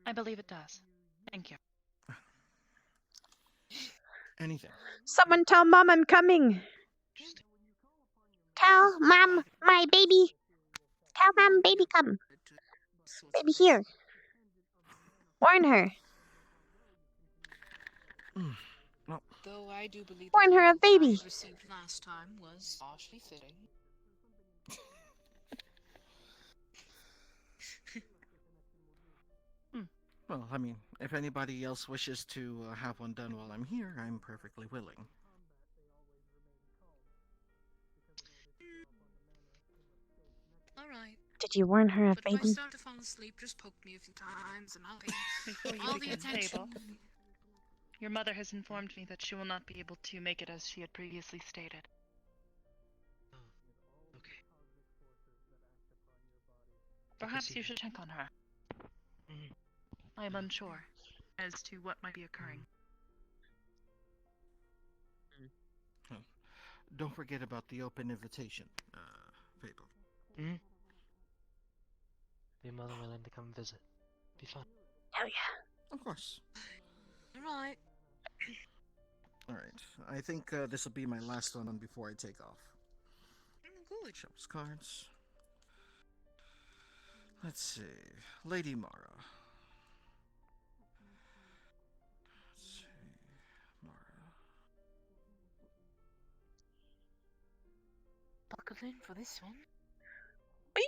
I believe it does. Thank you. Anything. Someone tell Mom I'm coming! Tell Mom my baby! Tell Mom baby come! Baby here! Warn her! Well, though I do believe warn her of baby! I received last time was partially fitting. Well, I mean, if anybody else wishes to have one done while I'm here, I'm perfectly willing. Alright. Did you warn her of But if I baby? start to fall asleep, just poke me a few times and I'll pay all the attention. Your mother has informed me that she will not be able to make it as she had previously stated. Oh, okay. Perhaps you should check on her. Mm. I am unsure as to what might be occurring. Well, don't forget about the open invitation, Fable. Mm. Be more than willing to come visit. Be fun. Hell yeah. Of course. Alright. Alright, I think this will be my last one before I take off. Good. Shuffles cards. Let's see. Lady Mara. Let's see. Mara. Buckle in for this one. 1,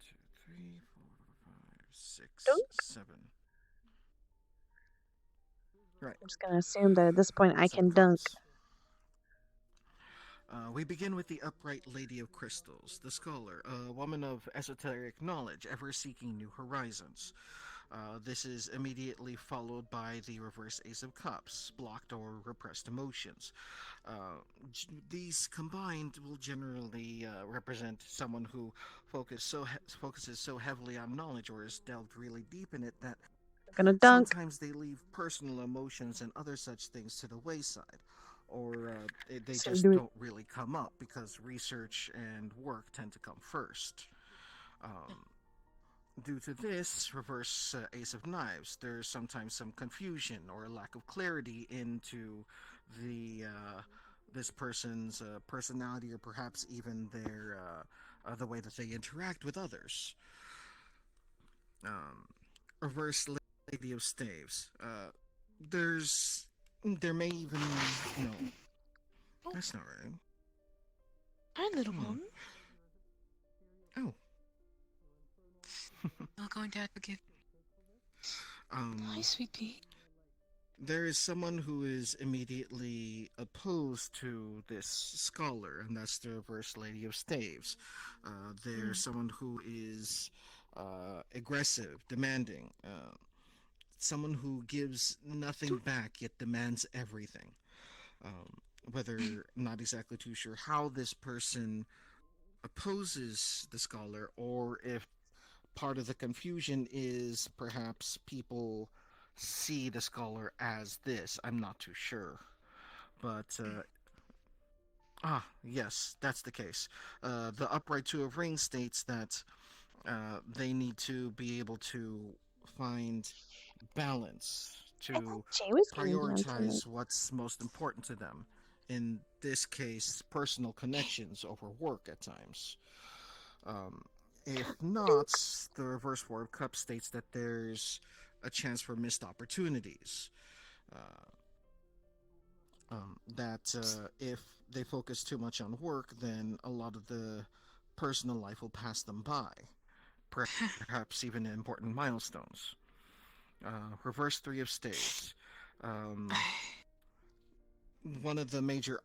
2, 3, 4, 5, 6, Dunk. 7. Right. I'm just gonna assume that at this point I can dunk. We begin with the Upright Lady of Crystals, the scholar, a woman of esoteric knowledge, ever seeking new horizons. This is immediately followed by the Reverse Ace of Cups, blocked or repressed emotions. These combined will generally represent someone who focuses so heavily on knowledge or has delved really deep in it that I'm gonna dunk. sometimes they leave personal emotions and other such things to the wayside, or they So just do it. don't really come up because research and work tend to come first. Due to this reverse Ace of Knives, there's sometimes some confusion or a lack of clarity into this person's personality, or perhaps even the way that they interact with others. Reverse Lady of Staves. There may even no. That's not right. Hi, little one. Oh. You're going to forgive. Hi, sweet pea. There is someone who is immediately opposed to this scholar, and that's the Reverse Lady of Staves. There's someone who is aggressive, demanding, someone who gives nothing back yet demands everything. Whether not exactly too sure how this person opposes the scholar, or if part of the confusion is perhaps people see the scholar as this. I'm not too sure. But, yes, that's the case. The Upright Two of Rings states that they need to be able to find balance, to Jay was gonna be on tonight. prioritize what's most important to them. In this case, personal connections over work at times. If not, the Reverse Four of Cups states that there's a chance for missed opportunities. That if they focus too much on work, then a lot of the personal life will pass them by. Perhaps even important milestones. Reverse Three of Staves. One of the major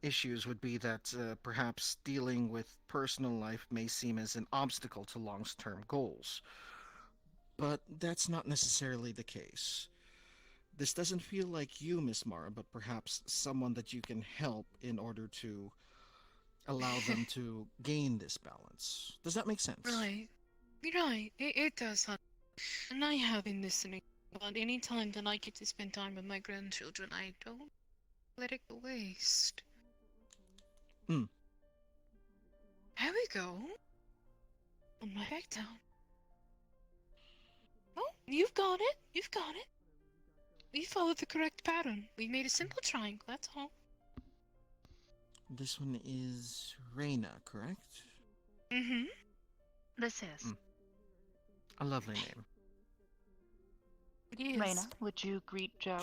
issues would be that perhaps dealing with personal life may seem as an obstacle to long-term goals. But that's not necessarily the case. This doesn't feel like you, Miss Mara, but perhaps someone that you can help in order to allow them to gain this balance. Does that make sense? Right. Right. It does, hon. And I have been listening. But any time that I get to spend time with my grandchildren, I don't let it go waste. Here we go. On my back down. Oh, you've got it. You've got it. We followed the correct pattern. We made a simple triangle, that's all. This one is Rayna, correct? Mm-hmm. This is. A lovely name. It is. Rayna, would you greet Joe?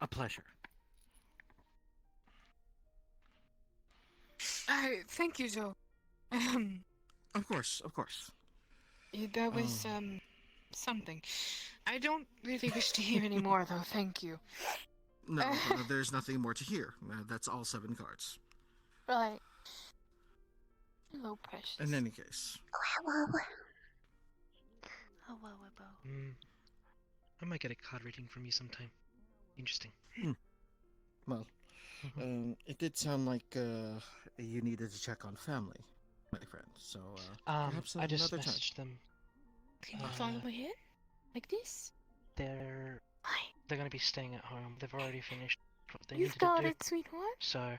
A pleasure. Thank you, Joe. Of course, of course. That was, something. I don't really wish to hear any more, though, thank you. No, there's nothing more to hear. That's all 7 cards. Right. Hello, precious. In any case. I might get a card reading from you sometime. Interesting. Well, it did sound like you needed to check on family, my friend. So, perhaps I just another time. messaged them. Can you follow my head? Like this? They're gonna be staying at home. They've already finished what they You've needed got to do. it, sweetheart. So,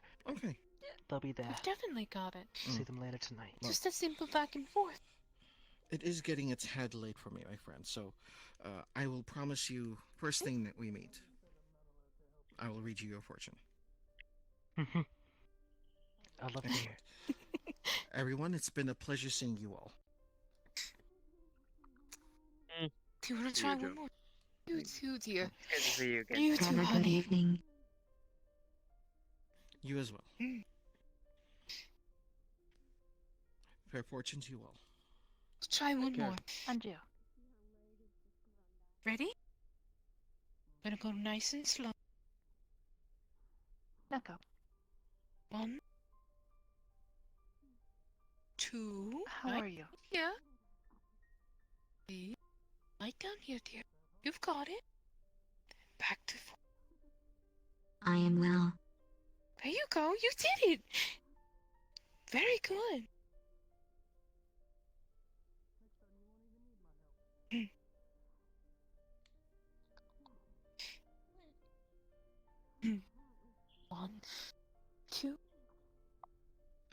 they'll be there. You've definitely got it. See them later tonight. Just a simple back and forth. It is getting a tad late for me, my friend, so I will promise you, first thing that we meet, I will read you your fortune. I love to hear. Everyone, it's been a pleasure seeing you all. Do you want to try one more? You too, dear. Good to see you again. You too, honey. evening. You as well. Fair fortune to you all. Let's try one more. And you. Ready? Gonna go nice and slow. Neko. 1, 2. How right are you? Here. 3. Right down here, dear. You've got it. Back to 4. I am well. There you go. You did it. Very good. One, 2.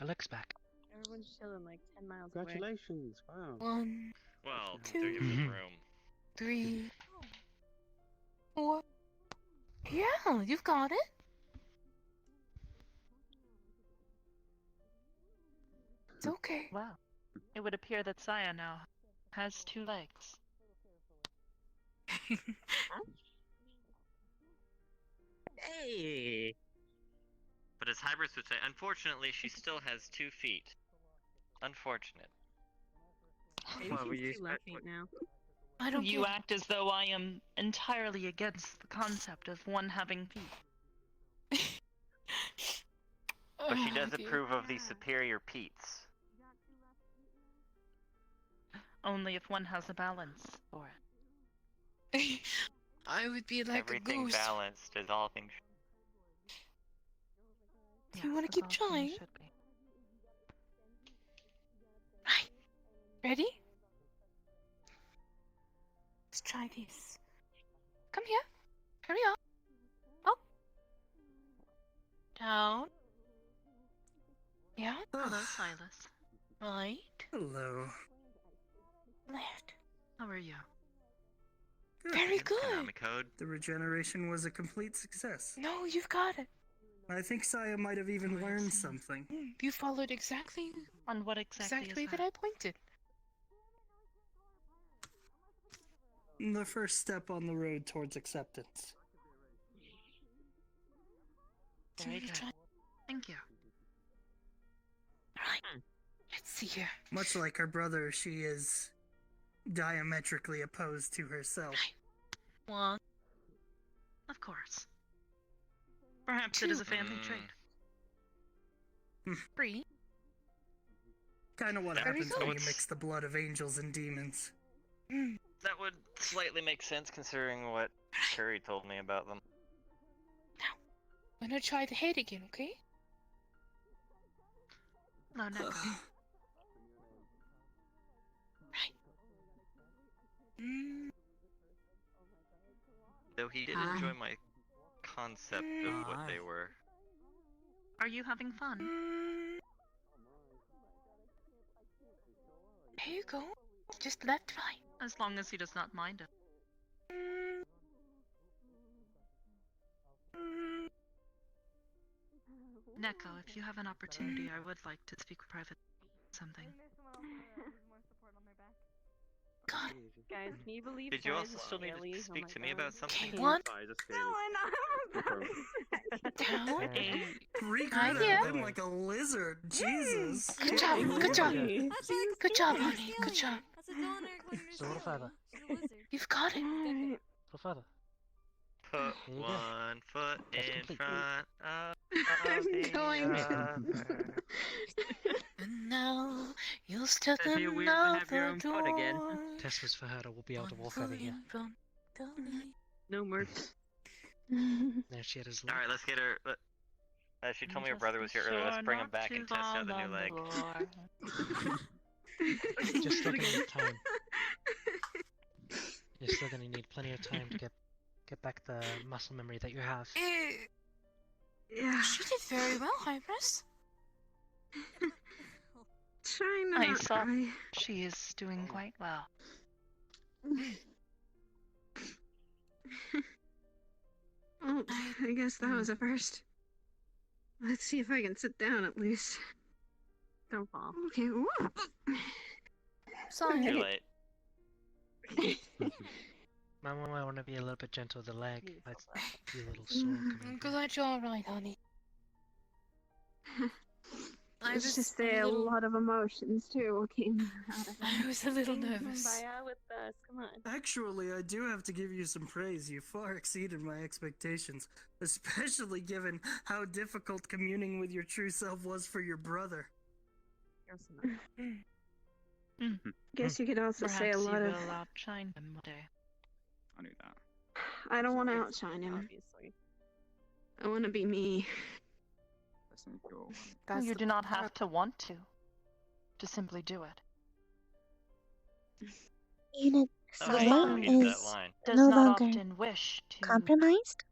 Alex back. Everyone's chilling like 10 miles away. Congratulations! Wow. 1, Well, 2, do give them room. 3, 4. Yeah, you've got it. It's okay. Wow. It would appear that Saya now has 2 legs. Hey! But as Hybris would say, unfortunately, she still has 2 feet. Unfortunate. Well, we use now. I don't You get act as though I am entirely against the concept of one having feet. But she does dear. approve of the superior Pete's. Only if one has a balance for it. I would be like Everything a goose. balanced is all things. Do you want to keep trying? Right. Ready? Let's try this. Come here. Hurry up. Up. Down. Yeah. Hello, Silas. Right. Hello. Left. How are you? Very good. Konami code. The regeneration was a complete success. No, you've got it. I think Saya might have even learned something. You followed exactly On what exactly exact way is that I pointed. The first step on the road towards acceptance. Very good. Thank you. Alright. Let's see here. Much like her brother, she is diametrically opposed to herself. 1. Of course. Perhaps it is a family trait. 3. Kinda what Very happens good. when you mix the blood of angels and demons. That would slightly make sense considering what Curry told me about them. I'm gonna try the head again, okay? No, Neko. Though he did enjoy my concept of what they were. Are you having fun? There you go. Just left, right. As long as he does not mind it. Neko, if you have an opportunity, I would like to speak private something. God. Guys, can you believe Did you Saya's also a still need Shelly? to Oh speak my to me God. about something? One. Down. Regret Yeah. him like a lizard. Jesus. Good job. Good job. Exactly. Good job, honey. Good job. So a little further. You've got it. A little further. Put There you go. one foot That's in complete. front of I'm the going. other. And now you'll step If you in will out have your the own foot again. door. Test was for her to be able to walk over here. No mercy. There she had his leg. Alright, let's get her. She told me her brother was here earlier. Let's bring him back and test out the new leg. Just still gonna need time. You're still gonna need plenty of time to get back the muscle memory that you have. Yeah. She did very well, Hybris. Try I not saw cry. she is doing quite well. Well, I guess that was a first. Let's see if I can sit down at least. Don't fall. Okay. Sorry. Too late. Mama might want to be a little bit gentle with the leg. Might be a little sore Mm. coming I'm through. glad you're alright, honey. I Let's was just say a a little, lot of emotions too came out of I that. was a little Sing nervous. Kumbaya with us. Come on. Actually, I do have to give you some praise. You far exceeded my expectations, especially given how difficult communing with your true self was for your brother. Guess you could also say a Perhaps lot you of. will outshine him one day. I knew that. I don't want to outshine him. Obviously. I want to be me. Listen, go. You do not have to want to. To simply do it. Unit The Somebody sun repeat that is line. does no not longer often wish to. compromised.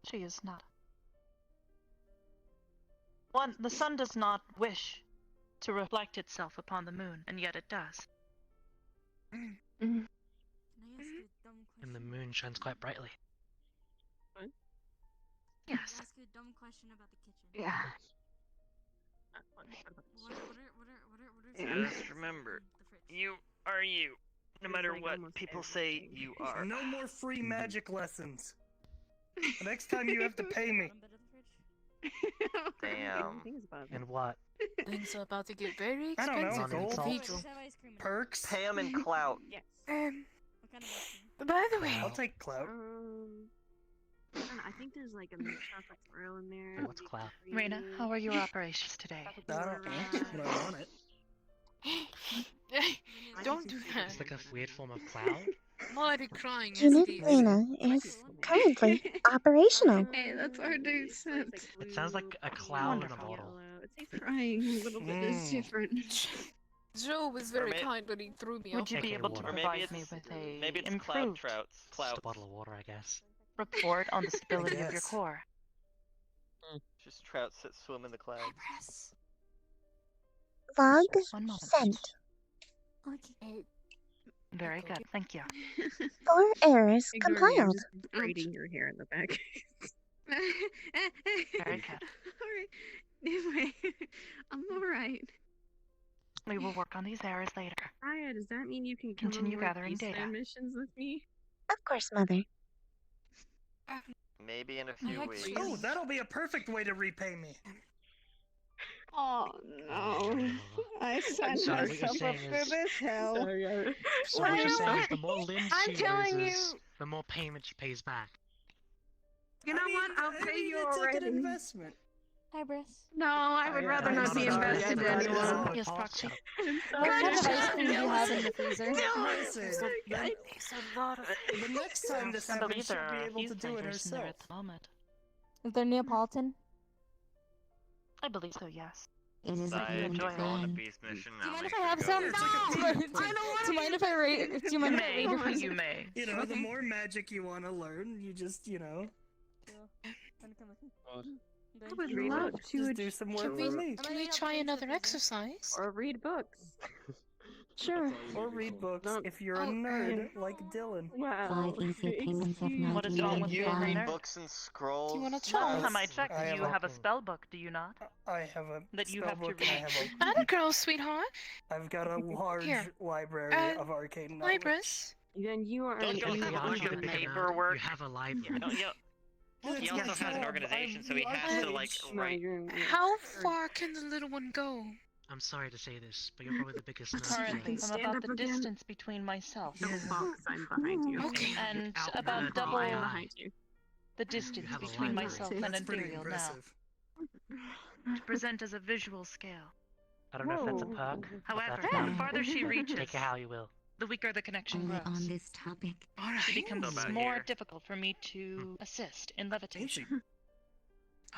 She is not. The sun does not wish to reflect itself upon the moon, and yet it does. Mm. And the moon shines quite brightly. What? Yes. Ask you a dumb question about the kitchen. Yeah. Just remember, you are you. No matter what people say, you are. No more free magic lessons. The next time you have to pay me. Damn. And what? Things are about to get very I don't know, expensive in gold? Cathedral. Perks? Pay him in clout. Yes. By the way, I'll take clout. I don't know, I think there's like a milk chocolate swirl in there. What's clout? Rayna, how are your operations today? I don't but I want it. don't do that. It's like a weird form of cloud. I'm already crying as Unit it is. Rayna is currently operational. Hey, that's hard to accept. It sounds like a cloud in a bottle. Crying a little bit is different. Joe was very kind when he threw me Would off. you be able to Or maybe provide it's, me with a maybe it's cloud improved trouts. just Clout. a bottle of water, I guess. Report on the stability of your Yes. core. Just trouts that swim in the clouds. Log One moment. sent. Very good, thank you. 4 errors Ignore me, I'm compiled. just braiding your hair in the back. Very good. Alright. Anyway, I'm alright. We will work on these errors later. Aya, does that mean you can come Continue on more gathering data. Eastern missions with me? Of course, Mother. Maybe in a few weeks. Oh, that'll be a perfect way to repay me. Oh no. I signed So what you're myself up saying for is- this hell. So what you're saying is the more limbs I'm she telling loses, you. the more payment she pays back. You know what? I'll pay you it's like already. an investment. Hi, Briss. No, I would rather not be invested in anyone. Yes, Proxy. What kind of ice cream do you have in the freezer? Listen, the next time this I happens, believe she'll there be are a able few to do it flavors in there herself. at the moment. Is there Neapolitan? I believe so, yes. It is Bye, enjoy you're it. on a beast mission Do you now. mind Make if I sure have to some? go. It's like a No! ping pong. Do you mind if I rate? Do you mind if I rate your You freezer? may. You know, the more magic you want to learn, you just, you know, I would love to just do some work for me. Can we try another exercise? or read books. Sure. Or read books if you're a Oh, nerd like Dylan. Wow. 5 easy payments of Excuse What is $99. wrong with You being a read nerd? books and scrolls. Do you wanna Last try? time I checked, I have you a- have a spell book, do you not? I have a That you spell have to book and I read. have Atta girl, sweetheart. I've got a large Here. library of arcane knowledge. Libris. Then you are Don't an you also Beyond have being like a a big nerd, paperwork? You have a library. Don't you? He It's also my has an job. organization, so he I'm has to rich. like write. How far can the little one go? I'm sorry to say this, but you're probably the biggest nerd Currently, today. I'm about the distance between myself Double box, I'm behind you. Okay. and Without about nerd double my I'm eye. behind you. the distance have a between library. myself and That's pretty Ethereal now. impressive. To present as a visual scale. I don't know if that's a Whoa. perk. but However, that's the not- farther she but reaches, take it how you will. The weaker the connection Only grows. on this topic. It Alright. becomes About more here. difficult for me to assist in levitation.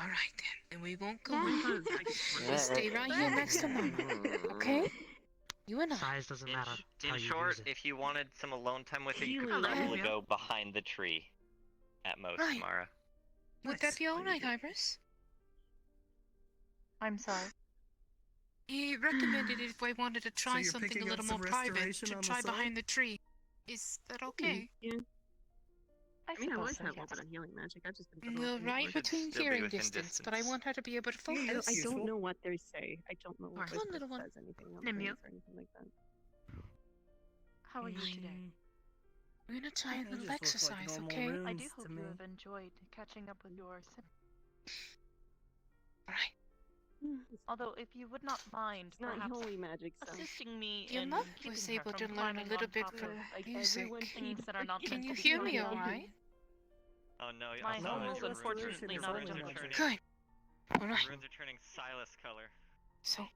Alright then. And we won't go in. We stay right here next to Mama. Okay? You and I. Size doesn't matter. In how you short, use it. if you wanted some alone time with her, you could Really? probably Yeah. go behind the tree. At most, Right. Mara. Would that be alright, Ibris? I'm sorry. He recommended if I wanted to try you're something a picking up little some more private, restoration to on the try side? behind the tree. Is that okay? Yeah. I I mean, I suppose like so, to have a yes. little bit of healing magic. I've just been put Well, off right lately. between still be hearing within distance, but I distance. want her to be able to I focus. don't know what they say. I don't know Come what on, little one. says anything on Nimue. things or anything like that. How are you today? We're gonna try a They little just look like exercise, normal okay? I do runes hope to you me. have enjoyed catching up with your siblings. Although, if you would not mind, It's not perhaps holy magic, so. assisting me Your in mother keeping was her able from to learn a climbing little on bit top of of like music. everyone things that are not Can meant you to be hear me climbed on. alright? Oh no, My also home your is runes unfortunately your not runes are gentle. turning. Good. Your Alright. runes are turning Silas color. So,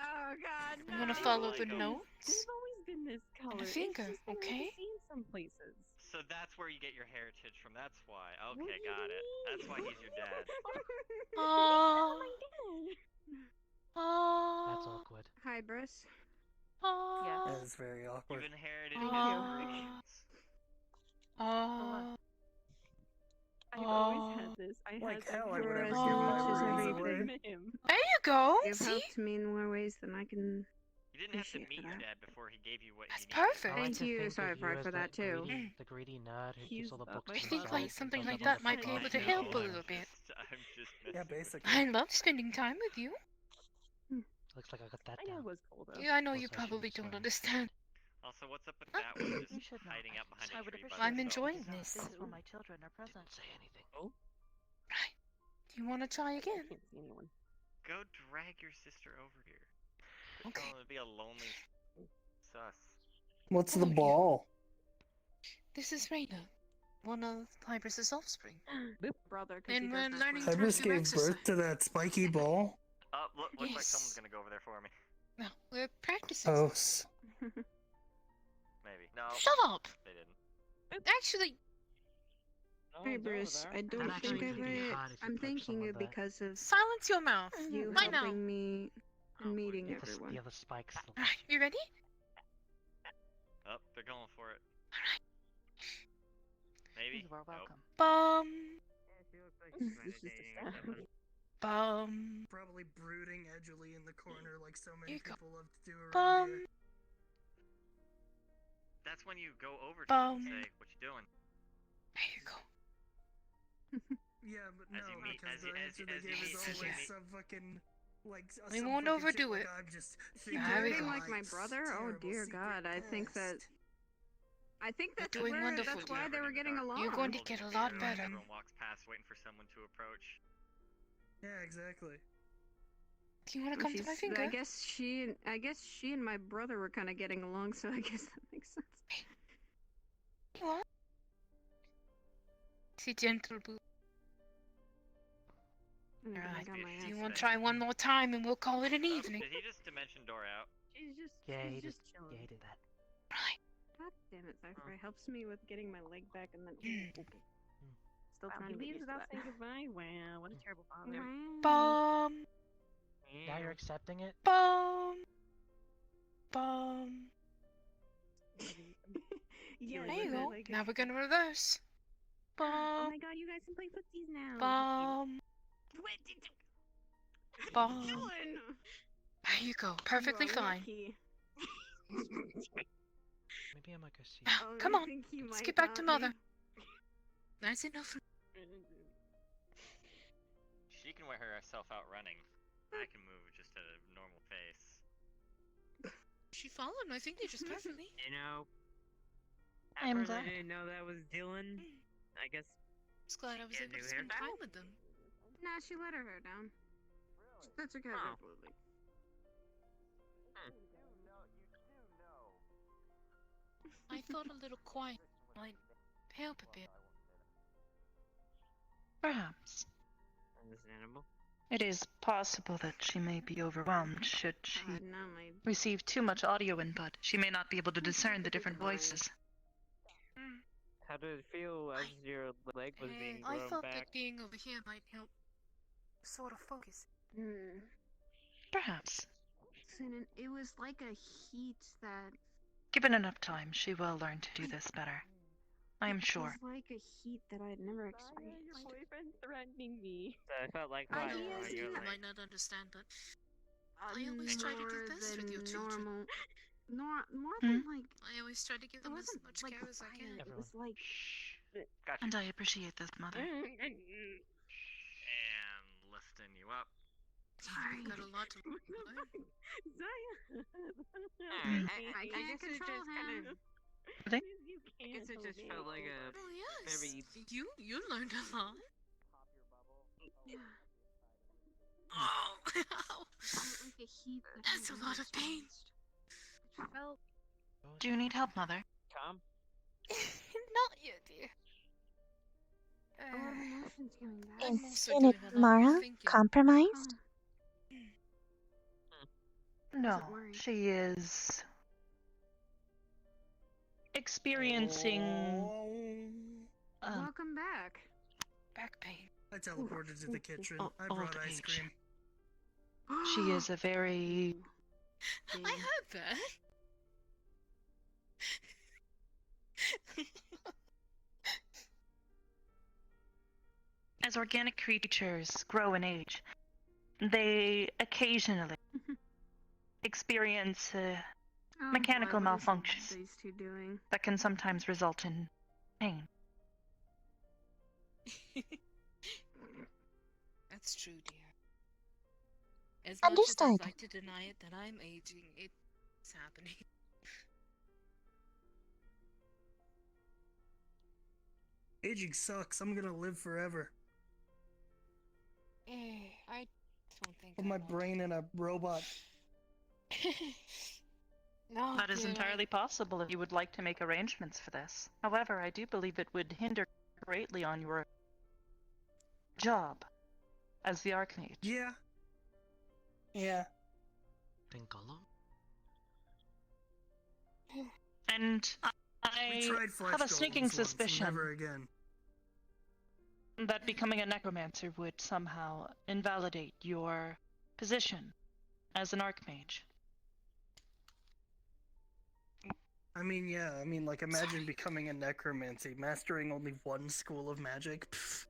Oh god, I'm gonna follow the Like 'em. notes. They've always been this color. And a It's finger, just been hard okay? to see in some places. So that's where you get your heritage from. That's why. What Okay, do you got it. That's why mean? he's your dad. Oh my god. That's awkward. Hi, Bruce. Yes. That is very awkward. You've inherited Thank his you. brains. I've always had this. Like I've hell, I had would this ever give my Which is runes everything. away. from him. There you go. You've See? helped me in more ways than I can. You didn't have to Appreciate meet that. your dad before he gave you what That's you needed. perfect. I like Thank to you, think sorry, of you Fry, as for that too. the greedy nerd who keeps all the books my to I think himself like and something doesn't like want that to might fuck be off able to to help a everyone. little bit. I'm just Yeah, messing with basically. I love spending time with you. Looks like I got that I know down. it was cold though. Yeah, I know you Also, I probably shouldn't don't swear. understand. Also, what's up with that one You just should know. hiding out behind I a would tree by appreciate I'm it. themselves? enjoying Not this. this when my children are present. Didn't say anything. Oh, Do you want to try I again? can't see anyone. Go drag your sister over here. Okay. Oh, it'd be a lonely sus. What's the Oh, yeah. ball? This is Rayna, one of Hybris' offspring. Boop, brother. 'Cause And he we're does learning this to Hybris do gave exercise. birth to that spiky ball? Looks like Yes. someone's gonna go over there for me. No, we're practicing. Oh, Maybe. No. Shut up! They didn't. Actually, Hey, Bruce, I don't That think actually of could be it. hot if you I'm touch thinking someone it that- because of silence your mouth. you Right now. helping me and meeting The everyone. other spikes. Alright, you ready? Oh, they're going for it. Alright. Maybe. You are welcome. Bum. This is just a stab. Bum. Probably brooding edgily in the corner like so many You go. people love to do around Bum. here. That's when you go over to them and say, "What you doing?" There you go. Yeah, but no, As you meet- because as the you- as answer you- they as you gave meet- is as you always meet- some fucking, like, We some won't fucking overdo shit, like, it. I'm just You're There we flirting go. like my brother? Oh dear God, I think that's doing where, wonderful, that's why dear. they were getting along. You're going to get a lot better. Everyone walks past waiting for someone to approach. Yeah, exactly. Do you want to come to my She's- finger? I guess she and my brother were kind of getting along, so I guess that makes sense. You want? See, gentle boo. I think I Alright. got my Do you ass want back. to try one more time and we'll call it an evening? Did he just dimension door out? She's just. Yeah, she's he just just chilling. yeah, he did that. God damn it, Cypher. It helps me with getting my leg back and then. Mm. Okay. Still Wow, trying he to get leaves used to without that. saying goodbye. Wow, what a terrible father. Bum. Now you're accepting it? Bum. Bum. Yeah, There you but go. like Now we're gonna reverse. Oh Bum. my god, you guys can play footsies now. Bum. What did you Bum. doing? There you go. Perfectly You are fine. lucky. Maybe I might go see. Now, Oh, come you on. think you Let's might get back to not mother. be? That's enough. She can wear herself out running. I can move at just a normal pace. She followed my finger just perfectly. You know, I am I glad. didn't know that was Dylan. I guess. Just glad I was Get a able to new spend haircut? time with them. Nah, she let her hair down. That's okay, Oh. absolutely. I thought a little quiet might help a bit. Perhaps. Understandable. It is possible that she may be overwhelmed should she God, not my. receive too much audio input. She may not be able to discern the different voices. How did it feel as your leg was being I grown thought back? that being over here might help sort of focus. Perhaps. Listen, it was like a heat that. Given enough time, she will learn to do this better. I am It sure. was like a heat that I had never experienced. Your boyfriend's threatening me. So I felt like I fire know on most your people leg. might not understand, but I always try to do best with your children. More Hmm? than like. I always try to give them as wasn't, much like, care as I can. violent, It was like. Gotcha. And I appreciate this, Mother. And lifting you up. Sorry. Got a lot to learn. I can't control him. They- I guess it just felt like a Oh yes, very you learned a lot. Yeah. Oh, Like a heat that that's I a lot of pain. experienced. Felt Do you need help, Mother? calm. Not yet, dear. a lot of emotions coming back. I'm also Is doing a lot more Mara thinking. compromised? No, worry. she is experiencing Welcome back. back pain. I teleported to the kitchen. I old brought ice age. cream. She is a very I heard that. as organic creatures grow in age, they occasionally experience Oh, mechanical boy, what is malfunctions these two doing? that can sometimes result in pain. That's true, dear. As much as Understood. I'd like to deny it that I'm aging, it's happening. Aging sucks. I'm gonna live forever. I don't think Put I my want brain in a robot. No, That is dear, entirely possible if you would like to make arrangements for this. However, I do believe it would hinder greatly on your job as the Archmage. Yeah. Yeah. Pinkolo? And We I tried flesh have a golems sneaking once, and suspicion never again. that becoming a necromancer would somehow invalidate your position as an Archmage. I mean, yeah. I mean, like, imagine becoming a necromancy, mastering only one school of magic. Pfft.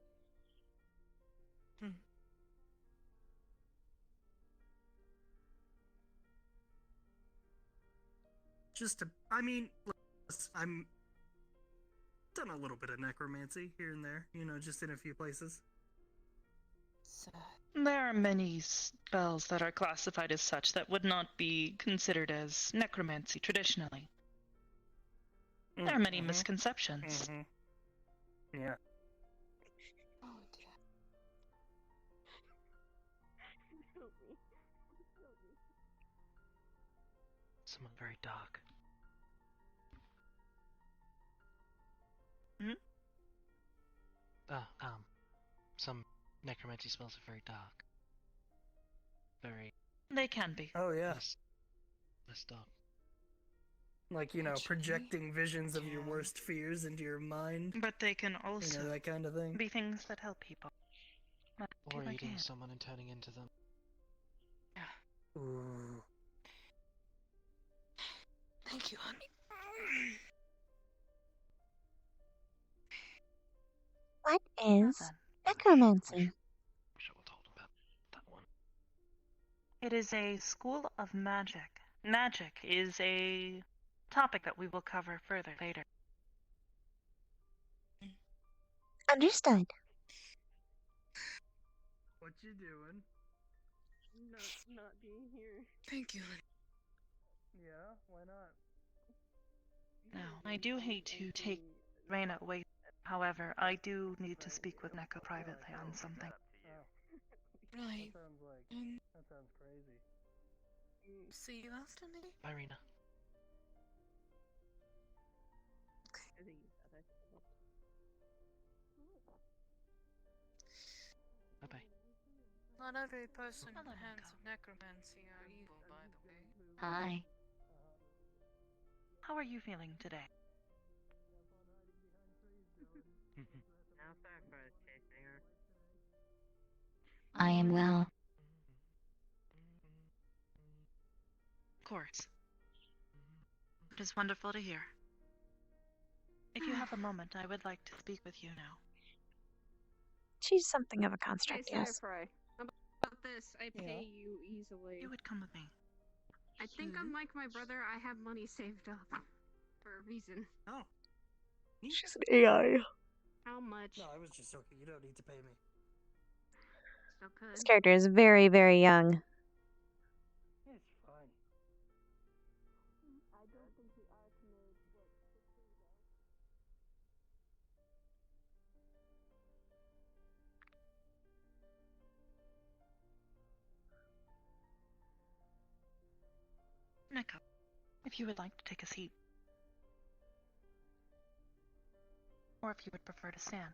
Just to, I mean, I'm done a little bit of necromancy here and there, you know, just in a few places. There are many spells that are classified as such that would not be considered as necromancy traditionally. There are many misconceptions. Yeah. Oh dear. Someone very dark. Hmm? Some necromancy spells are very dark. Very They can be. Oh, yeah. less dark. Like, you know, projecting visions of your worst fears into your mind. But they can also You know, that kind of thing. be things that help people. Not Or people eating can. someone and turning into them. Ooh. Thank you, honey. What is necromancy? It is a school of magic. Magic is a topic that we will cover further later. Understood. What you doing? Not being here. Thank you, honey. Yeah, why not? Now, I do hate to take Rayna away. However, I do need to speak with Neko privately on something. Right. That sounds crazy. See you after, maybe? Bye, Rayna. Bye-bye. Not every person in the hands of necromancy are evil, by the way. Hi. How are you feeling today? Now sorry for chasing her. I am well. Of course. It is wonderful to hear. If you have a moment, I would like to speak with you now. She's something of a Hey, construct, sorry, yes. Fry. I'm about about this? I pay you easily. You would come with me. I think unlike my brother, I have money saved up for a reason. Oh. She's an AI. How much? No, I was just joking. You don't need to pay me. Still could. This character is very, very young. It's fun. I don't think the arc knows what to do, though. Neko, if you would like to take a seat. Or if you would prefer to stand.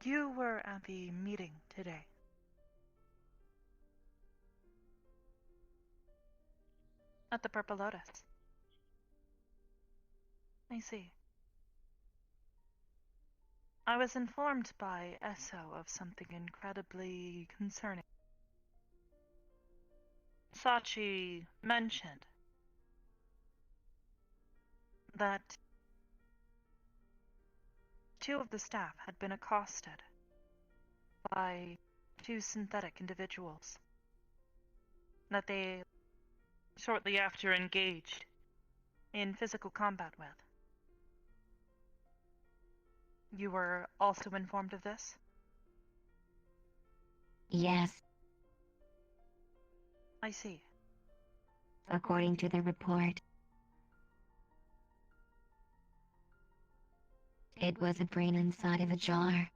You were at the meeting today. At the Purple Lotus. I see. I was informed by Esso of something incredibly concerning. Sachi mentioned that two of the staff had been accosted by two synthetic individuals that they shortly after engaged in physical combat with. You were also informed of this? Yes, I see. according to the report. It was a brain inside of a jar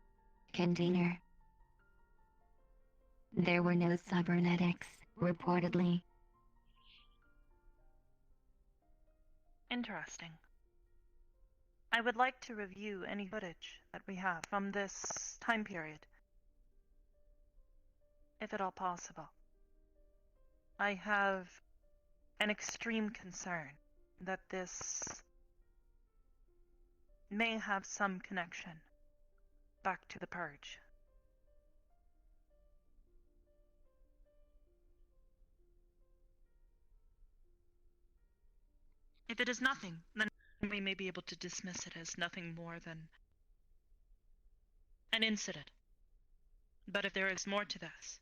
container. There were no cybernetics, reportedly. Interesting. I would like to review any footage that we have from this time period, if at all possible. I have an extreme concern that this may have some connection back to the Purge. If it is nothing, then we may be able to dismiss it as nothing more than an incident. But if there is more to this,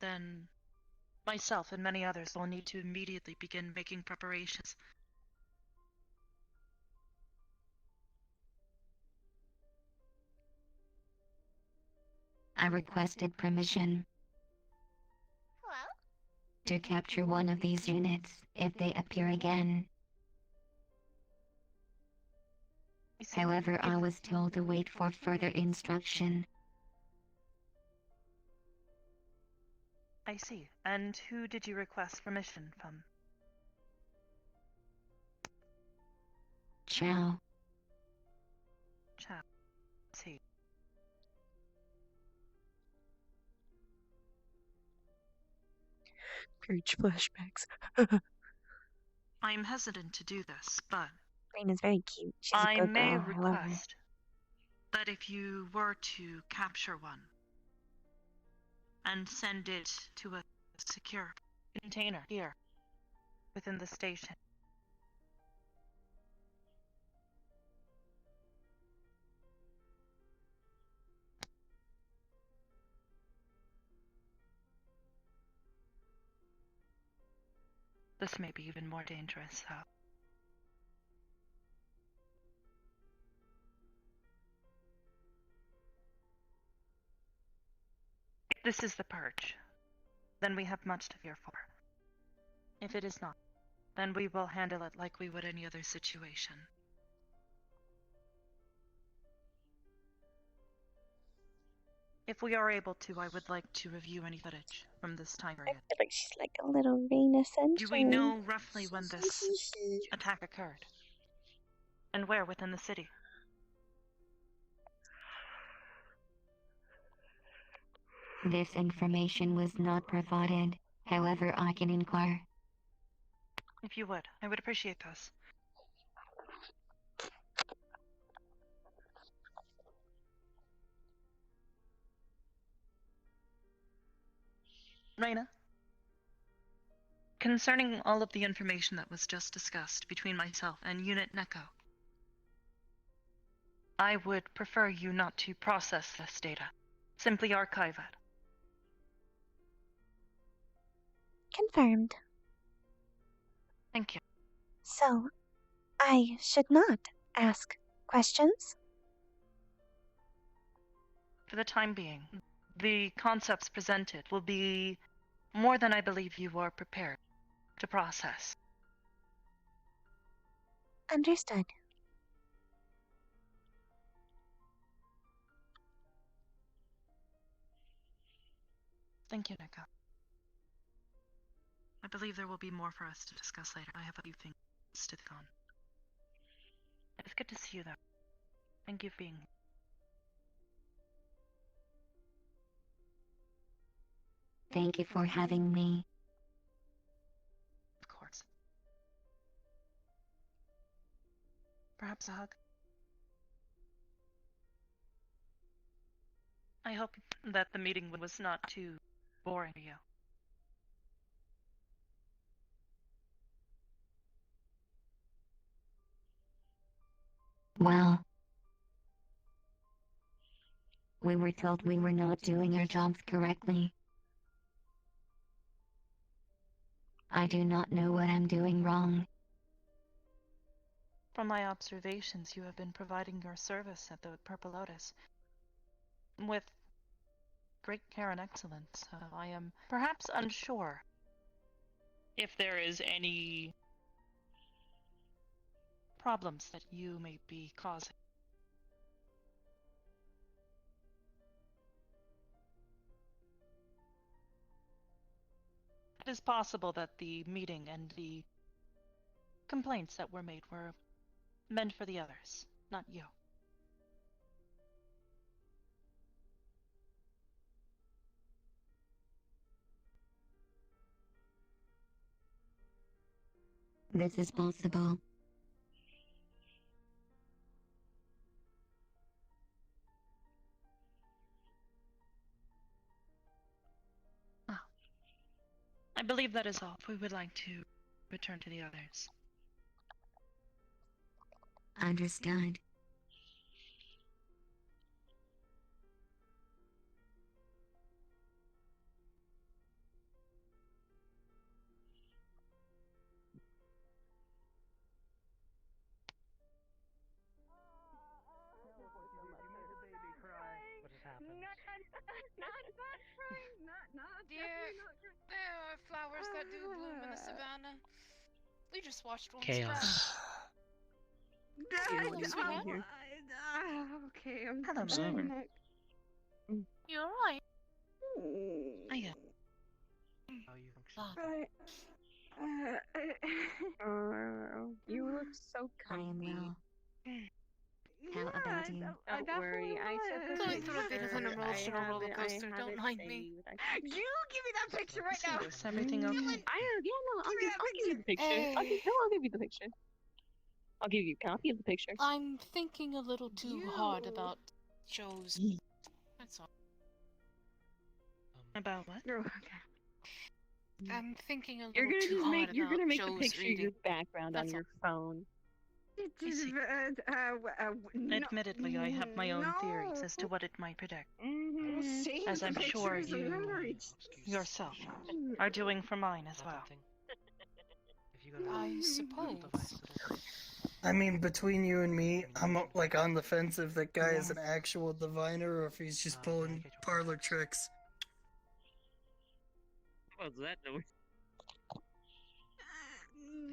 then myself and many others will need to immediately begin making preparations. I requested permission to capture one of these units if they appear again. However, I was told to wait for further instruction. I see. And who did you request permission from? Ciao. Ciao. See. Purge flashbacks. I'm hesitant to do this, but Rayna's very cute. She's a I good may girl. I love her. request that if you were to capture one and send it to a secure container here within the station, this may be even more dangerous, though. If this is the Purge, then we have much to fear for. If it is not, then we will handle it like we would any other situation. If we are able to, I would like to review any footage from this time period. I feel like she's like a little Rayna Sunshine. Do we know roughly when this attack occurred? And where within the city? This information was not provided. However, I can inquire. If you would, I would appreciate this. Rayna, concerning all of the information that was just discussed between myself and Unit Neko, I would prefer you not to process this data. Simply archive it. Confirmed. Thank you. So, I should not ask questions? For the time being, the concepts presented will be more than I believe you are prepared to process. Understood. Thank you, Nico. I believe there will be more for us to discuss later. I have a few things to think on. It's good to see you, though. Thank you for being here. Thank you for having me. Of course. Perhaps a hug? I hope that the meeting was not too boring for you. Well, we were told we were not doing our jobs correctly. I do not know what I'm doing wrong. From my observations, you have been providing your service at the Purple Lotus with great care and excellence. I am perhaps unsure if there is any problems that you may be causing. It is possible that the meeting and the complaints that were made were meant for the others, not you. This is possible. I believe that is all. We would like to return to the others. Understood. What has happened? Not crying. There are flowers that do bloom in the savannah. We just watched one Chaos. sprout. Okay, I'm Hello, Sorry. You alright? I am. How you function? You look so I am comfy. well. How about you? Don't worry, I said the Going through a bit of an picture. emotional I roller have coaster. it Don't mind me. saved. You give me that picture right now. Is everything okay? I'll give you the picture. I'll give you the picture. I'll give you the picture. I'm thinking a little too hard about Joe's. That's all. About what? I'm thinking a You're little gonna too just hard make you're about gonna make the Joe's picture reading. your background on That's your phone. Admittedly, I have my own theories as to what it might predict. As I'm sure you yourself are doing for mine as well. I suppose. I mean, between you and me, I'm like on the fence if that guy is an actual diviner or if he's just pulling parlor tricks. What was that noise?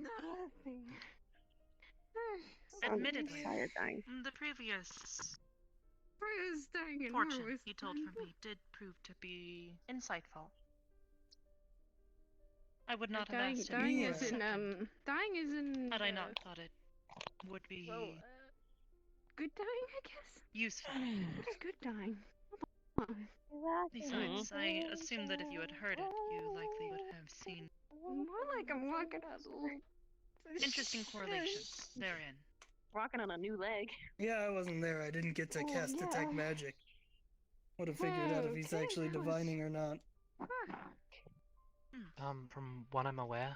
Nothing. Admittedly, dying. the previous I was dying and fortune more was he told for me did prove to be insightful. I would not have asked him dying for a is in second dying is in had I not thought it would be good dying, I guess. useful. What is good dying? Hold on. Besides, I assume that if you had heard it, you likely would have seen More like I'm walking out interesting correlations therein. Walking on a new leg. Yeah, I wasn't there. I didn't get to cast detect magic. Would have figured out if he's actually divining or not. From what I'm aware,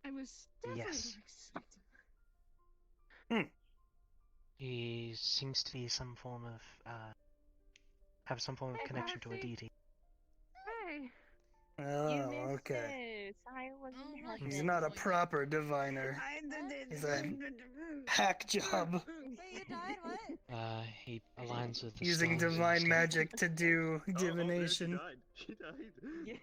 I was definitely yes. He seems to be some form of have some form of connection to a deity. Hey. Oh, okay. I was in heaven. He's not a proper diviner. He's a hack job. He aligns with the Using stars. divine magic to do divination. She died.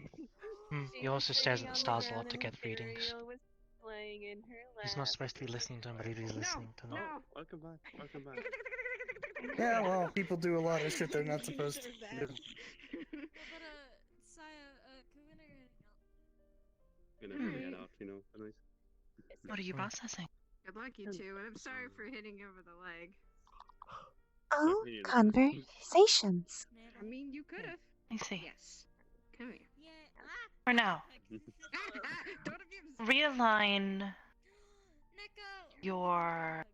He also stares at the stars a lot to get readings. Was playing in her He's not supposed to be listening to them, but he is listening to them. Welcome back. Welcome back. Yeah, well, people do a lot of shit they're not supposed to do. Gonna head off, you know. Nice. What are you processing? I'd like you to, and I'm sorry for hitting over the leg. Oh, conversations. I mean, you could have. I see. Yes. Come here. For now, realign your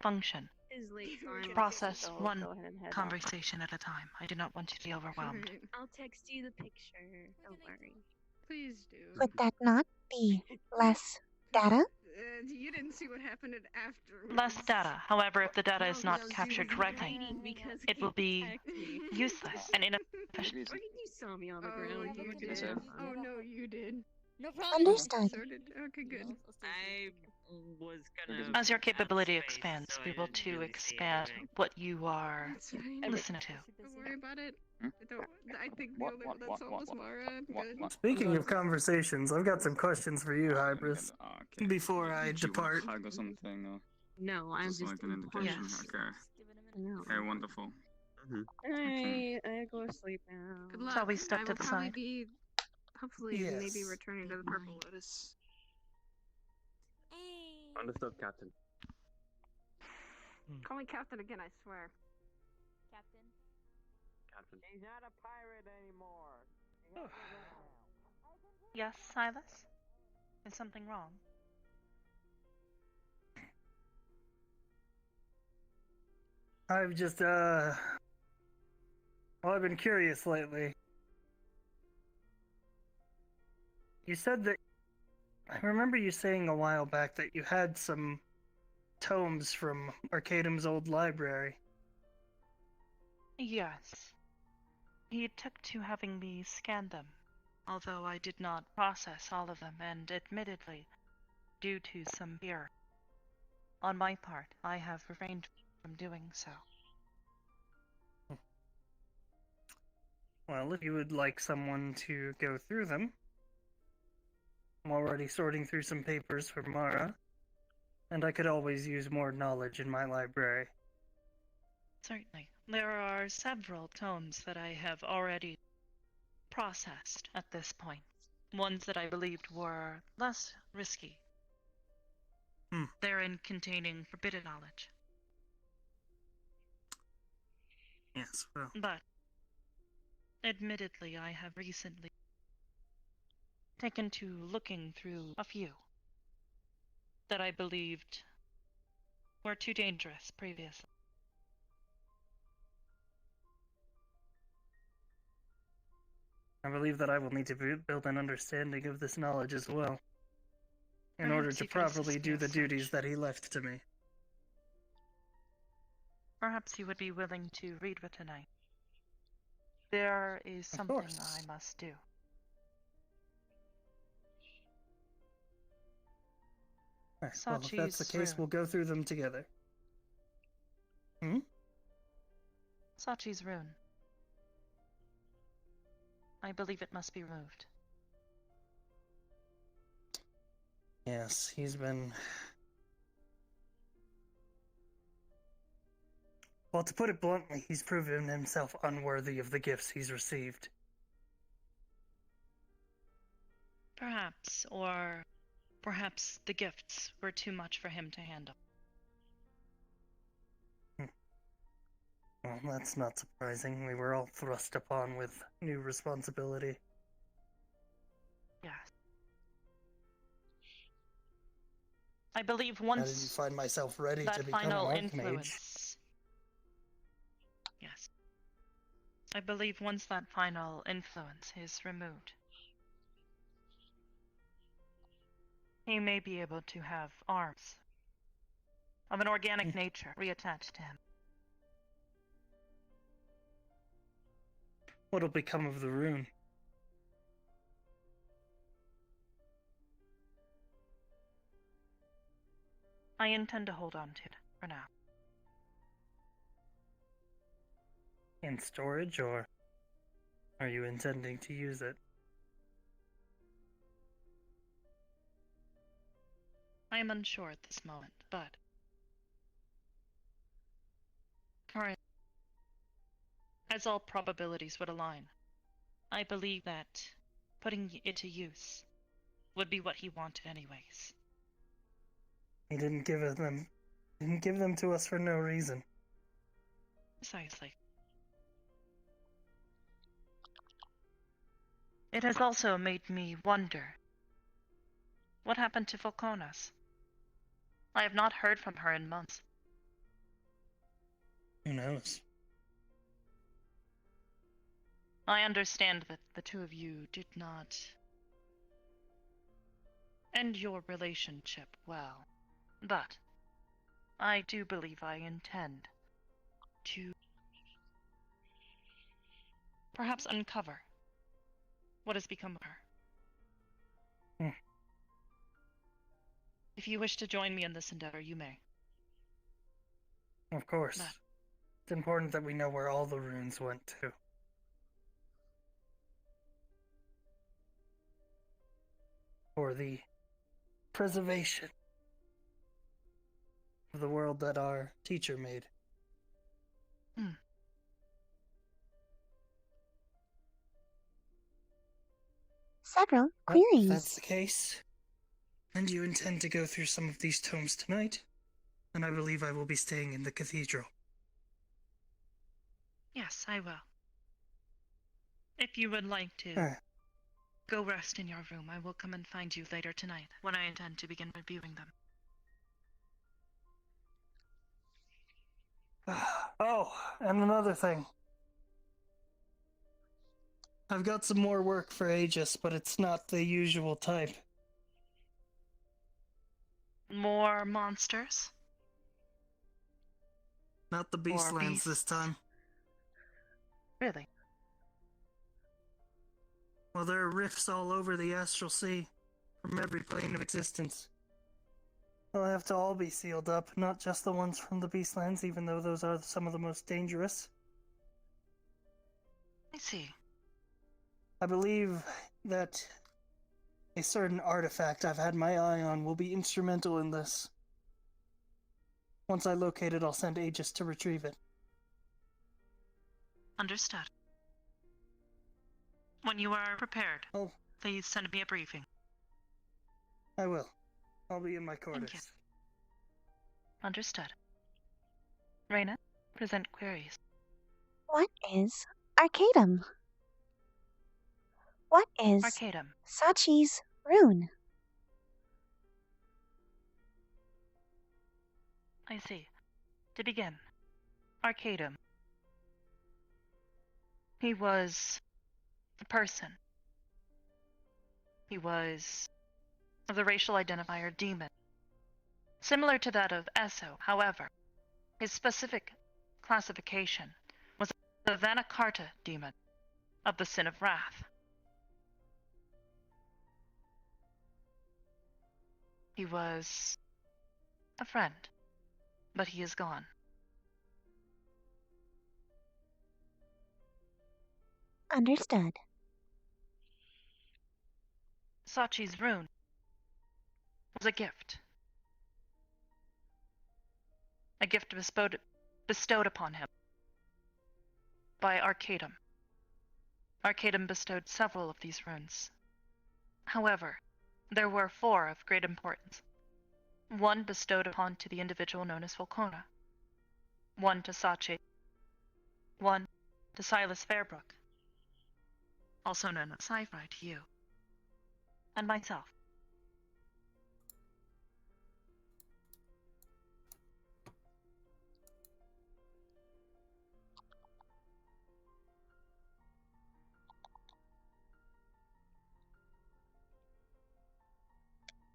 function. Process one conversation at a time. I do not want you to be overwhelmed. I'll text you the picture. Don't worry. Please do. Would that not be less data? You didn't see what happened after. Less data. However, if the data is not captured correctly, it will be useless and inefficient. You saw me on the Oh, ground. you did. Oh no, you did. No problem. Understood. So did. Okay, good. I was gonna. As your capability expands, we will too expand what you are listening to. Don't worry about it. I think that's almost Mara. I'm good. Speaking of conversations, I've got some questions for you, Hybris, before I depart. Hug or something, or No, I'm just like an indication. yes. Okay. No. Okay, wonderful. I go to sleep now. Good luck. Shall we step I to will the probably side? be, hopefully, maybe Yes. returning to the Purple Lotus. Understood, Captain. Call me Captain again, I swear. Captain. He's not a pirate anymore. Yes, Silas? Is something wrong? I've just, well, I've been curious lately. You said that, I remember you saying a while back that you had some tomes from Arcadum's old library. Yes. He took to having me scan them, although I did not process all of them, and admittedly, due to some fear on my part, I have refrained from doing so. Well, if you would like someone to go through them, I'm already sorting through some papers for Mara, and I could always use more knowledge in my library. Certainly. There are several tomes that I have already processed at this point. Ones that I believed were less risky. Therein containing forbidden knowledge. Yes, well. But, admittedly, I have recently taken to looking through a few that I believed were too dangerous previously. I believe that I will need to build an understanding of this knowledge as well, in order Perhaps to you could assist properly me do as the such. duties that he left to me. Perhaps you would be willing to read with tonight. There is Of something course. I must do. Alright, well, if that's the Sachi's case, rune. we'll go through them together. Hmm? Sachi's rune. I believe it must be removed. Yes, he's been... Well, to put it bluntly, he's proven himself unworthy of the gifts he's received. Perhaps, or perhaps the gifts were too much for him to handle. Well, that's not surprising. We were all thrust upon with new responsibility. Yes. I believe I didn't once find myself ready that to become final an archmage. influence. Yes. I believe once that final influence is removed, he may be able to have arms of an organic nature reattached to him. What'll become of the rune? I intend to hold on to it for now. In storage, or are you intending to use it? I am unsure at this moment, but currently, as all probabilities would align, I believe that putting it to use would be what he wanted anyways. He didn't give them to us for no reason. Precisely. It has also made me wonder, what happened to Volconas? I have not heard from her in months. Who knows? I understand that the two of you did not end your relationship well, but I do believe I intend to perhaps uncover what has become of her. If you wish to join me in this endeavor, you may. Of course. But it's important that we know where all the runes went to. For the preservation of the world that our teacher made. Several Well, queries. if that's the case, and you intend to go through some of these tomes tonight, then I believe I will be staying in the cathedral. yes, I will. If you would like to go rest in your room, I will come and find you later tonight, when I intend to begin reviewing them. Oh, and another thing. I've got some more work for Aegis, but it's not the usual type. More monsters? Not the Beastlands this time. Really? Well, there are rifts all over the Astral Sea, from every plane of existence. They'll have to all be sealed up, not just the ones from the Beastlands, even though those are some of the most dangerous. I see. I believe that a certain artifact I've had my eye on will be instrumental in this. Once I locate it, I'll send Aegis to retrieve it. Understood. When you are prepared, please send me a briefing. I will. I'll be in my quarters. Thank you. Understood. Rayna, present queries. What is Arcadum? What is Arcadum? Sachi's rune? I see. To begin, Arcadum. He was a person. He was of the racial identifier demon. Similar to that of Esso, however, his specific classification was the Vanakarta demon of the Sin of Wrath. He was a friend, but he is gone. Understood. Sachi's rune was a gift. A gift bestowed upon him by Arcadum. Arcadum bestowed several of these runes. However, there were 4 of great importance. 1 bestowed upon to the individual known as Volcona. 1 to Sachi. 1 to Silas Fairbrook, also known as Sci-Fi to you. And myself.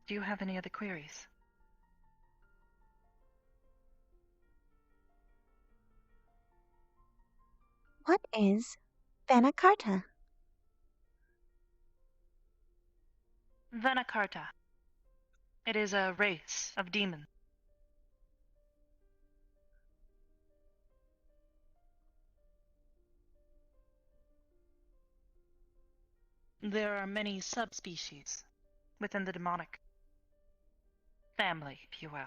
Do you have any other queries? What is Vanakarta? Vanakarta. It is a race of demons. There are many subspecies within the demonic family, if you will.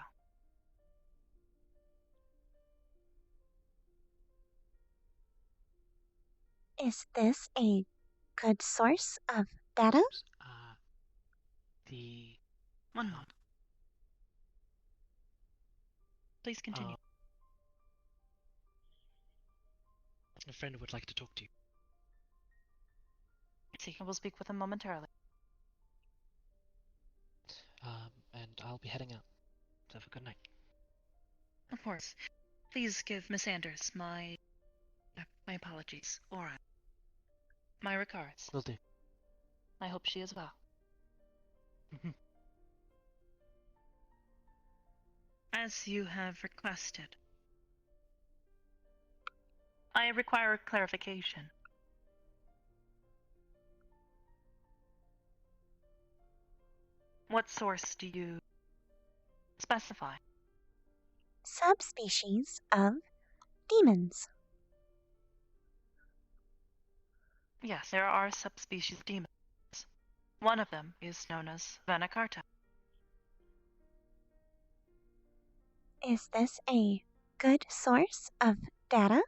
Is this a good source of data? One moment. Please continue. A friend would like to talk to you. I will speak with him momentarily. And I'll be heading out. So have a good night. Of course. Please give Miss Anders my apologies. Or my regards. Will do. I hope she is well. As you have requested, I require clarification. What source do you specify? Subspecies of demons. Yes, there are subspecies of demons. One of them is known as Vanakarta. Is this a good source of data?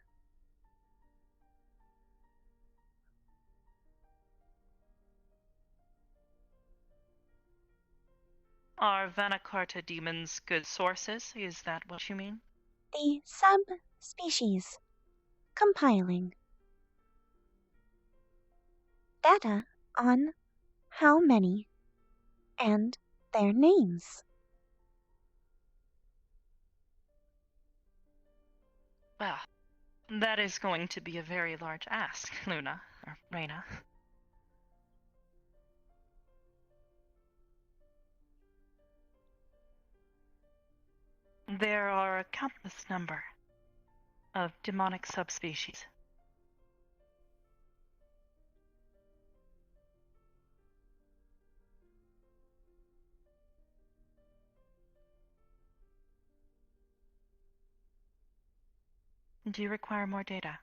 Are Vanakarta demons good sources? Is that what you mean? The subspecies. Compiling. Data on how many and their names. Well, that is going to be a very large ask, Luna, or Rayna. There are a countless number of demonic subspecies. Do you require more data?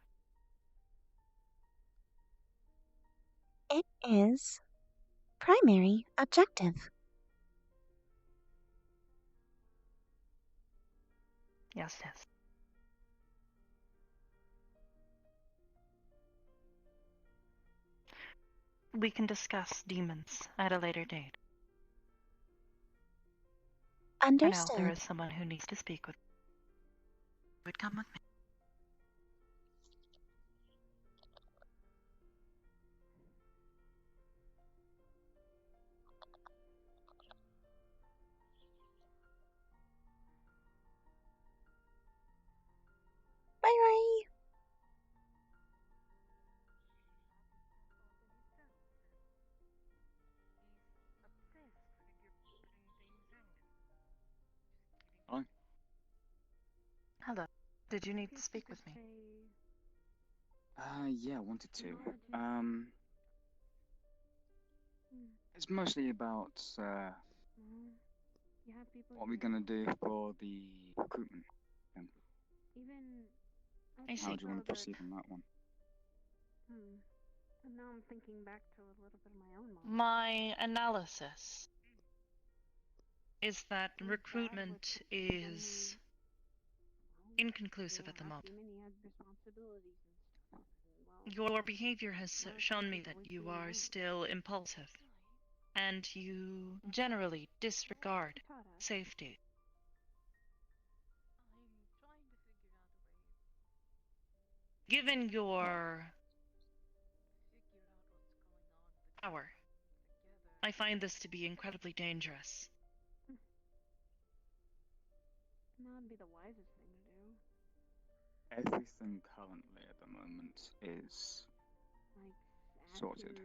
It is primary objective. Yes, yes. We can discuss demons at a later date. Understood. For now, there is someone who needs to speak with. Would come with me. Bye bye. Hello? Hello. Did you need to speak with me? Yeah, I wanted to. It's mostly about, what we're gonna do for the recruitment. I see. How do you want to proceed on that one? And now I'm thinking back to a little bit of my own mom. My analysis is that recruitment is inconclusive at the moment. Your behavior has shown me that you are still impulsive, and you generally disregard safety. Given your power, I find this to be incredibly dangerous. That'd be the wisest thing to do. Everything currently at the moment is Like, sorted.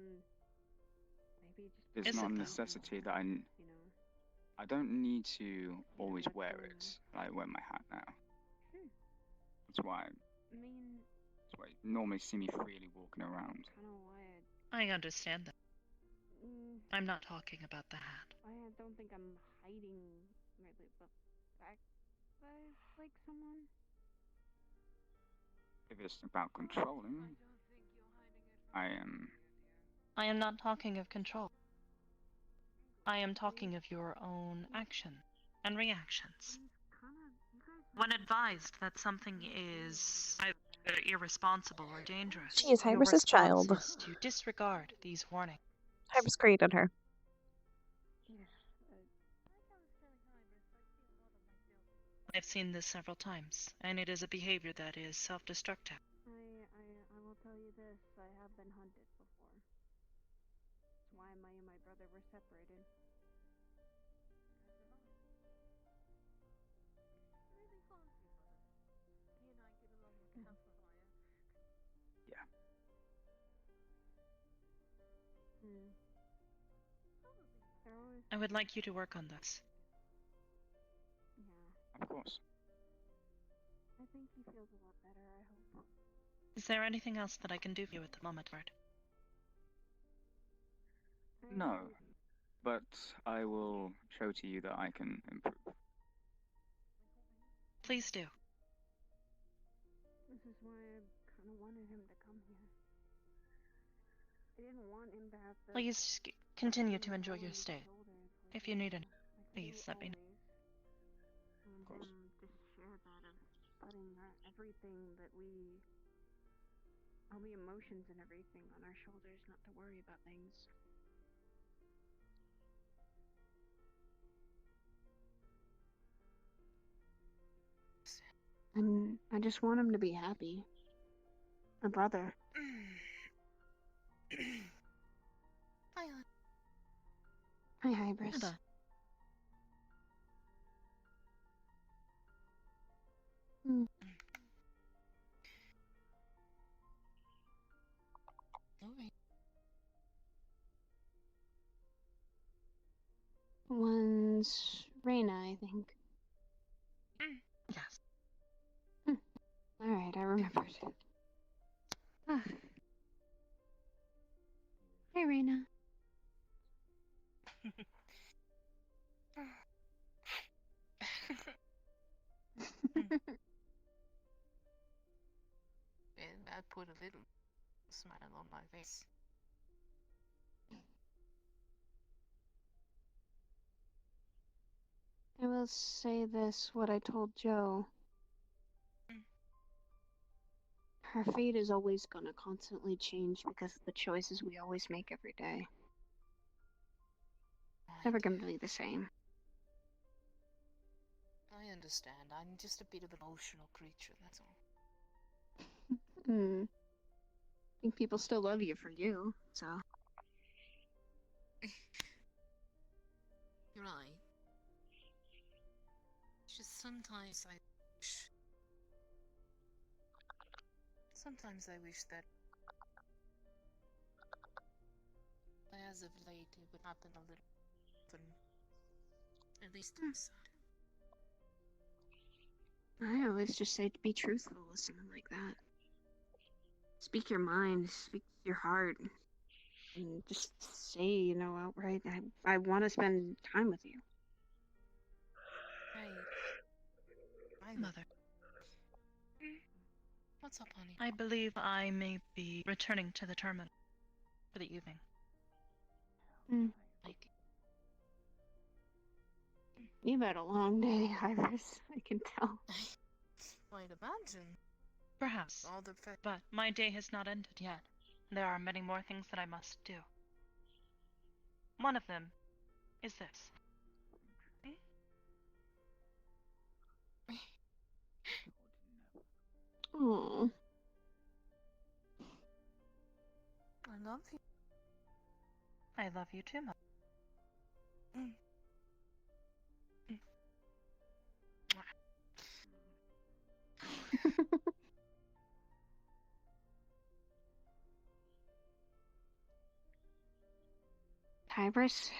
maybe just It's not a necessity that I don't need to always wear it. I wear my hat now. That's why. I mean, That's why you normally see me freely walking around. I understand that. Mm, I'm not talking about the hat. I don't think I'm hiding really, but back like someone. If it's about controlling, I am. I am not talking of control. I am talking of your own action and reactions. When advised that something is either irresponsible or dangerous, She is your Hybris's response child. is to disregard these warnings. Hybris created her. I've seen this several times, and it is a behavior that is self-destructive. I will tell you this, I have been hunted before. That's why my and my brother were separated. Yeah. I would like you to work on this. Yeah, Of course. I think he feels a lot better, I hope. Is there anything else that I can do for you at the moment, Bert? No, but I will show to you that I can improve. Please do. This is why I kind of wanted him to come here. I didn't want him to have to... Please continue to enjoy your stay. If you need it, please let me know. And him just share that of putting everything that we... all the emotions and everything on our shoulders, not to worry about things. And I just want him to be happy. My brother. Hi, Hybris. Hello. Alright. One's Rayna, I think. Yes. Alright, I remembered. Ah. Hey, Rayna. And that put a little smile on my face. I will say this, what I told Joe. Her fate is always gonna constantly change because of the choices we always make every day. Never gonna be the same. I understand. I'm just a bit of an emotional creature, that's all. I think people still love you for you, so. You're right. It's just sometimes I wish that as of late it would happen a little often. At least on this side. I always just say to be truthful with someone like that. Speak your mind, speak your heart, and just say, outright, I want to spend time with you. Hi, Mother. What's up, honey? I believe I may be returning to the terminal for the evening. You've had a long day, Iris. I can tell. I'd imagine. Perhaps. But my day has not ended yet. There are many more things that I must do. One of them is this. Oh. I love you. I love you too, Mother. Hybris,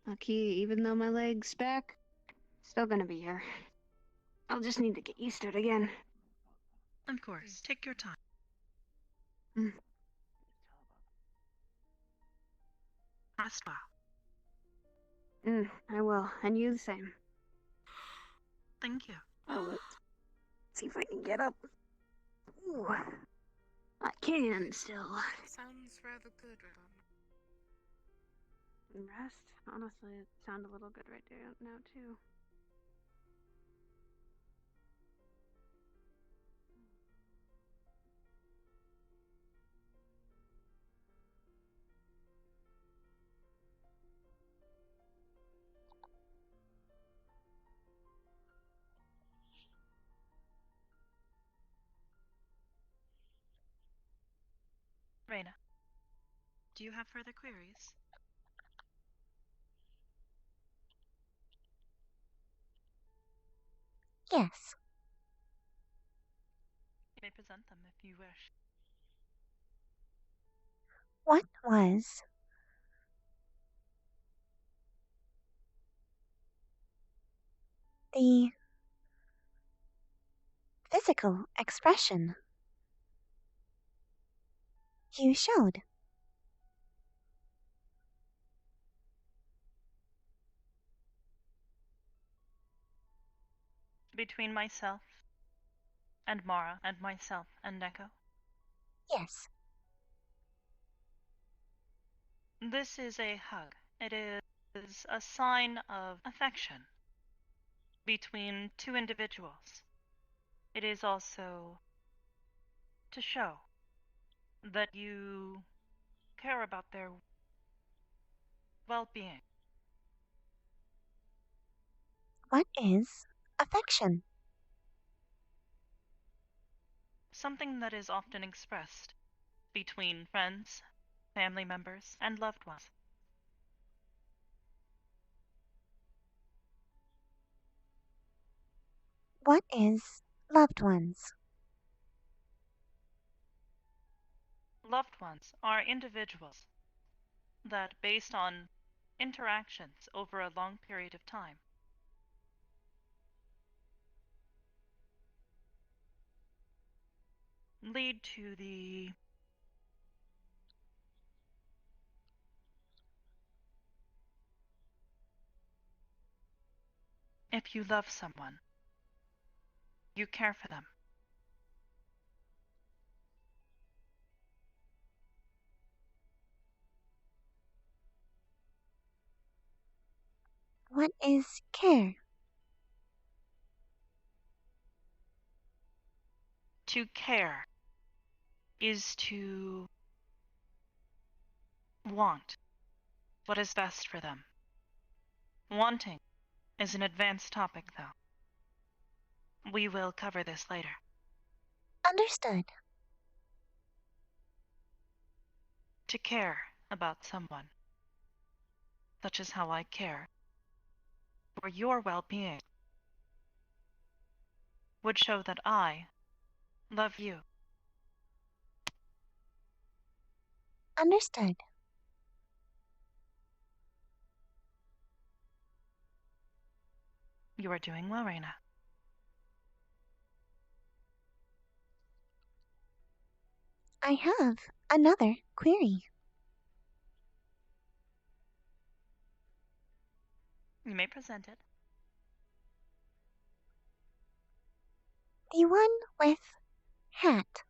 lucky, even though my leg's back, still gonna be here. I'll just need to get used to it again. Of course, take your time. Rest well. I will. And you the same. Thank you. Oh, let's see if I can get up. Ooh. I can still. Sounds rather good, Rayna. Rest? Honestly, it sounds a little good right there now, too. Rayna, do you have further queries? Yes. You may present them if you wish. What was the physical expression you showed? Between myself and Mara and myself and Neko. Yes. This is a hug. It is a sign of affection between two individuals. It is also to show that you care about their well-being. What is affection? Something that is often expressed between friends, family members, and loved ones. What is loved ones? Loved ones are individuals that, based on interactions over a long period of time, lead to the if you love someone, you care for them. What is care? To care is to want what is best for them. Wanting is an advanced topic, though. We will cover this later. Understood. To care about someone, such as how I care for your well-being, would show that I love you. Understood. You are doing well, Rayna. I have another query. You may present it. The one with hat.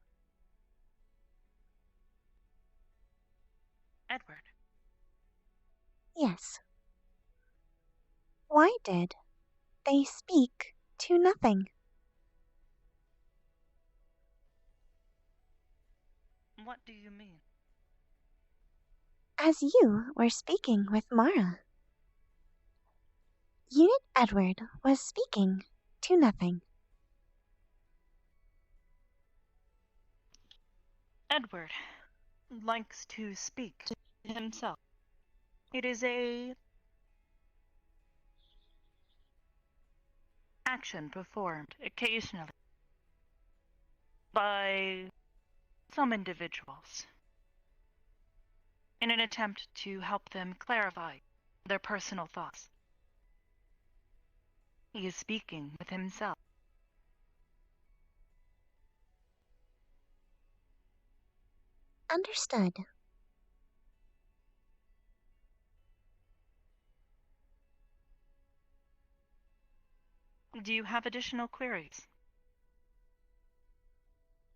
Edward. Yes. Why did they speak to nothing? What do you mean? As you were speaking with Mara. Unit Edward was speaking to nothing. Edward likes to speak to himself. It is a action performed occasionally by some individuals in an attempt to help them clarify their personal thoughts. He is speaking with himself. Understood. Do you have additional queries?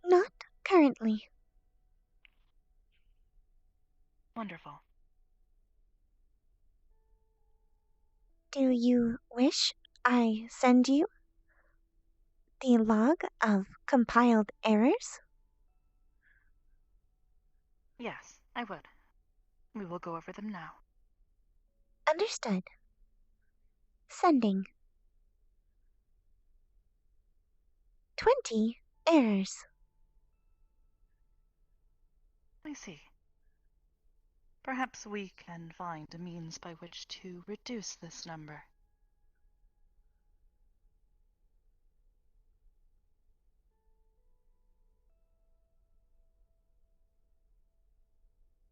Not currently. Wonderful. Do you wish I send you the log of compiled errors? Yes, I would. We will go over them now. Understood. Sending. 20 errors. I see. Perhaps we can find a means by which to reduce this number.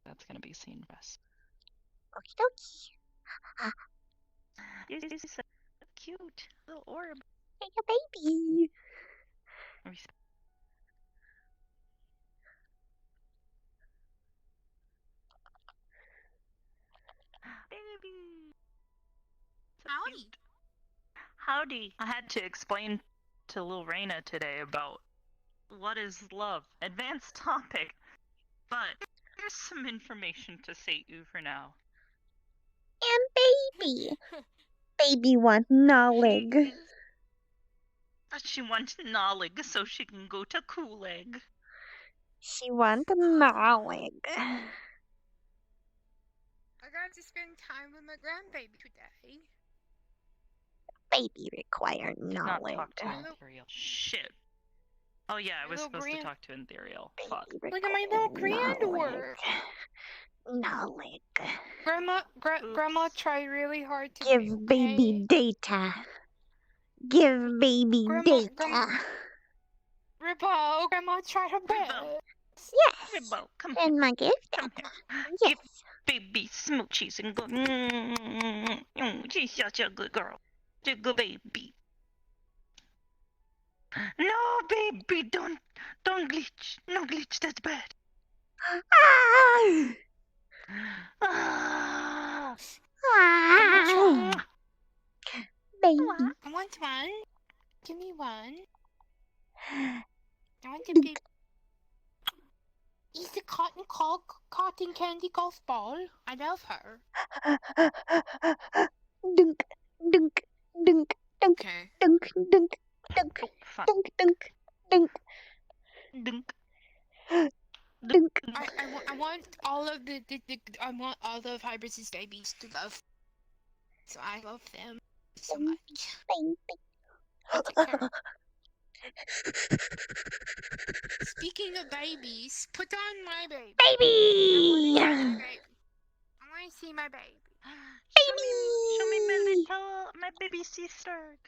That's gonna be seen for us. Okie dokie. You're so cute, little orb. Hey, a baby. Baby. Howdy. Howdy. I had to explain to little Rayna today about what is love. Advanced topic. But here's some information to sate you for now. And baby. Baby want knowledge. But she wants knowledge so she can go to Kool-Egg. She want knowledge. I got to spend time with my grandbaby today. Baby require Did not knowledge. talk to Ethereal. Shit. Oh yeah, I was supposed to talk to Ethereal. Fuck. Look at my little granddaughter. Knowledge. Grandma tried really hard to Give baby data. Give baby data. Rippo, Grandma tried her best. Yes. Ribbo, come And my gift. Come here. Yes. Give baby smoochies and go. She's such a good girl. She's a good baby. No, baby, don't glitch. No glitch, that's bad. Ah. Ah. Baby. I want one. Give me one. I want a big. Is the cotton candy golf ball? I love her. Dunk, dunk, dunk, dunk, Okay. dunk, dunk, dunk, dunk, dunk, dunk, dunk. Dunk. I want all of I want all of Hybrid's babies to love. So I love them so much. I'll take care. Speaking of babies, put on my baby. Baby! I want to see my baby. Show me my baby sister.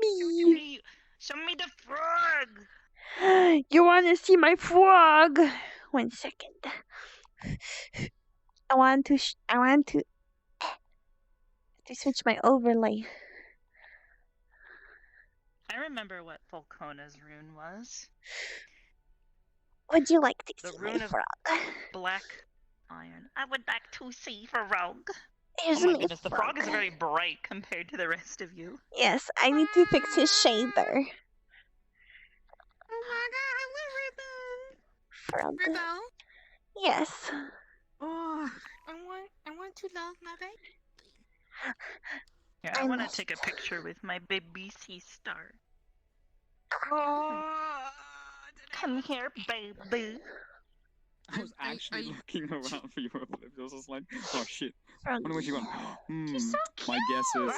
Baby! Show me the frog. You want to see my frog? 1 second. I want to switch my overlay. I remember what Volcona's rune was. Would you like to The see rune my of frog? black iron. I would like to see frog. Here's Oh my my goodness, the frog frog. is very bright compared to the rest of you. Yes, I need to fix his shader. Oh my god, I want Rippo. Frog. Rippo? Yes. Oh, I want to love my baby. Yeah, I want to take a picture with my baby sister. Oh, come here, baby. I was actually looking around for your flip. I was just like, oh shit. I wonder where she went. My guess is.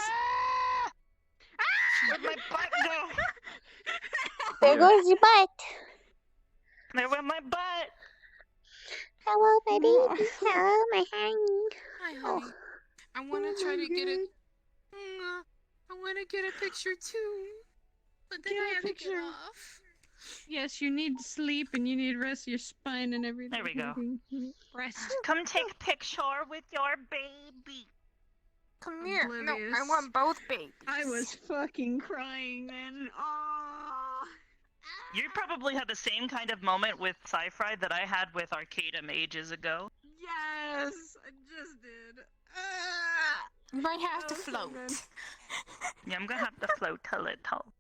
Where'd my butt go? There goes your butt. There went my butt. Hello, my baby. Hello, my honey. Hi, honey. I want to try to get a. I want to get a picture too, but then I have to get off. Yes, you need sleep and you need rest your spine and everything. There we go. Rest. Come take a picture with your baby. Come here. No, I Oblivious. want both babies. I was fucking crying then. Oh. You probably had the same kind of moment with Sci-Fi that I had with Arcadum ages ago. Yes, I just did. You might have to float. Yeah, I'm gonna have to float a little.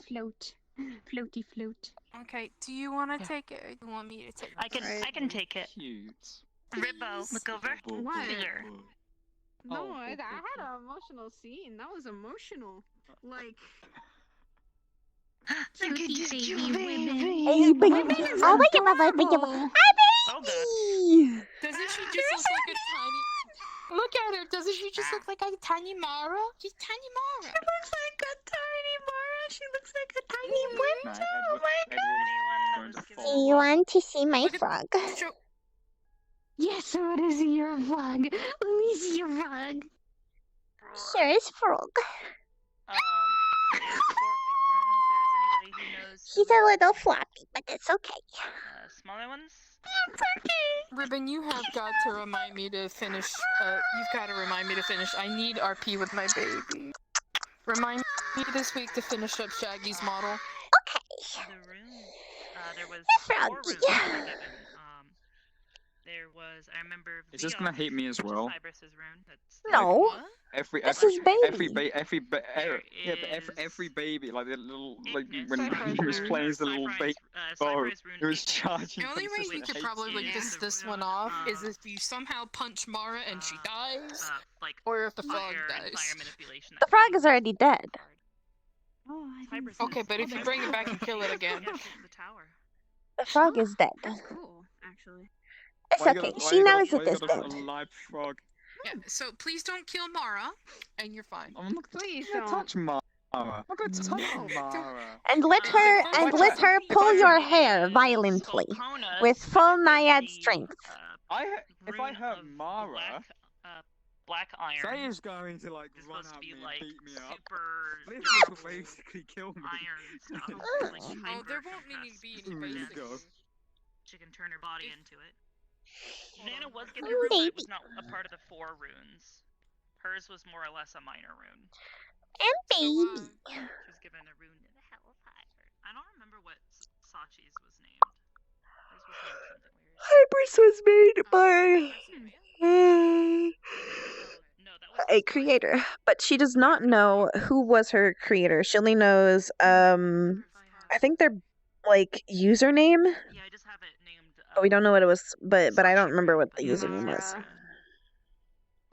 Float. Floaty float. Okay, do you want to take it or do you want me to take it? I can take it. Cute. Ribbo, look over. What? Here. No, Oh. I had an emotional scene. That was emotional. Like. Look at this cute Hey, baby. but Women is oh my adorable. god, Oh god. baby! Doesn't she just look like a tiny... Look at her! Doesn't she just look like a tiny Mara? She's tiny Mara. She looks like a tiny Mara. She looks like a tiny Nah, winter. Oh my Edward's going to god. Do fall. you want to see my frog? Yes, I want to see your frog. Let me see your frog. Here is frog. There's 4 big rooms. There's anybody who knows. He's a little floppy, but it's okay. Smaller ones. Ribbon, you have got to remind me to finish. You've got to remind me to finish. I need RP with my baby. Remind me this week to finish up Shaggy's model. Okay. The room. There was Froggy. 4 rooms that were given. There was. I remember. It's just gonna hate me as well. Cybris's rune. That's No. Every This is baby. every baby, like the little, like when he was playing the little baby, it was charging. The only way you could probably like this one off is if you somehow punch Mara and she dies, or if the frog dies. The frog is already dead. Okay, but if you bring it back and kill it again. The frog is dead. That's cool, actually. It's okay. She knows it is dead. Live frog. Yeah, so please don't kill Mara, and you're fine. I'm not Please gonna don't. touch Mara. I'm not gonna touch Mara. And let her pull your hair violently with full naiad strength. If I hurt Mara, Black iron. Say is going to like run at me and beat me up. This will basically kill me. Iron stuff. Like Oh, there won't need to be any basics. She can turn her body into it. Nana was given a rune, but it was not a part of the 4 runes. Hers was more or less a minor rune. And baby. She was given a rune in the Hellfire. I don't remember what Sachi's was named. Hers was named something weird. Hybris was made by a creator, but she does not know who was her creator. She only knows, I think their like username. Yeah, I just have it named. But we don't know what it was. But I don't remember what the username was.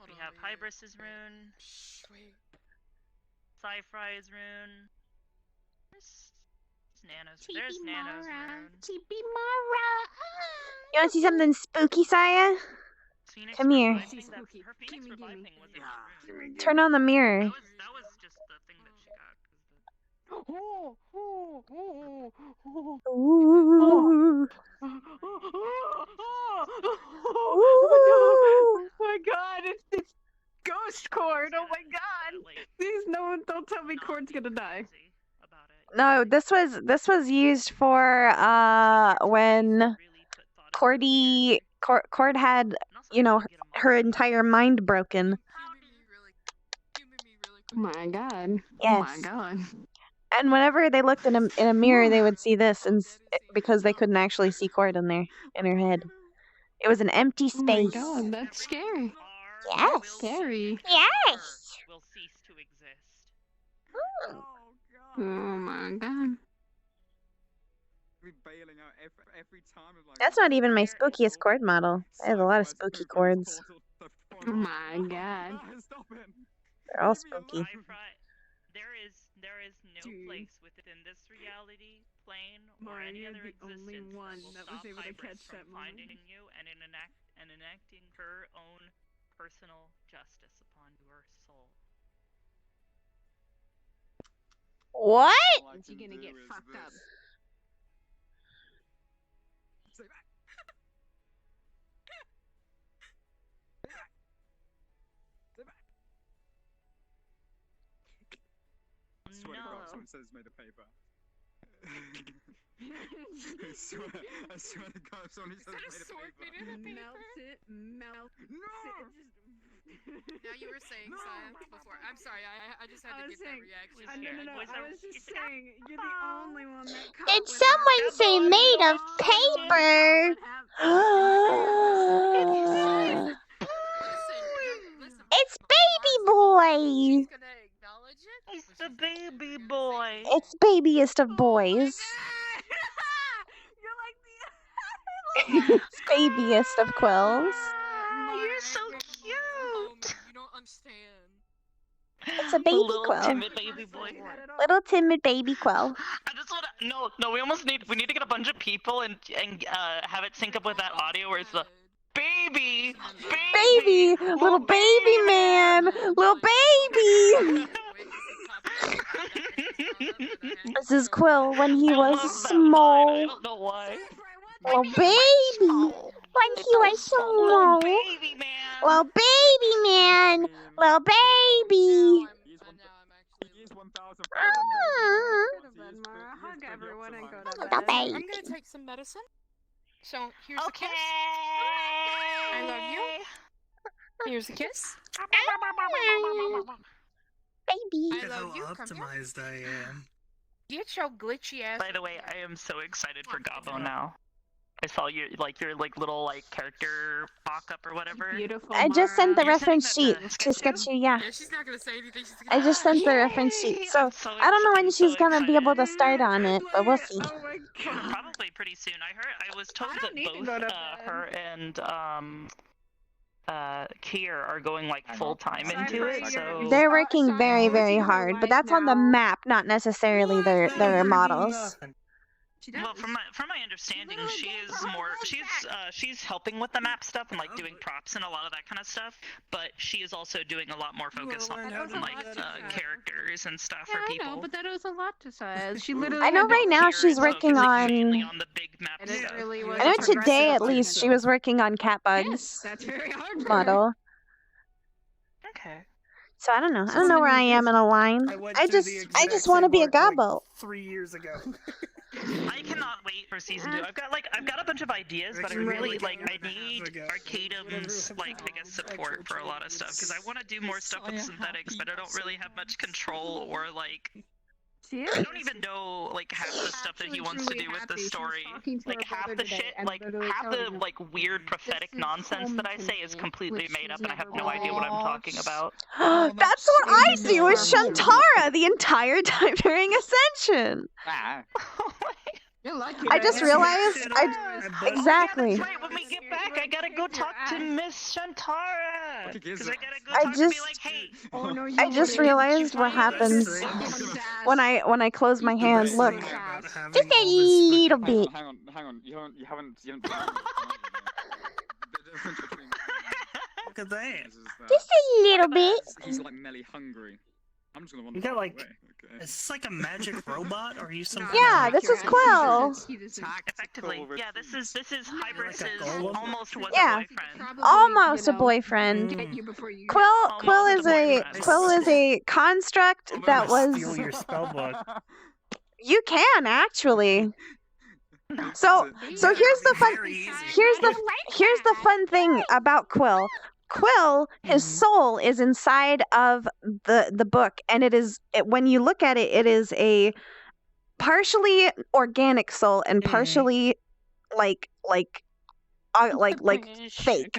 We have Hybris's rune. Sci-Fri's rune. There's Nano's rune. Chibi Mara. You want to see something spooky, Saya? Phoenix Come here. Reviving, her Phoenix Reviving was a rune. Turn on the mirror. That was just the thing that she got. Ooh. Oh my god, it's Ghost Cord. Oh my god. Please, don't tell me Cord's gonna die. No, this was used for when Cord had, you know, her entire mind broken. Oh my god. Yes. Oh my god. And whenever they looked in a mirror, they would see this, and because they couldn't actually see Cord in her head. It was an empty space. Oh my god, that's scary. Yes. That's scary. Yes. Will cease to exist. Oh my god. Bailing out every time. Like, That's not even my spookiest Cord model. I have a lot of spooky Cords. Oh my god. Stop him. They're all spooky. There is no place within this reality plane or any Mariah, other the only existence one that that was will able to stop Hybris catch that from finding moment. you and enacting her own personal justice upon your soul. What? Is he gonna get fucked up? Stay back. Stay back. I swear to God, someone says made a paper. I swear to God, someone says made a paper. Melts it, melts No! it, just Now you were saying science before. I'm sorry, I just had to get that reaction. No. I was just saying, you're the only one that caught Did what someone happened. say made of paper? It's baby boy. It's the baby boy. It's babiest of boys. It's babiest of quills. You're so cute. You don't understand. It's a baby Little quill. timid baby boy. Little timid baby quill. I just want to. No. We almost need. We need to get a bunch of people and have it sync up with that audio where it's the baby, Little baby man. Little baby. This is Quill when he was small. I don't know why. Little baby. When he was small. Little baby man. Little baby. Hug everyone and go to Little bed. baby. I'm gonna take some medicine. So here's the kiss. I love you. Here's the kiss. Baby. I love you. Come here. Optimized I am. Get your glitchy ass. By the way, I am so excited for Gabo now. I saw your little character mock-up or whatever. Beautiful. I just sent the You're reference sending sheet that to sketch you, yeah. Yeah, she's not gonna say anything. She's I just sent the reference sheet, so I don't know when she's gonna be able to start on it, but we'll see. Oh my god. Probably pretty soon. I was told that need to both go to her and Kier are going full time into it. So They're working very, very hard, but that's on the map, not necessarily their models. Well, from my understanding, she is more she's helping with the map stuff and doing props and a lot of that kind of stuff. But she is also doing a lot more focus on characters and stuff for people. I know, but that was a lot to say. She literally. I know had to right now focus she's working on. the big map And it stuff. really was I know a today at progressive least she was working on Catbug's That's very hard. for model. Okay. So I don't know. I don't know where I am in a line. I just want to be a Gabo. 3 years ago. I cannot wait for season 2. I've got a bunch of ideas, but I really I need Arcadum's support for a lot of stuff because I want to do more stuff with synthetics, but I don't really have much control or I don't even know half the stuff that he wants to do with the story. Half the shit, half the weird prophetic nonsense that I say is completely made up, and I have no idea what I'm talking about. That's what I do with Shantara the entire time during Ascension. I just realized Oh, exactly. yeah, that's right. When we get back, I gotta go talk to Miss Shantara. Because I gotta go I talk just- to be like, hey. I just realized what happens when I close my hand. Look, just a little bit. Hang on. You haven't. The difference between. Look at that. Just a little bit. He's melly hungry. I'm just gonna want You got is this like a magic robot, or are you some? Yeah, this is Quill. Effectively, yeah. This is Hybris is golem? almost was Yeah. a boyfriend. Almost a boyfriend. Quill is a construct that was. Steal your spellbook. You can actually. So here's the fun thing about Quill. Quill, his soul is inside of the book, and when you look at it, it is a partially organic soul and partially like fake.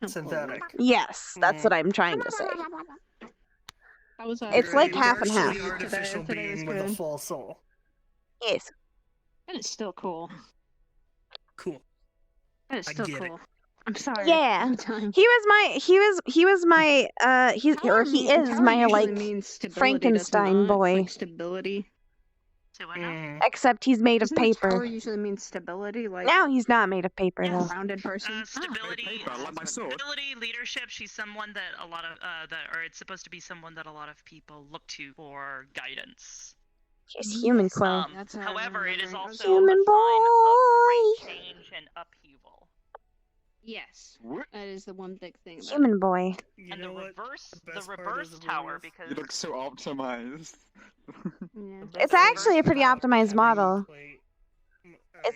Synthetic. Yes, that's what I'm trying to say. It's like half and half. Partially artificial being with a full soul. Yes. That is still cool. Cool. That is I still get it. cool. I'm sorry. Yeah, he is my Frankenstein boy. Stability. Except he's made of Tower paper. usually means stability. Like Now he's not made of paper though. rounded person. Stability, leadership. She's someone that a lot of it's supposed to be someone that a lot of people look to for guidance. She's human Quill. However, it is also Human a sign of great change and upheaval. Yes, that is the one big thing. About Human boy. And the reverse tower, because You look so optimized. It's actually a pretty optimized model.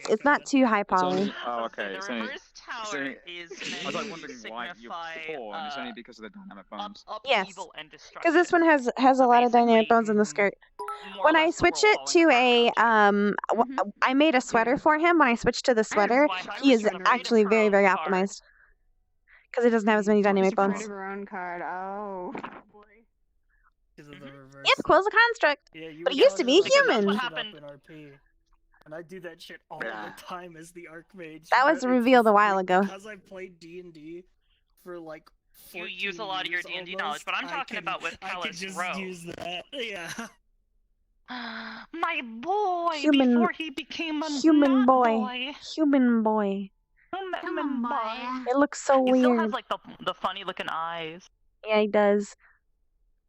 It's not too high poly. Oh, okay. the reverse power is I was meant like wondering to why you signify four, and it's only because of the dynamic bones. Yes. upheaval and Because destruction. this one has a lot of dynamic bones in the skirt. More or When I less the switch world it falling to apart a I made a sweater for him. When I switched to the sweater, he is actually very, very optimized. Because it doesn't have as many dynamic Afraid bones. of her own card. Oh. Because of the reverse. Yep, Quill's a construct. Yeah, you But were he used to talking be about that human. shit up in RP. And I do that shit all the time as the Archmage. That was but it's revealed a just, while like, ago. Because I've played D&D for like 14 You use a lot of your years D&D knowledge, but I'm almost, talking about with I could Kellis just Row. use that. Yeah. My boy, Human- before he became a Human not boy. Human boy. Human boy. It looks so He weird. still has like the funny looking eyes. Yeah, he does.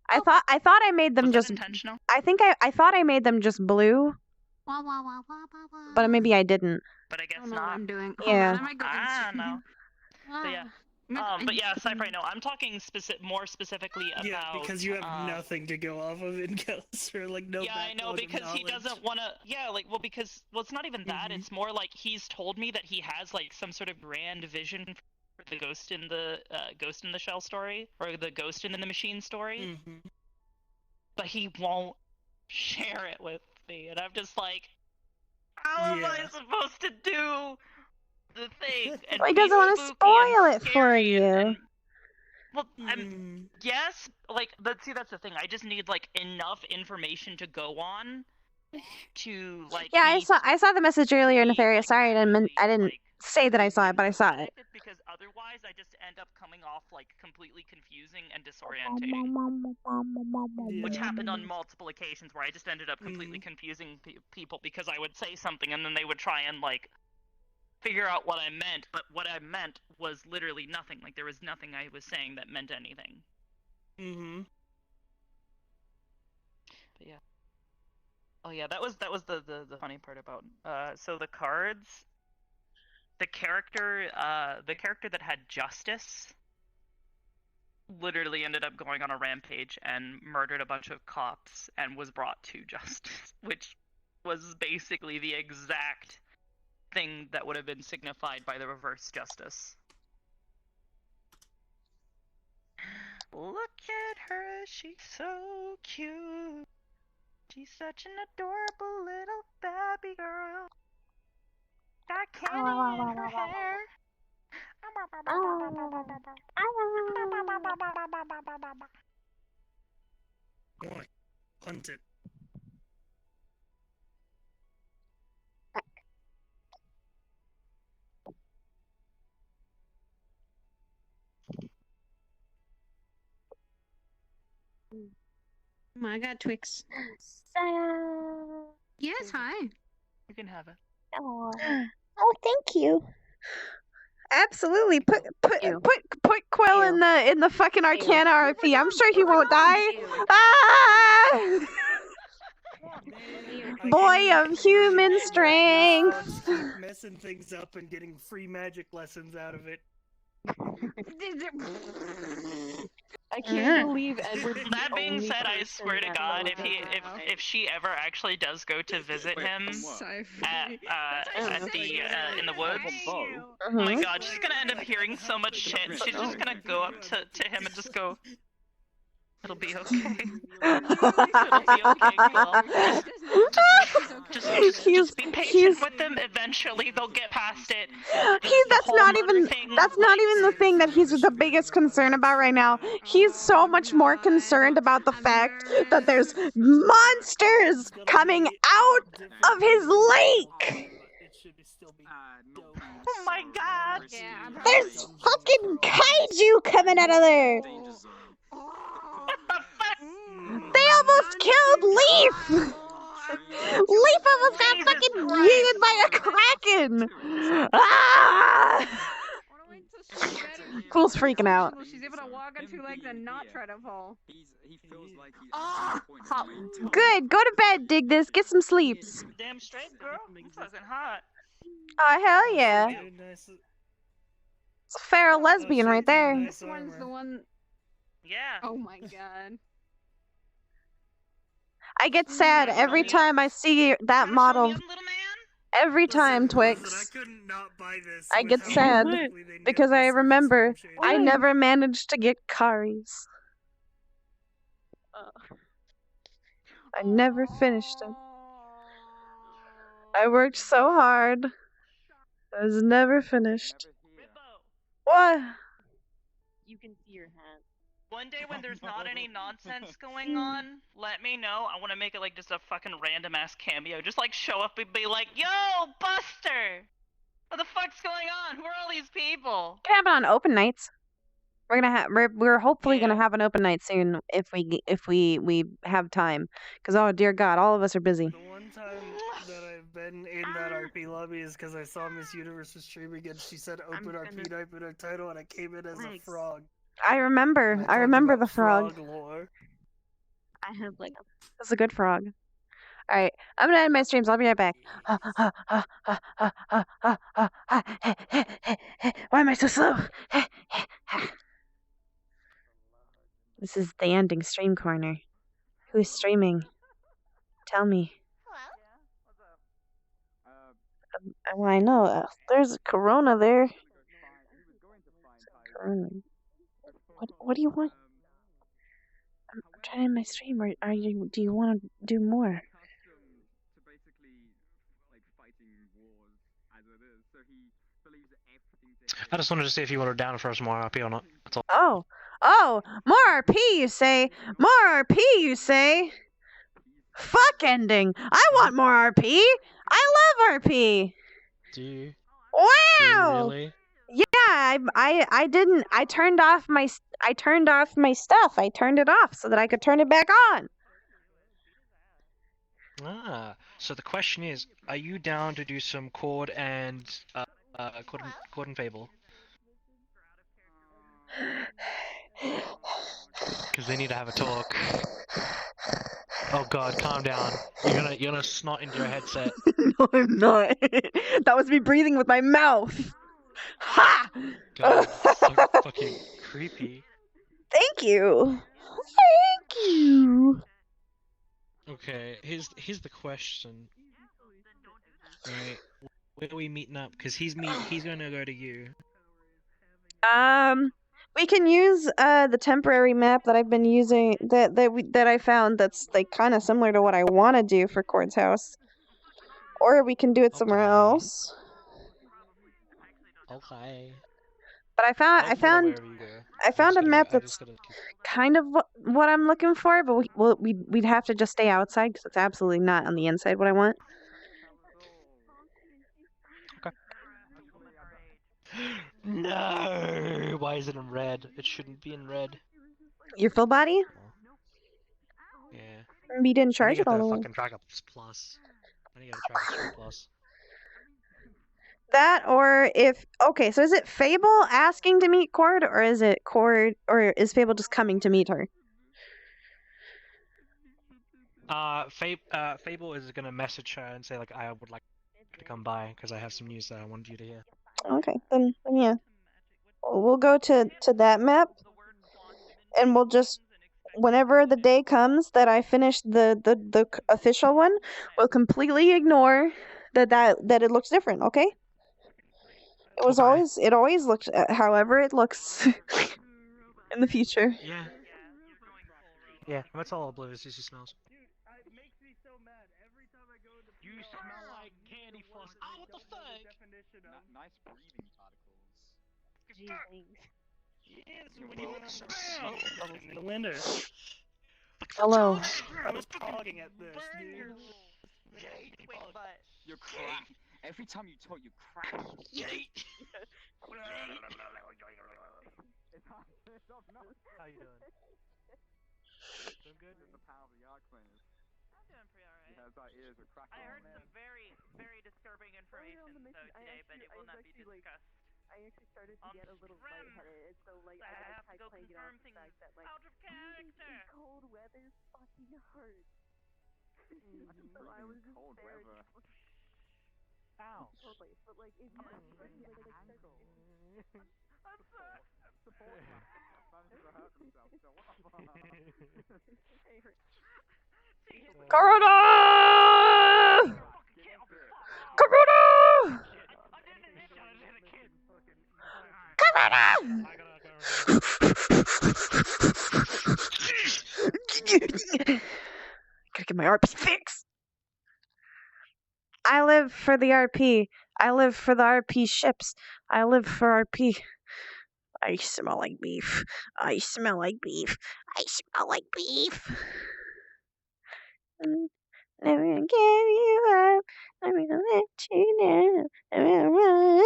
I thought I made them Was that just intentional? I think I thought I made them just blue, but maybe I didn't. But I guess I don't know not. what I'm doing. Yeah. Hold on, I might go I know. But yeah. But yeah, Cypher, no, I'm talking more specifically about. Yeah, because you have nothing to go off of in Kellis, like no Yeah, I know, backlog of because he knowledge. doesn't want to. Yeah, like, well, because it's not even that. It's more like he's told me that he has like some sort of grand vision for the Ghost in the Shell story, or the Ghost in the Machine story, but he won't share it with me, and I'm just like, how am I supposed to do the thing? And Well, he be doesn't want to spooky spoil and it for scary you. Well, yes, like, see, that's the thing. I just need like enough information to go on to like. Yeah, I saw the message earlier, Nefarious. Sorry, I didn't say that I saw it, but I saw it. Because otherwise, I just end up coming off like completely confusing and disorientating. Which happened on multiple occasions where I just ended up completely confusing people because I would say something and then they would try and like figure out what I meant, but what I meant was literally nothing. Like there was nothing I was saying that meant anything. But yeah. Oh yeah, that was the funny part about so the cards, the character that had Justice literally ended up going on a rampage and murdered a bunch of cops and was brought to justice, which was basically the exact thing that would have been signified by the reverse justice. Look at her, she's so cute. She's such an adorable little baby girl. Got candy in her hair. Boy, hunt it. I got Twix. Yes, hi. You can have it. Oh, thank you. Absolutely. Put Quill in the fucking Arcana RP. I'm sure he won't die. Ah! Boy of human strength. Keep messing things up and getting free magic lessons out of it. I can't believe Edward. That being said, I swear to God, if she ever actually does go to visit him at the in the woods, oh my God, she's gonna end up hearing so much shit. She's just gonna go up to him and just go, "It'll be okay. It'll be okay, Quill. Just be patient with them. Eventually, they'll get past it." That's not even the thing that he's the biggest concern about right now. He's so much more concerned about the fact that there's monsters coming out of his lake. Oh my God! There's fucking kaiju coming out of there. They almost killed Leaf! Leaf almost got fucking yeeted by a kraken! Ah! Quill's freaking out. She's able to walk on two legs and not try to fall. He feels like he's Good, go to bed, dig this, get some sleeps. Damn straight, girl. It's fucking hot. Oh, hell yeah. It's a feral lesbian right there. This one's the one. Yeah. Oh my God. I get sad every time I see that model. Every time, Twix, Listen, I couldn't not buy this. I get with how sad quickly they nailed because I this remember I description. never managed to get Kari's. I never finished it. I worked so hard. I was never finished. What? You can see your hand. One day when there's not any nonsense going on, let me know. I want to make it like just a fucking random ass cameo. Just like show up and be like, "Yo, Buster! What the fuck's going on? Who are all these people?" We can have it on open nights. We're hopefully gonna have an open night soon if we have time. Cause oh dear God, all of us are busy. The one time that I've been in that RP lobby is because I saw Miss Universe was streaming and she said open RP night with her title and I came in as a frog. I remember. And I talked remember about the frog. lore. I have like That's a good frog. All right, I'm gonna end my streams. I'll be right back. Why am I so slow? This is the ending stream corner. Who's streaming? Tell me. Well, I know. There's a Corona there. Corona. What do you want? I'm trying to end my stream. Or are you? Do you want to do more? I just wanted to see if you were down for some more RP or not. That's all. Oh, more RP, you say? More RP, you say? Fuck ending. I want more RP. I love RP. Do you? Wow. Do you really? Yeah, I didn't. I turned off my stuff. I turned it off so that I could turn it back on. Ah, so the question is, are you down to do some Cord and Cord and Fable? Because they need to have a talk. Oh God, calm down. You're gonna snot into your headset. No, I'm not. That was me breathing with my mouth. Ha! God, it's so fucking creepy. Thank you. Thank you. Okay, here's the question. Right, where are we meeting up? Because he's gonna go to you. We can use the temporary map that I've been using that I found that's like kind of similar to what I want to do for Cord's house, or we can do it somewhere else. Okay. But I found a map that's kind of what I'm looking for, but we'd have to just stay outside because it's absolutely not on the inside what I want. No! Why is it in red? It shouldn't be in red. Your full body? Yeah. Maybe you didn't charge it all the way. Fucking Dragon Plus. I need to get a Dragon Plus. That or if okay, so is it Fable asking to meet Cord, or is it Cord, or is Fable just coming to meet her? Fable is gonna message her and say like I would like to come by because I have some news that I wanted you to hear. Okay, then yeah. We'll go to that map, and we'll just whenever the day comes that I finish the official one, we'll completely ignore that it looks different. Okay. It always looked however it looks in the future. Yeah. Yeah, that's all oblivious she smells. You smell like candy floss. Oh, what the fuck? Nice breathing particles. The winner. Hello. I was talking at this, dude. You're crap. Every time you talk, you crack. Yay! How you doing? Doing good? There's the power of the arc cleaners. I'm doing pretty alright. Yes, our ears are cracking. I heard some very, very disturbing information today, but it will not be discussed. I actually started to get a little lightheaded, so like I have to go playing it confirm off the things fact that like out of character. cold weather fucking hurts. So I was just cold there. weather. Ow. Totally, but like if you Corona! Corona! my RP fix. I live for the RP. I live for the RP ships. I live for RP. I smell like beef. I smell like beef. I smell like beef. Never gonna give you up. I'm gonna let you know. I'm gonna run.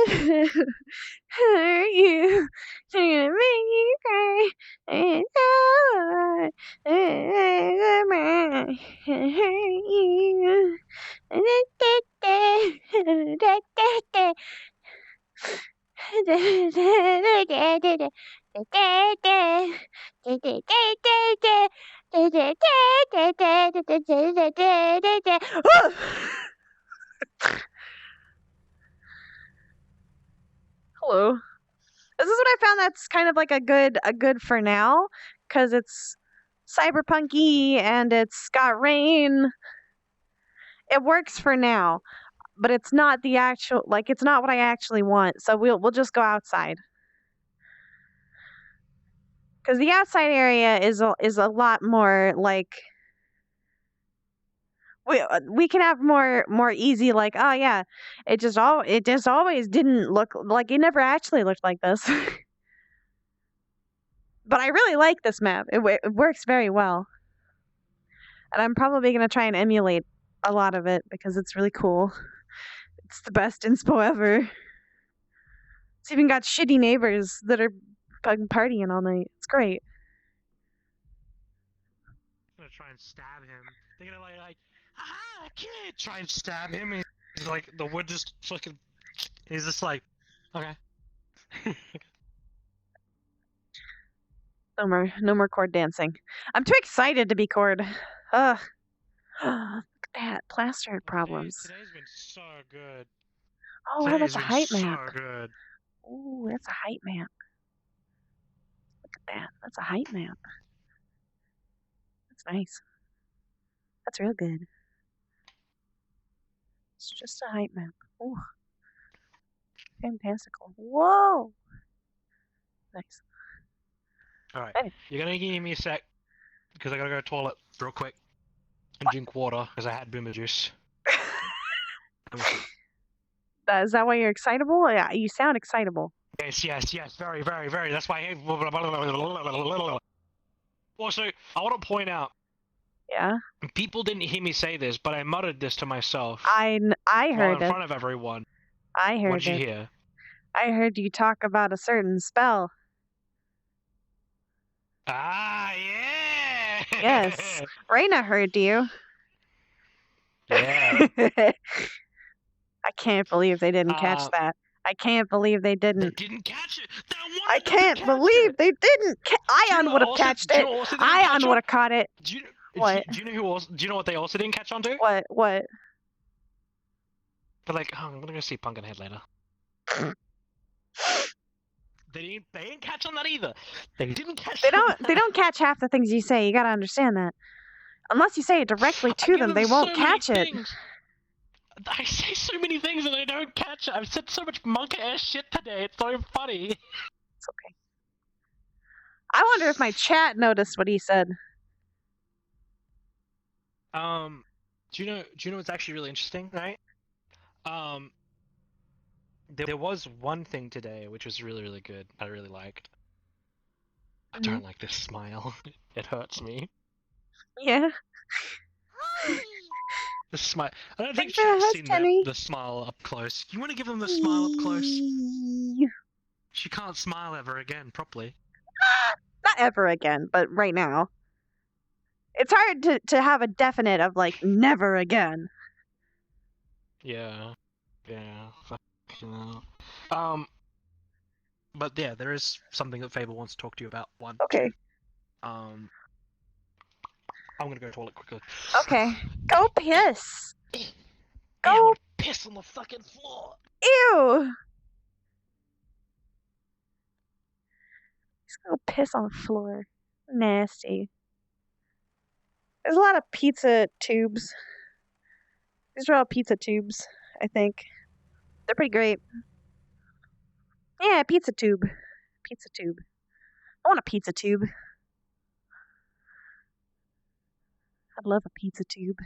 Hurt you. I'm gonna make you cry. And I'm gonna hurt you. Hello. This is what I found that's kind of like a good for now, because it's cyberpunky and it's got rain. It works for now, but it's not the actual, like, it's not what I actually want. So we'll just go outside, because the outside area is a lot more like we can have more easy, like, oh yeah, it just always didn't look like, it never actually looked like this. But I really like this map. It works very well, and I'm probably gonna try and emulate a lot of it because it's really cool. It's the best inspo ever. It's even got shitty neighbors that are partying all night. It's great. I'm gonna try and stab him. They're gonna like, ah, I can't try and stab him. And he's like, the wood just fucking. He's just like, okay. No more cord dancing. I'm too excited to be cord. Ugh. Look at that. Plaster problems. Today's been so good. Oh, wow, that's a height so map. good. Ooh, that's a height map. Look at that. That's a height map. That's nice. That's real good. It's just a height map. Ooh. Fantastical. Whoa! Nice. Alright, you're gonna give me a sec, because I gotta go to the toilet real quick and drink water, because I had boomer juice. Is that why you're excitable? Yeah, you sound excitable. Yes, very, very, very. That's why I... Also, I want to point out, Yeah? people didn't hear me say this, but I muttered this to myself. I heard in it. front of everyone. I heard What'd you it. hear? I heard you talk about a certain spell. Ah, yeah! Yes. Rayna heard you. Yeah. I can't believe they didn't catch that. I can't believe they didn't. They didn't catch it! I can't believe they didn't. Ion would have catched it. Ion would have caught it. What? Do you know who else? Do you know what they also didn't catch on to? What? They're like, oh, I'm gonna go see Pumpkinhead later. They didn't catch on that either. They didn't catch. They don't catch half the things you say. You gotta understand that. Unless you say it directly to them, they won't catch it. I say so many things and they don't catch it. I've said so much monkey ass shit today. It's not even funny. It's okay. I wonder if my chat noticed what he said. Do you know what's actually really interesting, right? There was one thing today which was really, really good. I really liked. I don't like this smile. It hurts me. Yeah. The smile. I don't think Thanks for the she's husk, seen Kenny. the smile up close. You want to give them the smile up close? She can't smile ever again properly. Not ever again, but right now. It's hard to have a definite of, like, never again. Yeah. Fucking hell. But yeah, there is something that Fable wants to talk to you about. Okay. I'm gonna go to the toilet quickly. Okay. Go piss. Yeah, Go. I'm gonna piss on the fucking floor. Ew. He's gonna piss on the floor. Nasty. There's a lot of pizza tubes. These are all pizza tubes, I think. They're pretty great. Yeah, pizza tube. Pizza tube. I want a pizza tube. I'd love a pizza tube.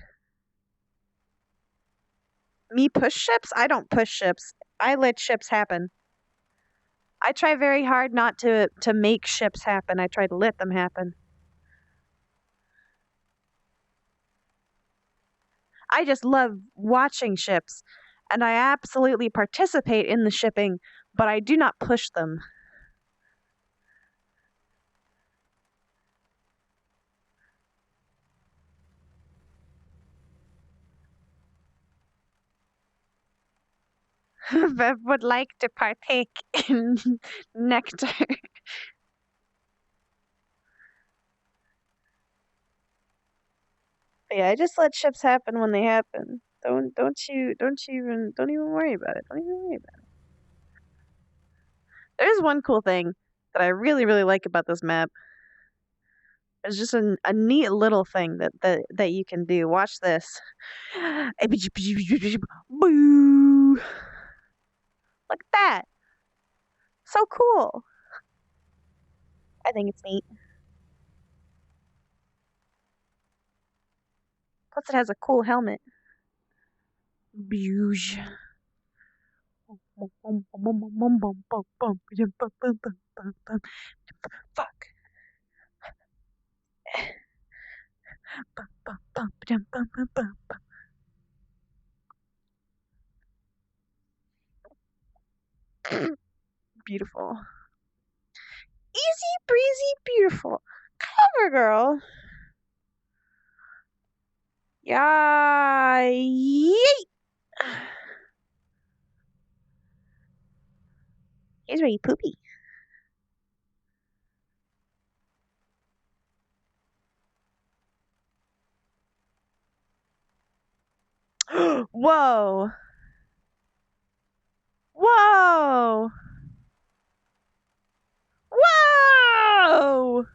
Me push ships? I don't push ships. I let ships happen. I try very hard not to make ships happen. I try to let them happen. I just love watching ships, and I absolutely participate in the shipping, but I do not push them. Bev would like to partake in nectar. Yeah, I just let ships happen when they happen. Don't even worry about it. Don't even worry about it. There's one cool thing that I really, really like about this map. It's just a neat little thing that you can do. Watch this. Boo! Look at that. So cool. I think it's neat. Plus it has a cool helmet. Boosh. Fuck. Beautiful. Easy breezy beautiful. Cover girl. Yeah. Yeet. He's really poopy. Whoa. Whoa. Whoa.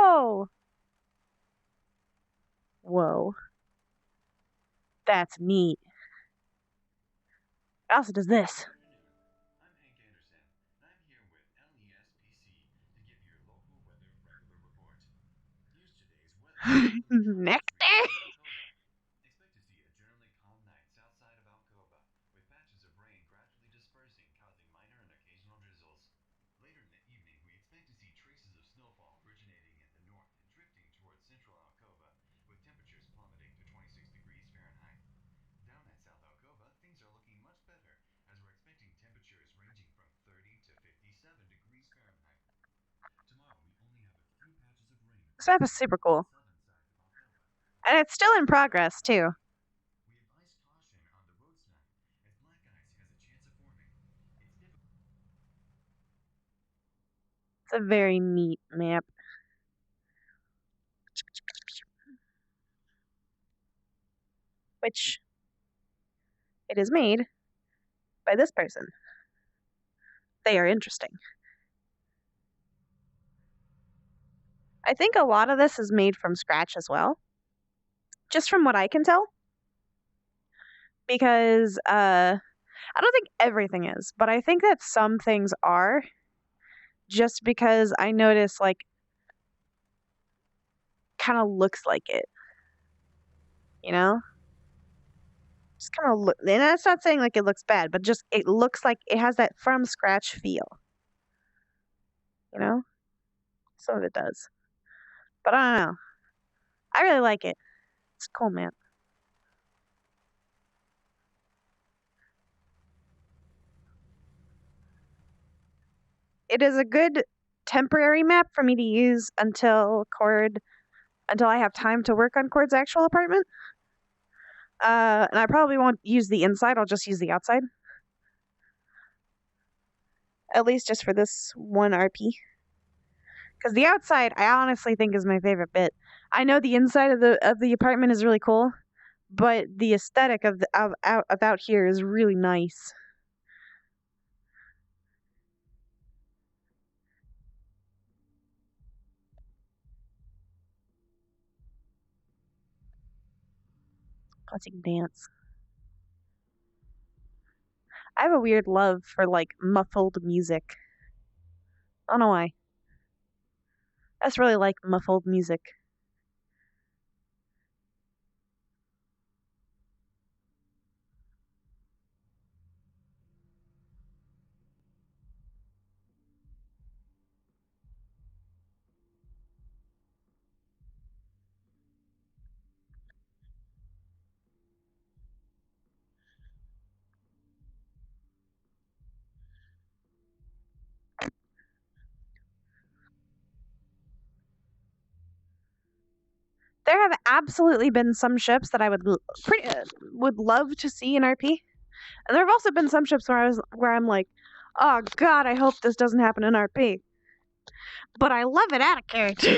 Whoa. Whoa. That's neat. It also does this. Nectar? This map is super cool. And it's still in progress, too. It's a very neat map. Which it is made by this person. They are interesting. I think a lot of this is made from scratch as well. Just from what I can tell. Because I don't think everything is, but I think that some things are. Just because I notice, like, kind of looks like it. You know? Just kind of look. And that's not saying like it looks bad, but just it looks like it has that from scratch feel. You know? Some of it does. But I don't know. I really like it. It's a cool map. It is a good temporary map for me to use until I have time to work on Cord's actual apartment. And I probably won't use the inside, I'll just use the outside. At least just for this one RP. Because the outside, I honestly think is my favorite bit. I know the inside of the apartment is really cool, but the aesthetic of out here is really nice. Plus you can dance. I have a weird love for like muffled music I don't know why. I just really like muffled music. There have absolutely been some ships that I would would love to see in RP, and there have also been some ships where I'm like, oh god, I hope this doesn't happen in RP. But I love it out of character.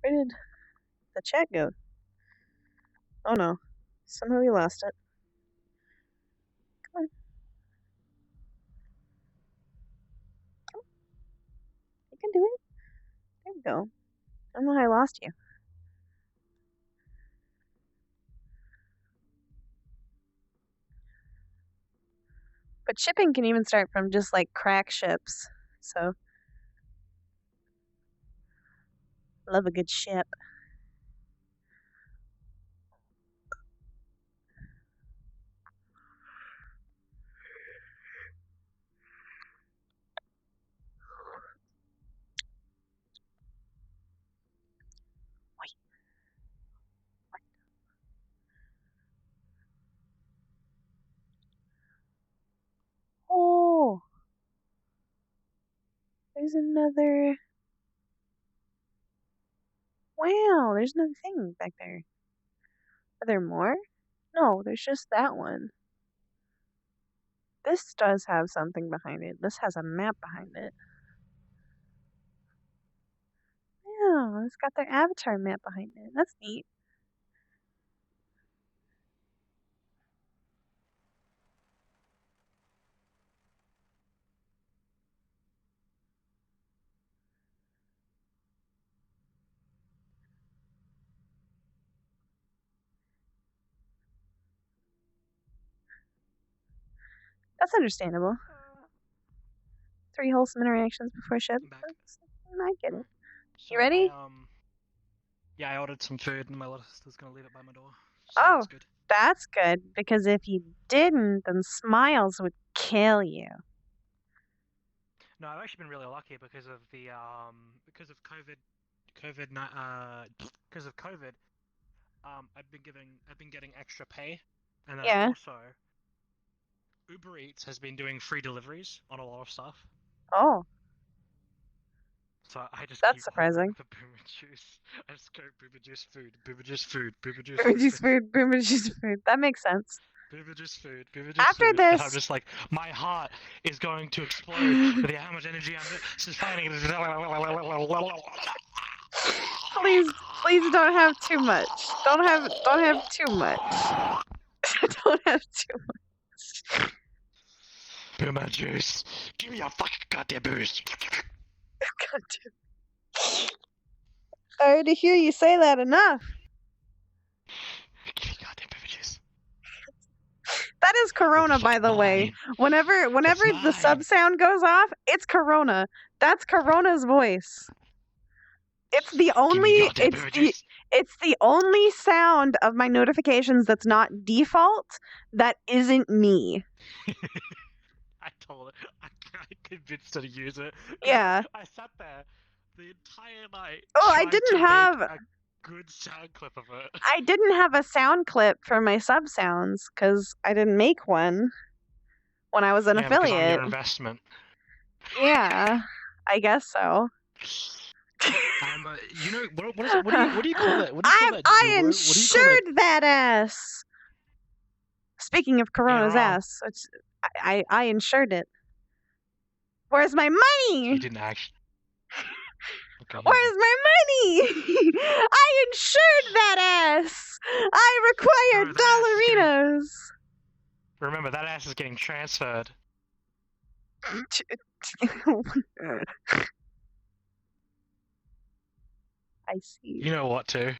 Where did the chat go? Oh no, somehow we lost it. Come on. You can do it. There we go. I don't know how I lost you. But shipping can even start from just like crack ships. So, love a good ship. Oh, there's another. Wow, there's another thing back there. Are there more? No, there's just that one. This does have something behind it. This has a map behind it. Yeah, it's got their avatar map behind it. That's neat. That's understandable. 3 wholesome interactions before ship. I get it. So You ready? Yeah, I ordered some food and my little sister's gonna leave it by my door. So Oh, that's good. that's good, because if you didn't, then Smiles would kill you. No, I've actually been really lucky because of the because of COVID, because of COVID, I've been getting extra pay, and then Yeah. also Uber Eats has been doing free deliveries on a lot of stuff. Oh, So I just that's keep surprising. ordering the boomer juice. I just go boomer juice food, boomer juice food, boomer juice Boomer food. juice food, boomer juice food. That makes sense. Boomer juice food, boomer juice After food. And I'm this, just like, my heart is going to explode with how much energy I'm just finding. please don't have too much. Don't have too much. Don't have too much. Boomer juice. Give me your fucking goddamn booze. Goddamn. I already hear you say that enough. Give me goddamn boomer juice. That is Corona, by the way. Whenever the sub sound goes off, it's Corona. That's Corona's voice. It's the only it's the only sound of my notifications that's not default that isn't me. I told it. I convinced her to use it. Yeah. I sat there the entire night. Oh, I trying didn't to have make a good sound clip of it. I didn't have a sound clip for my sub sounds because I didn't make one when I was an Yeah, because I'm affiliate. your investment. Yeah, I guess so. You know what do you call that? What do you call that? I insured that ass. Speaking of Corona's ass, I insured it. Where's my money? You didn't actually. Okay, Where's my money? I insured that ass. I required dollarinos. Remember, that ass is getting transferred. I see. You know what to.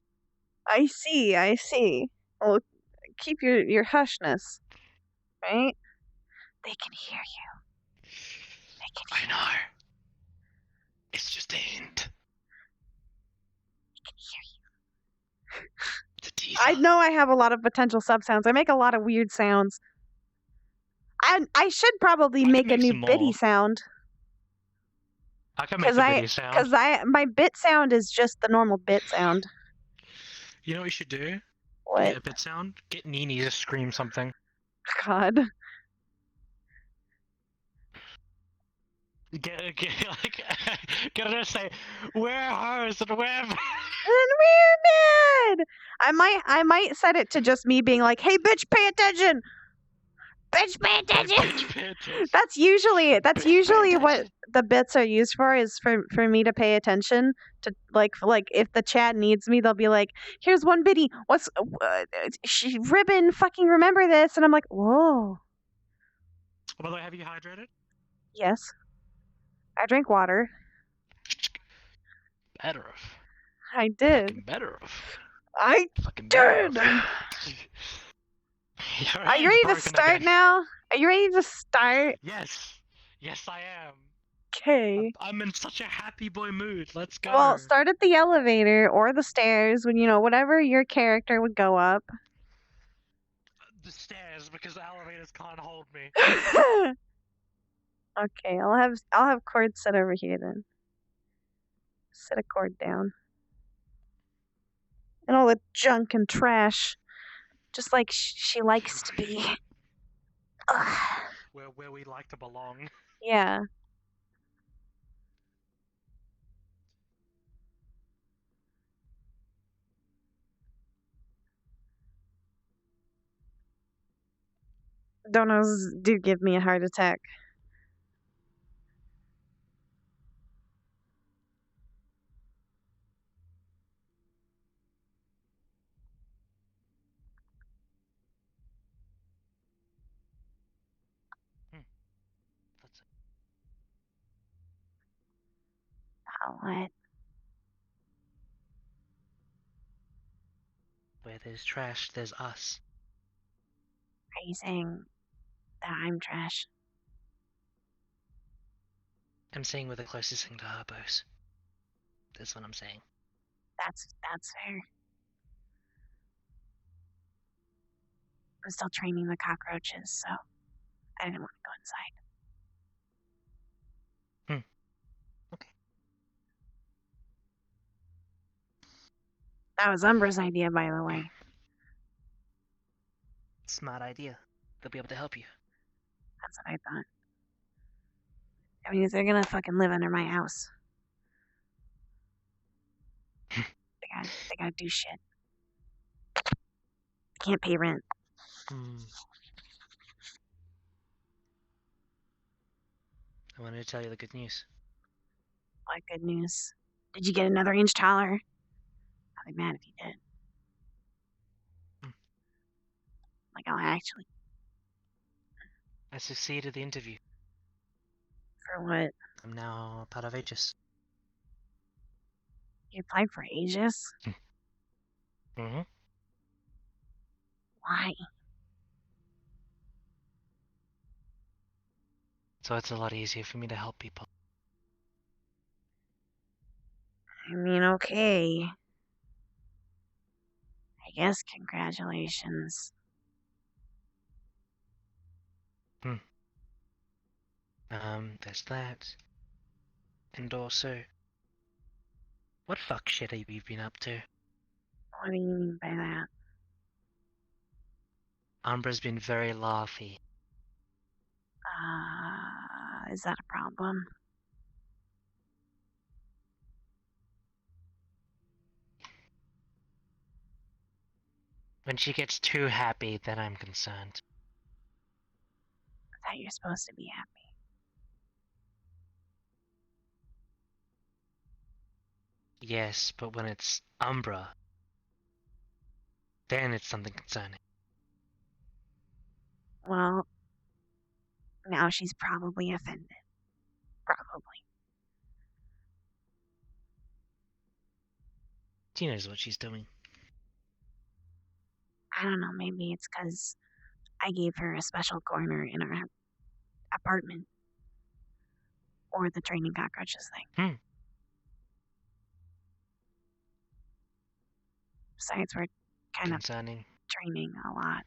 I see. I see. Well, keep your hushness, right? They can hear you. They can hear I know. It's just a hint. They can hear you. I know I have a lot of potential sub sounds. I make a lot of weird sounds. I should probably make a make new some bitty more. sound. I can make a bitty sound. My bit sound is just the normal bit sound. You know what you should do? What? Get a bit sound. Get Nini to scream something. God. Get her to say, "We're hers and we're." And we're mad. I might set it to just me being like, "Hey, bitch, pay attention. Bitch, pay attention." That's usually what the bits are used for. Is for me to pay attention to like if the chat needs me, they'll be like, "Here's one bitty. What's ribbon? Fucking remember this?" And I'm like, "Whoa." By the way, have you hydrated? Yes. I drank water. Better. I did. Fucking better. I did. Are you ready to start now? Are you ready to start? Yes. Yes, I am. Okay. I'm in such a happy boy mood. Let's go. Well, start at the elevator or the stairs when whatever your character would go up. The stairs, because the elevators can't hold me. Okay, I'll have Cord sit over here then. Sit a Cord down. And all the junk and trash, just like she likes to be. Ugh. Where we like to belong. Yeah. Donos do give me a heart attack. Oh, what? Where there's trash, there's us. Are you saying that I'm trash? I'm saying we're the closest thing to Harbos. That's what I'm saying. That's fair. I'm still training the cockroaches, so I didn't want to go inside. Okay. That was Umbra's idea, by the way. Smart idea. They'll be able to help you. That's what I thought. I mean, if they're gonna fucking live under my house, they gotta do shit. Can't pay rent. I wanted to tell you the good news. What good news? Did you get another inch taller? I'd be mad if you did. Like, I'll actually. I succeeded the interview. For what? I'm now part of Aegis. You applied for Aegis? Mm-hmm. Why? So it's a lot easier for me to help people. I mean, okay. I guess congratulations. There's that. And also, what fuck shit have you been up to? What do you mean by that? Umbra's been very laughy. Is that a problem? When she gets too happy, then I'm concerned. I thought you're supposed to be happy. Yes, but when it's Umbra, then it's something concerning. Well, now she's probably offended. Probably. She knows what she's doing. I don't know, maybe it's because I gave her a special corner in our apartment. Or the training cockroaches thing. Besides, we're kind Concerning. of training a lot.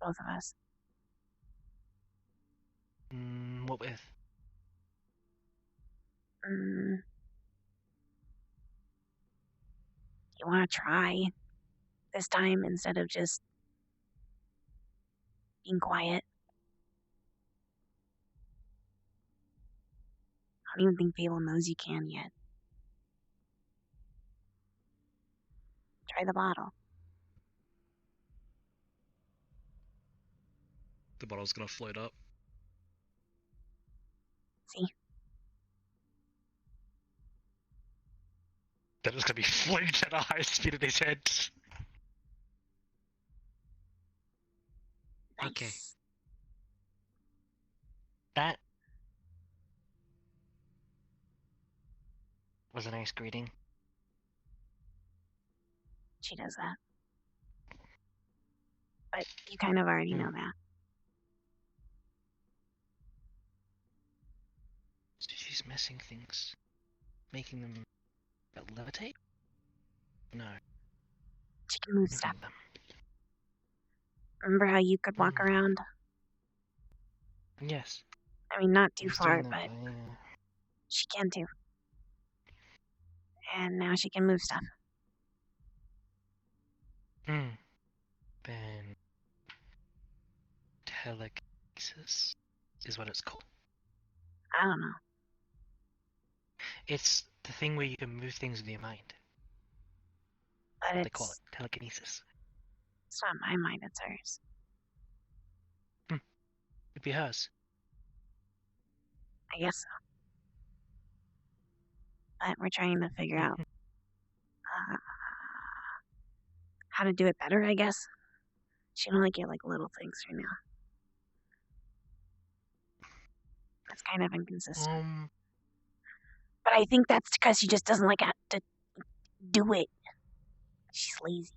Both of us. What with? You want to try this time instead of just being quiet? I don't even think Fable knows you can yet. Try the bottle. The bottle's gonna float up. See? That is gonna be flinged at a high speed at his head. Nice. Okay. That was a nice greeting. She does that. But you kind of already know that. So she's messing things. Making them levitate? No. She can move stuff. Remember how you could walk around? Yes. I mean, not too He's far, doing that but by, she can too. And now she can move stuff. Then telekinesis is what it's called. I don't know. It's the thing where you can move things with your mind. But They call it telekinesis. It's not my mind, it's hers. It'd be hers. I guess so. But we're trying to figure out how to do it better, I guess. She can only get like little things right now. That's kind of inconsistent. But I think that's because she just doesn't like to do it. She's lazy.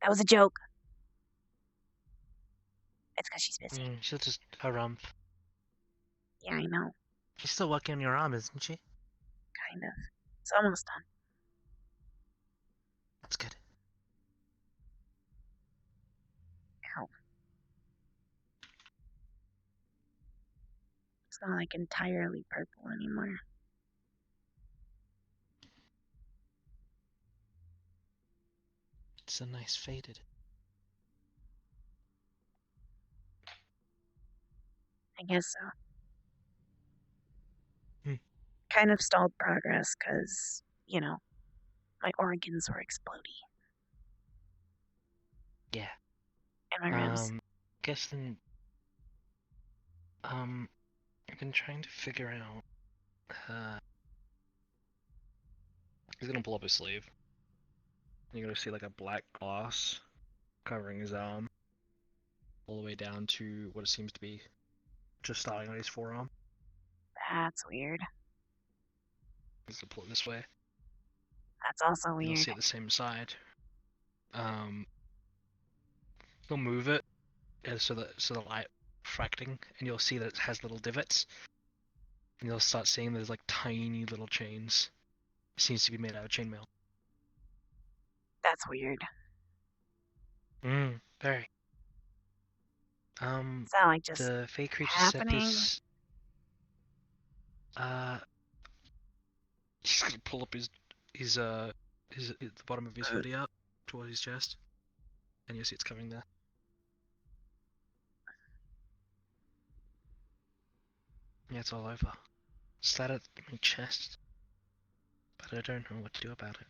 That was a joke. It's because she's busy. She'll just harumph. Yeah, I know. She's still working on your arm, isn't she? Kind of. It's almost done. That's good. Ow. It's not like entirely purple anymore. It's a nice faded. I guess so. Kind of stalled progress because, you know, my organs were exploding. Yeah. And my ribs. Guess then. I've been trying to figure out. He's gonna pull up his sleeve. You're gonna see like a black gloss covering his arm, all the way down to what it seems to be just starting on his forearm. That's weird. He's gonna pull it this way. That's also And weird. you'll see it the same side. He'll move it so the light refracting, and you'll see that it has little divots. And you'll start seeing there's like tiny little chains. It seems to be made out of chainmail. That's weird. Very. Is that like just the fake creature happening? He's gonna pull up his the bottom of his hoodie up towards his chest, and you'll see it's covering there. Yeah, it's all over. Slat at my chest, but I don't know what to do about it.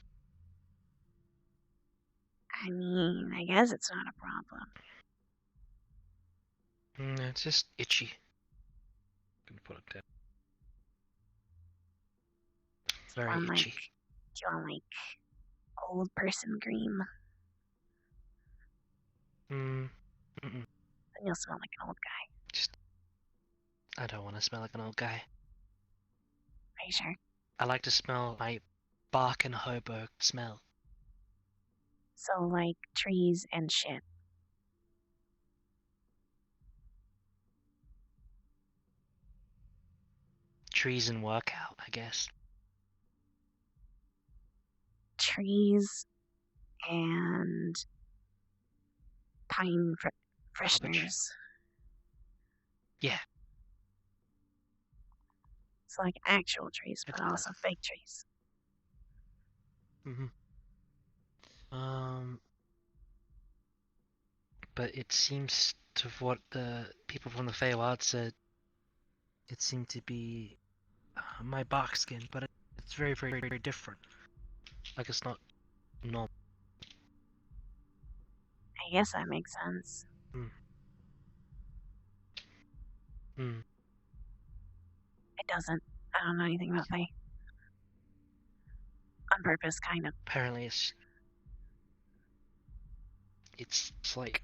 I mean, I guess it's not a problem. It's just itchy. I'm gonna put it down. Very itchy. Do you want like old person cream? Then you'll smell like an old guy. I don't want to smell like an old guy. Are you sure? I like to smell my bark and hobo smell. So, like, trees and shit. Trees and workout, I guess. Trees and pine fresheners. Yeah. It's like actual trees, but also fake trees. But it seems to what the people from the Feywild said, it seemed to be my bark skin, but it's very, very, very different. Like it's not normal. I guess that makes sense. It doesn't. I don't know anything about Fae. On purpose, kind of. Apparently it's like,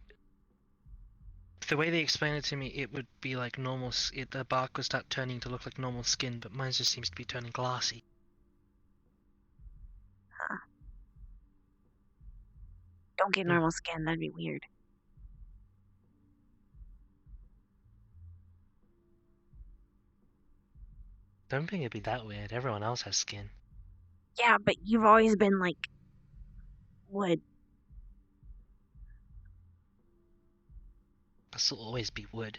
the way they explain it to me, it would be like normal, the bark would start turning to look like normal skin, but mine just seems to be turning glassy. Huh. Don't get normal skin, that'd be weird. Don't think it'd be that weird, everyone else has skin. Yeah, but you've always been like wood. This will always be wood.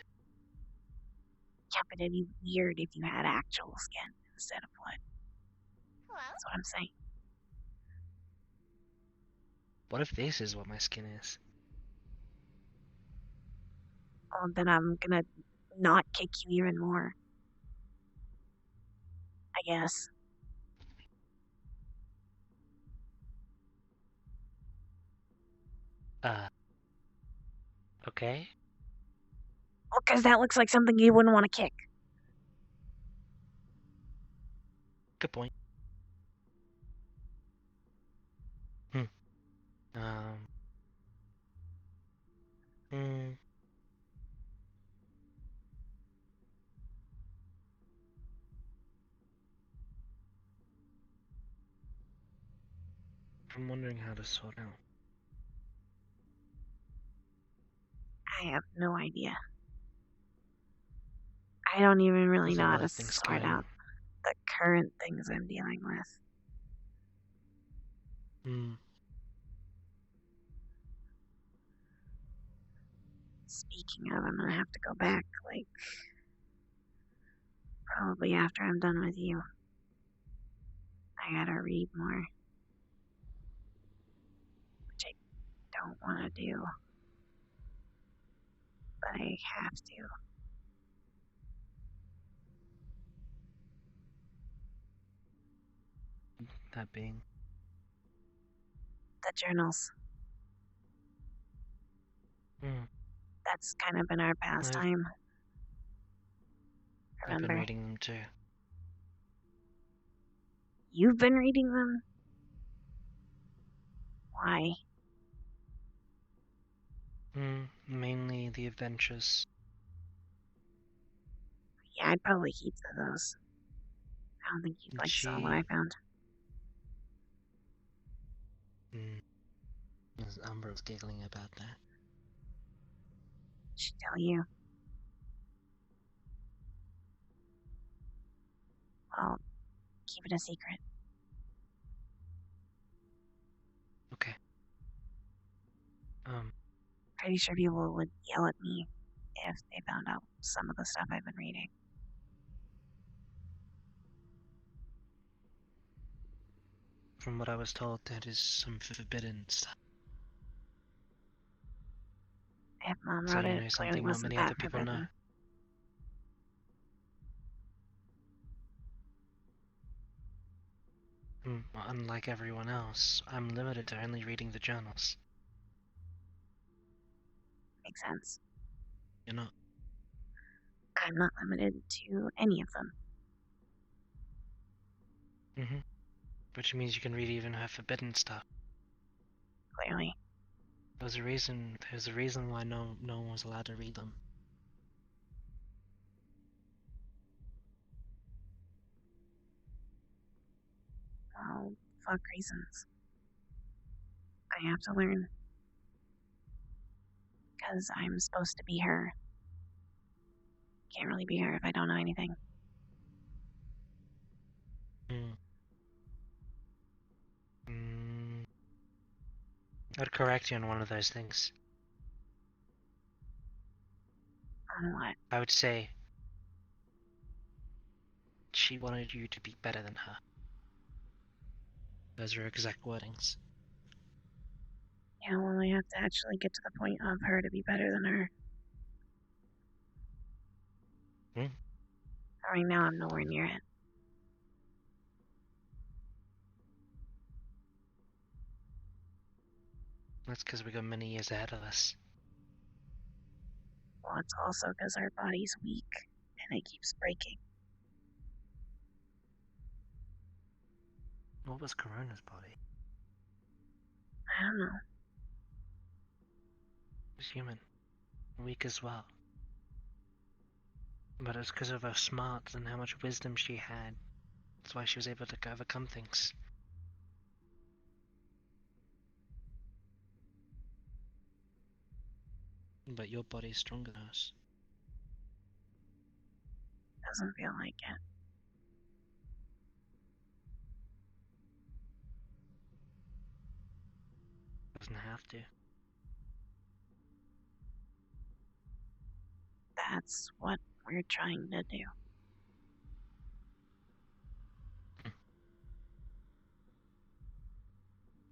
Yeah, but it'd be weird if you had actual skin instead of wood. That's what I'm saying. What if this is what my skin is? Well, then I'm gonna not kick you even more. I guess. Okay. Well, because that looks like something you wouldn't want to kick. Good point. I'm wondering how to sort out. I have no idea. I don't even really There's a know how lot to of things sort going out the current things I'm dealing with. Speaking of, I'm gonna have to go back, like, probably after I'm done with you. I gotta read more. Which I don't want to do. But I have to. That being? The journals. That's kind of been our pastime. I've been Remember? reading them too. You've been reading them? Why? Mainly the adventures. Yeah, I'd probably keep those. I don't think you'd like saw what I found. Umbra's giggling about that. She'd tell you. Well, keep it a secret. Okay. Pretty sure people would yell at me if they found out some of the stuff I've been reading. From what I was told, that is some forbidden stuff. If Mom So wrote you it, know it clearly something not wasn't many that other people know. forbidden. Unlike everyone else, I'm limited to only reading the journals. Makes sense. You're not. I'm not limited to any of them. Which means you can read even her forbidden stuff. Clearly. There's a reason why no one was allowed to read them. Well, fuck reasons. I have to learn. Because I'm supposed to be her. Can't really be her if I don't know anything. I'd correct you on one of those things. On what? I would say she wanted you to be better than her. Those are her exact wordings. Yeah, well, I have to actually get to the point of her to be better than her. Right now, I'm nowhere near it. That's because we got many years ahead of us. Well, it's also because our body's weak, and it keeps breaking. What was Corona's body? I don't know. It was human. Weak as well. But it's because of her smarts and how much wisdom she had. That's why she was able to overcome things. But your body's stronger than us. Doesn't feel like it. Doesn't have to. That's what we're trying to do.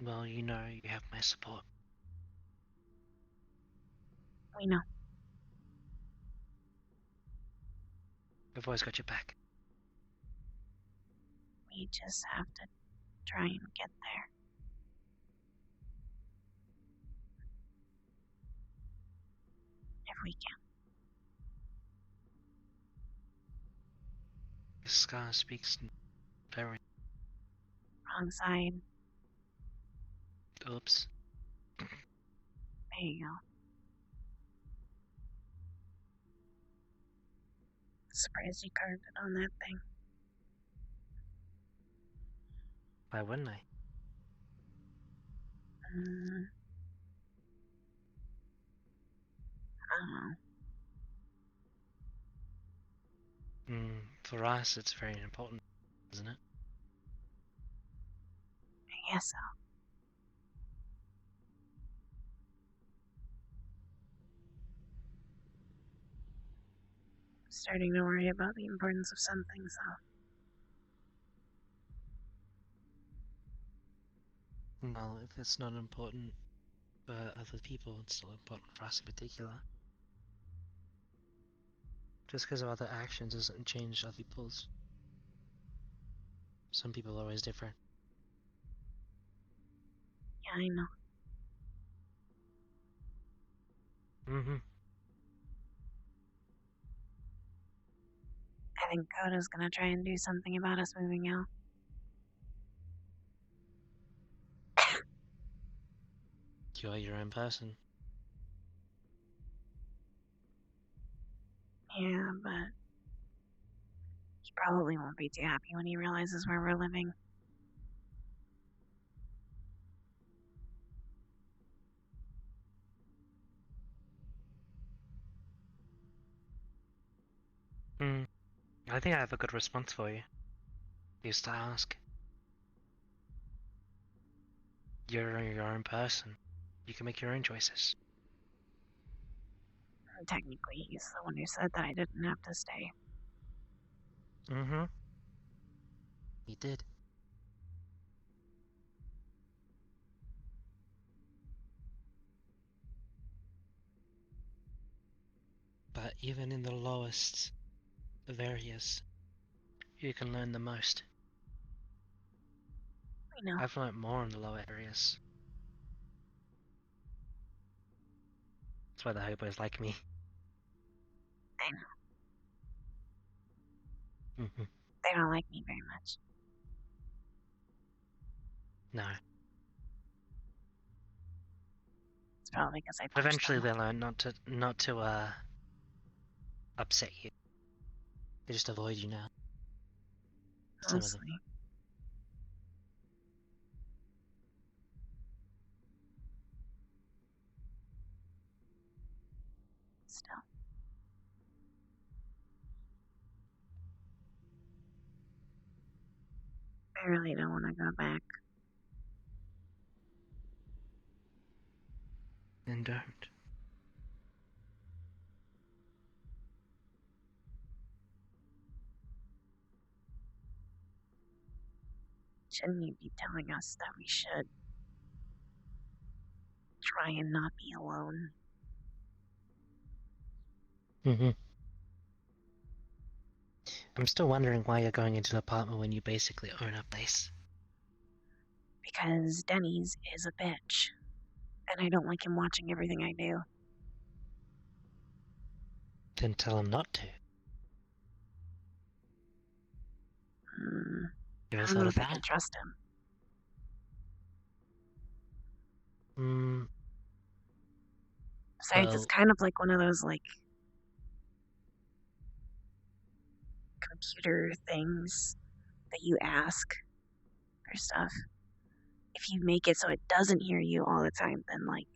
Well, you know you have my support. We know. I've always got your back. We just have to try and get there. If we can. The scar speaks very... Wrong side. Oops. There you go. Surprised you carved it on that thing. Why wouldn't I? I don't know. For us, it's very important, isn't it? I guess so. I'm starting to worry about the importance of some things, though. Well, if it's not important for other people, it's still important for us in particular. Just because of other actions doesn't change other people's. Some people are always different. Yeah, I know. I think Coda's gonna try and do something about us moving out. You're your own person. Yeah, but he probably won't be too happy when he realizes where we're living. I think I have a good response for you. Used to ask. You're your own person. You can make your own choices. Technically, he's the one who said that I didn't have to stay. He did. But even in the lowest of areas, you can learn the most. I know. I've learned more in the lower areas. That's why the hobos like me. I know. They don't like me very much. No. It's probably because I But punched eventually them. they learn not to upset you. They just avoid you now. Some of them. Mostly. still. I really don't want to go back. Then don't. Shouldn't you be telling us that we should try and not be alone? I'm still wondering why you're going into an apartment when you basically own a place. Because Denny's is a bitch, and I don't like him watching everything I do. Then tell him not to. You I ever don't thought know of if I can that? trust him. Besides, it's Well, kind of like one of those, like, computer things that you ask for stuff. If you make it so it doesn't hear you all the time, then, like,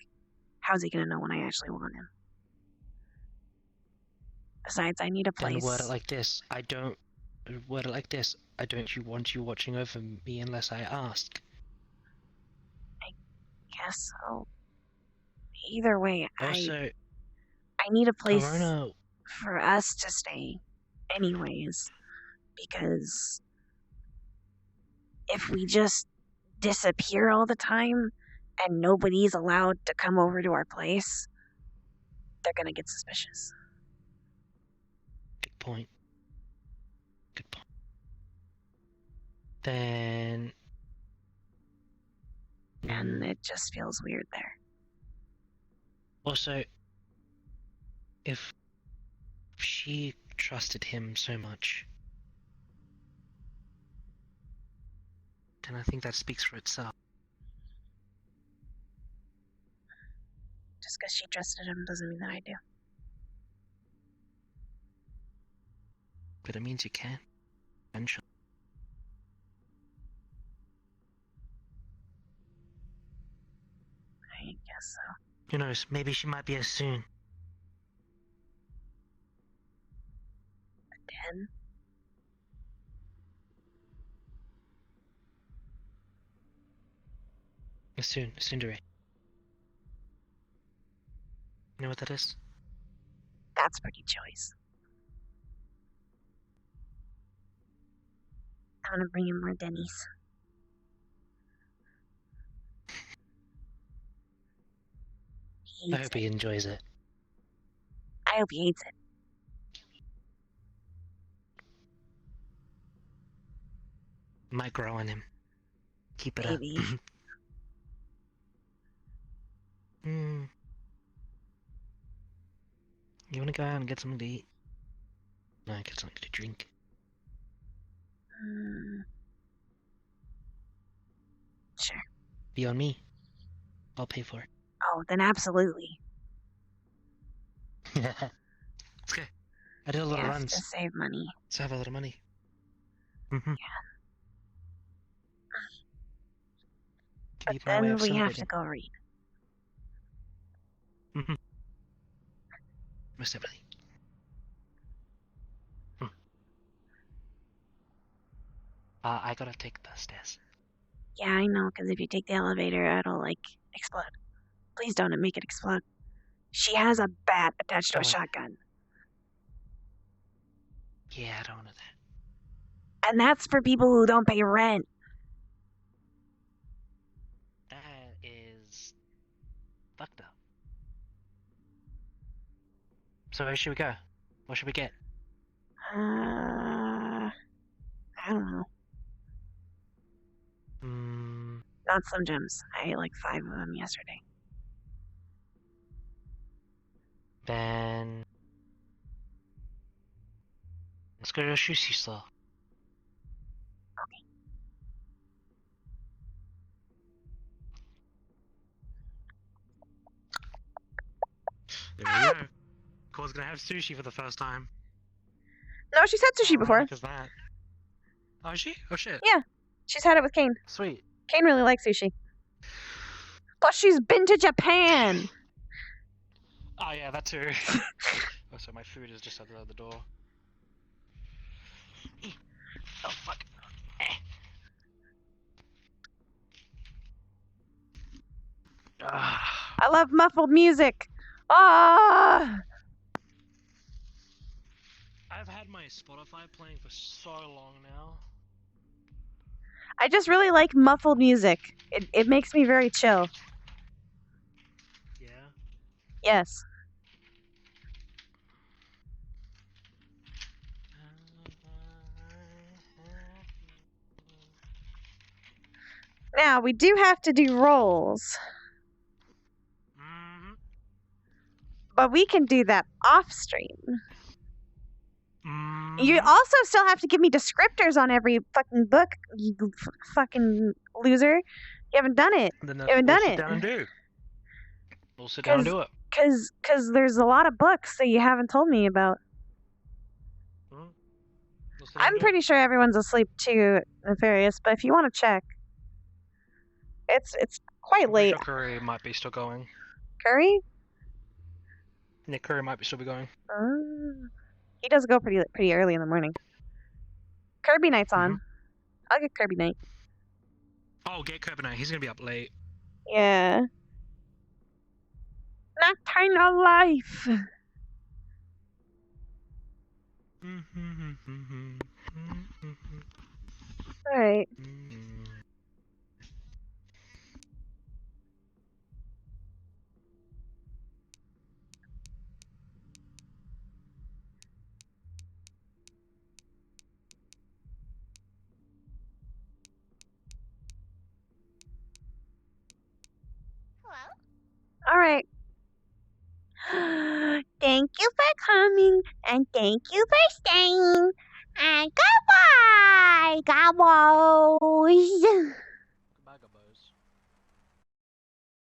how's he gonna know when I actually want him? Besides, I need a then place. word it like this. Word it like this. I don't want you watching over me unless I ask. I guess so. Either way, Also, I need a place Corona. for us to stay anyways, because if we just disappear all the time and nobody's allowed to come over to our place, they're gonna get suspicious. Good point. Good point. Then. And it just feels weird there. Also, if she trusted him so much, then I think that speaks for itself. Just because she trusted him doesn't mean that I do. But it means you can. Eventually. I guess so. Who knows? Maybe she might be here soon. Den? Soon, Sundari. You know what that is? That's pretty choice. I'm gonna bring him more Denny's. I hope he enjoys it. I hope he hates it. Might grow on him. Keep it Maybe. up. You wanna go out and get something to eat? No, get something to drink. Sure. Be on me. I'll pay for it. Oh, then absolutely. It's okay. I did a lot of runs. To save money. So I have a lot of money. Yeah. But Keep my way then of we have to celebrating. go read. Most definitely. I gotta take the stairs. Yeah, I know, because if you take the elevator, it'll, like, explode. Please don't make it explode. She has a bat attached to a shotgun. Yeah, I don't want that. And that's for people who don't pay rent. That is fucked up. So where should we go? What should we get? I don't know. Not some gems. I ate like 5 of them yesterday. Then let's go to a sushi store. There we go. Cole's gonna have sushi for the first time. No, she's had sushi before. Ironic as that. Oh, is she? Oh shit. Yeah, she's had it with Kane. Sweet. Kane really likes sushi. Plus, she's been to Japan. Oh yeah, that too. Oh, so my food is just outside the door. Oh fuck. I love muffled music. Ah! I've had my Spotify playing for so long now. I just really like muffled music. It makes me very chill. Yeah. Yes. Now, we do have to do rolls. But we can do that off stream. You also still have to give me descriptors on every fucking book, you fucking loser. You haven't done it. Then You haven't we'll done sit it. down and do. We'll sit down and do it. Cause there's a lot of books that you haven't told me about. I'm pretty sure everyone's asleep too, Nefarious, but if you want to check. It's quite late. Sure Curry might be still going. Curry? Nick Curry might be still be going. He does go pretty early in the morning. Kirby night's on. I'll get Kirby night. Oh, get Kirby night. He's gonna be up late. Yeah. Nocturnal life. All right. All right. Thank you for coming, and thank you for staying, and goodbye, cowboys.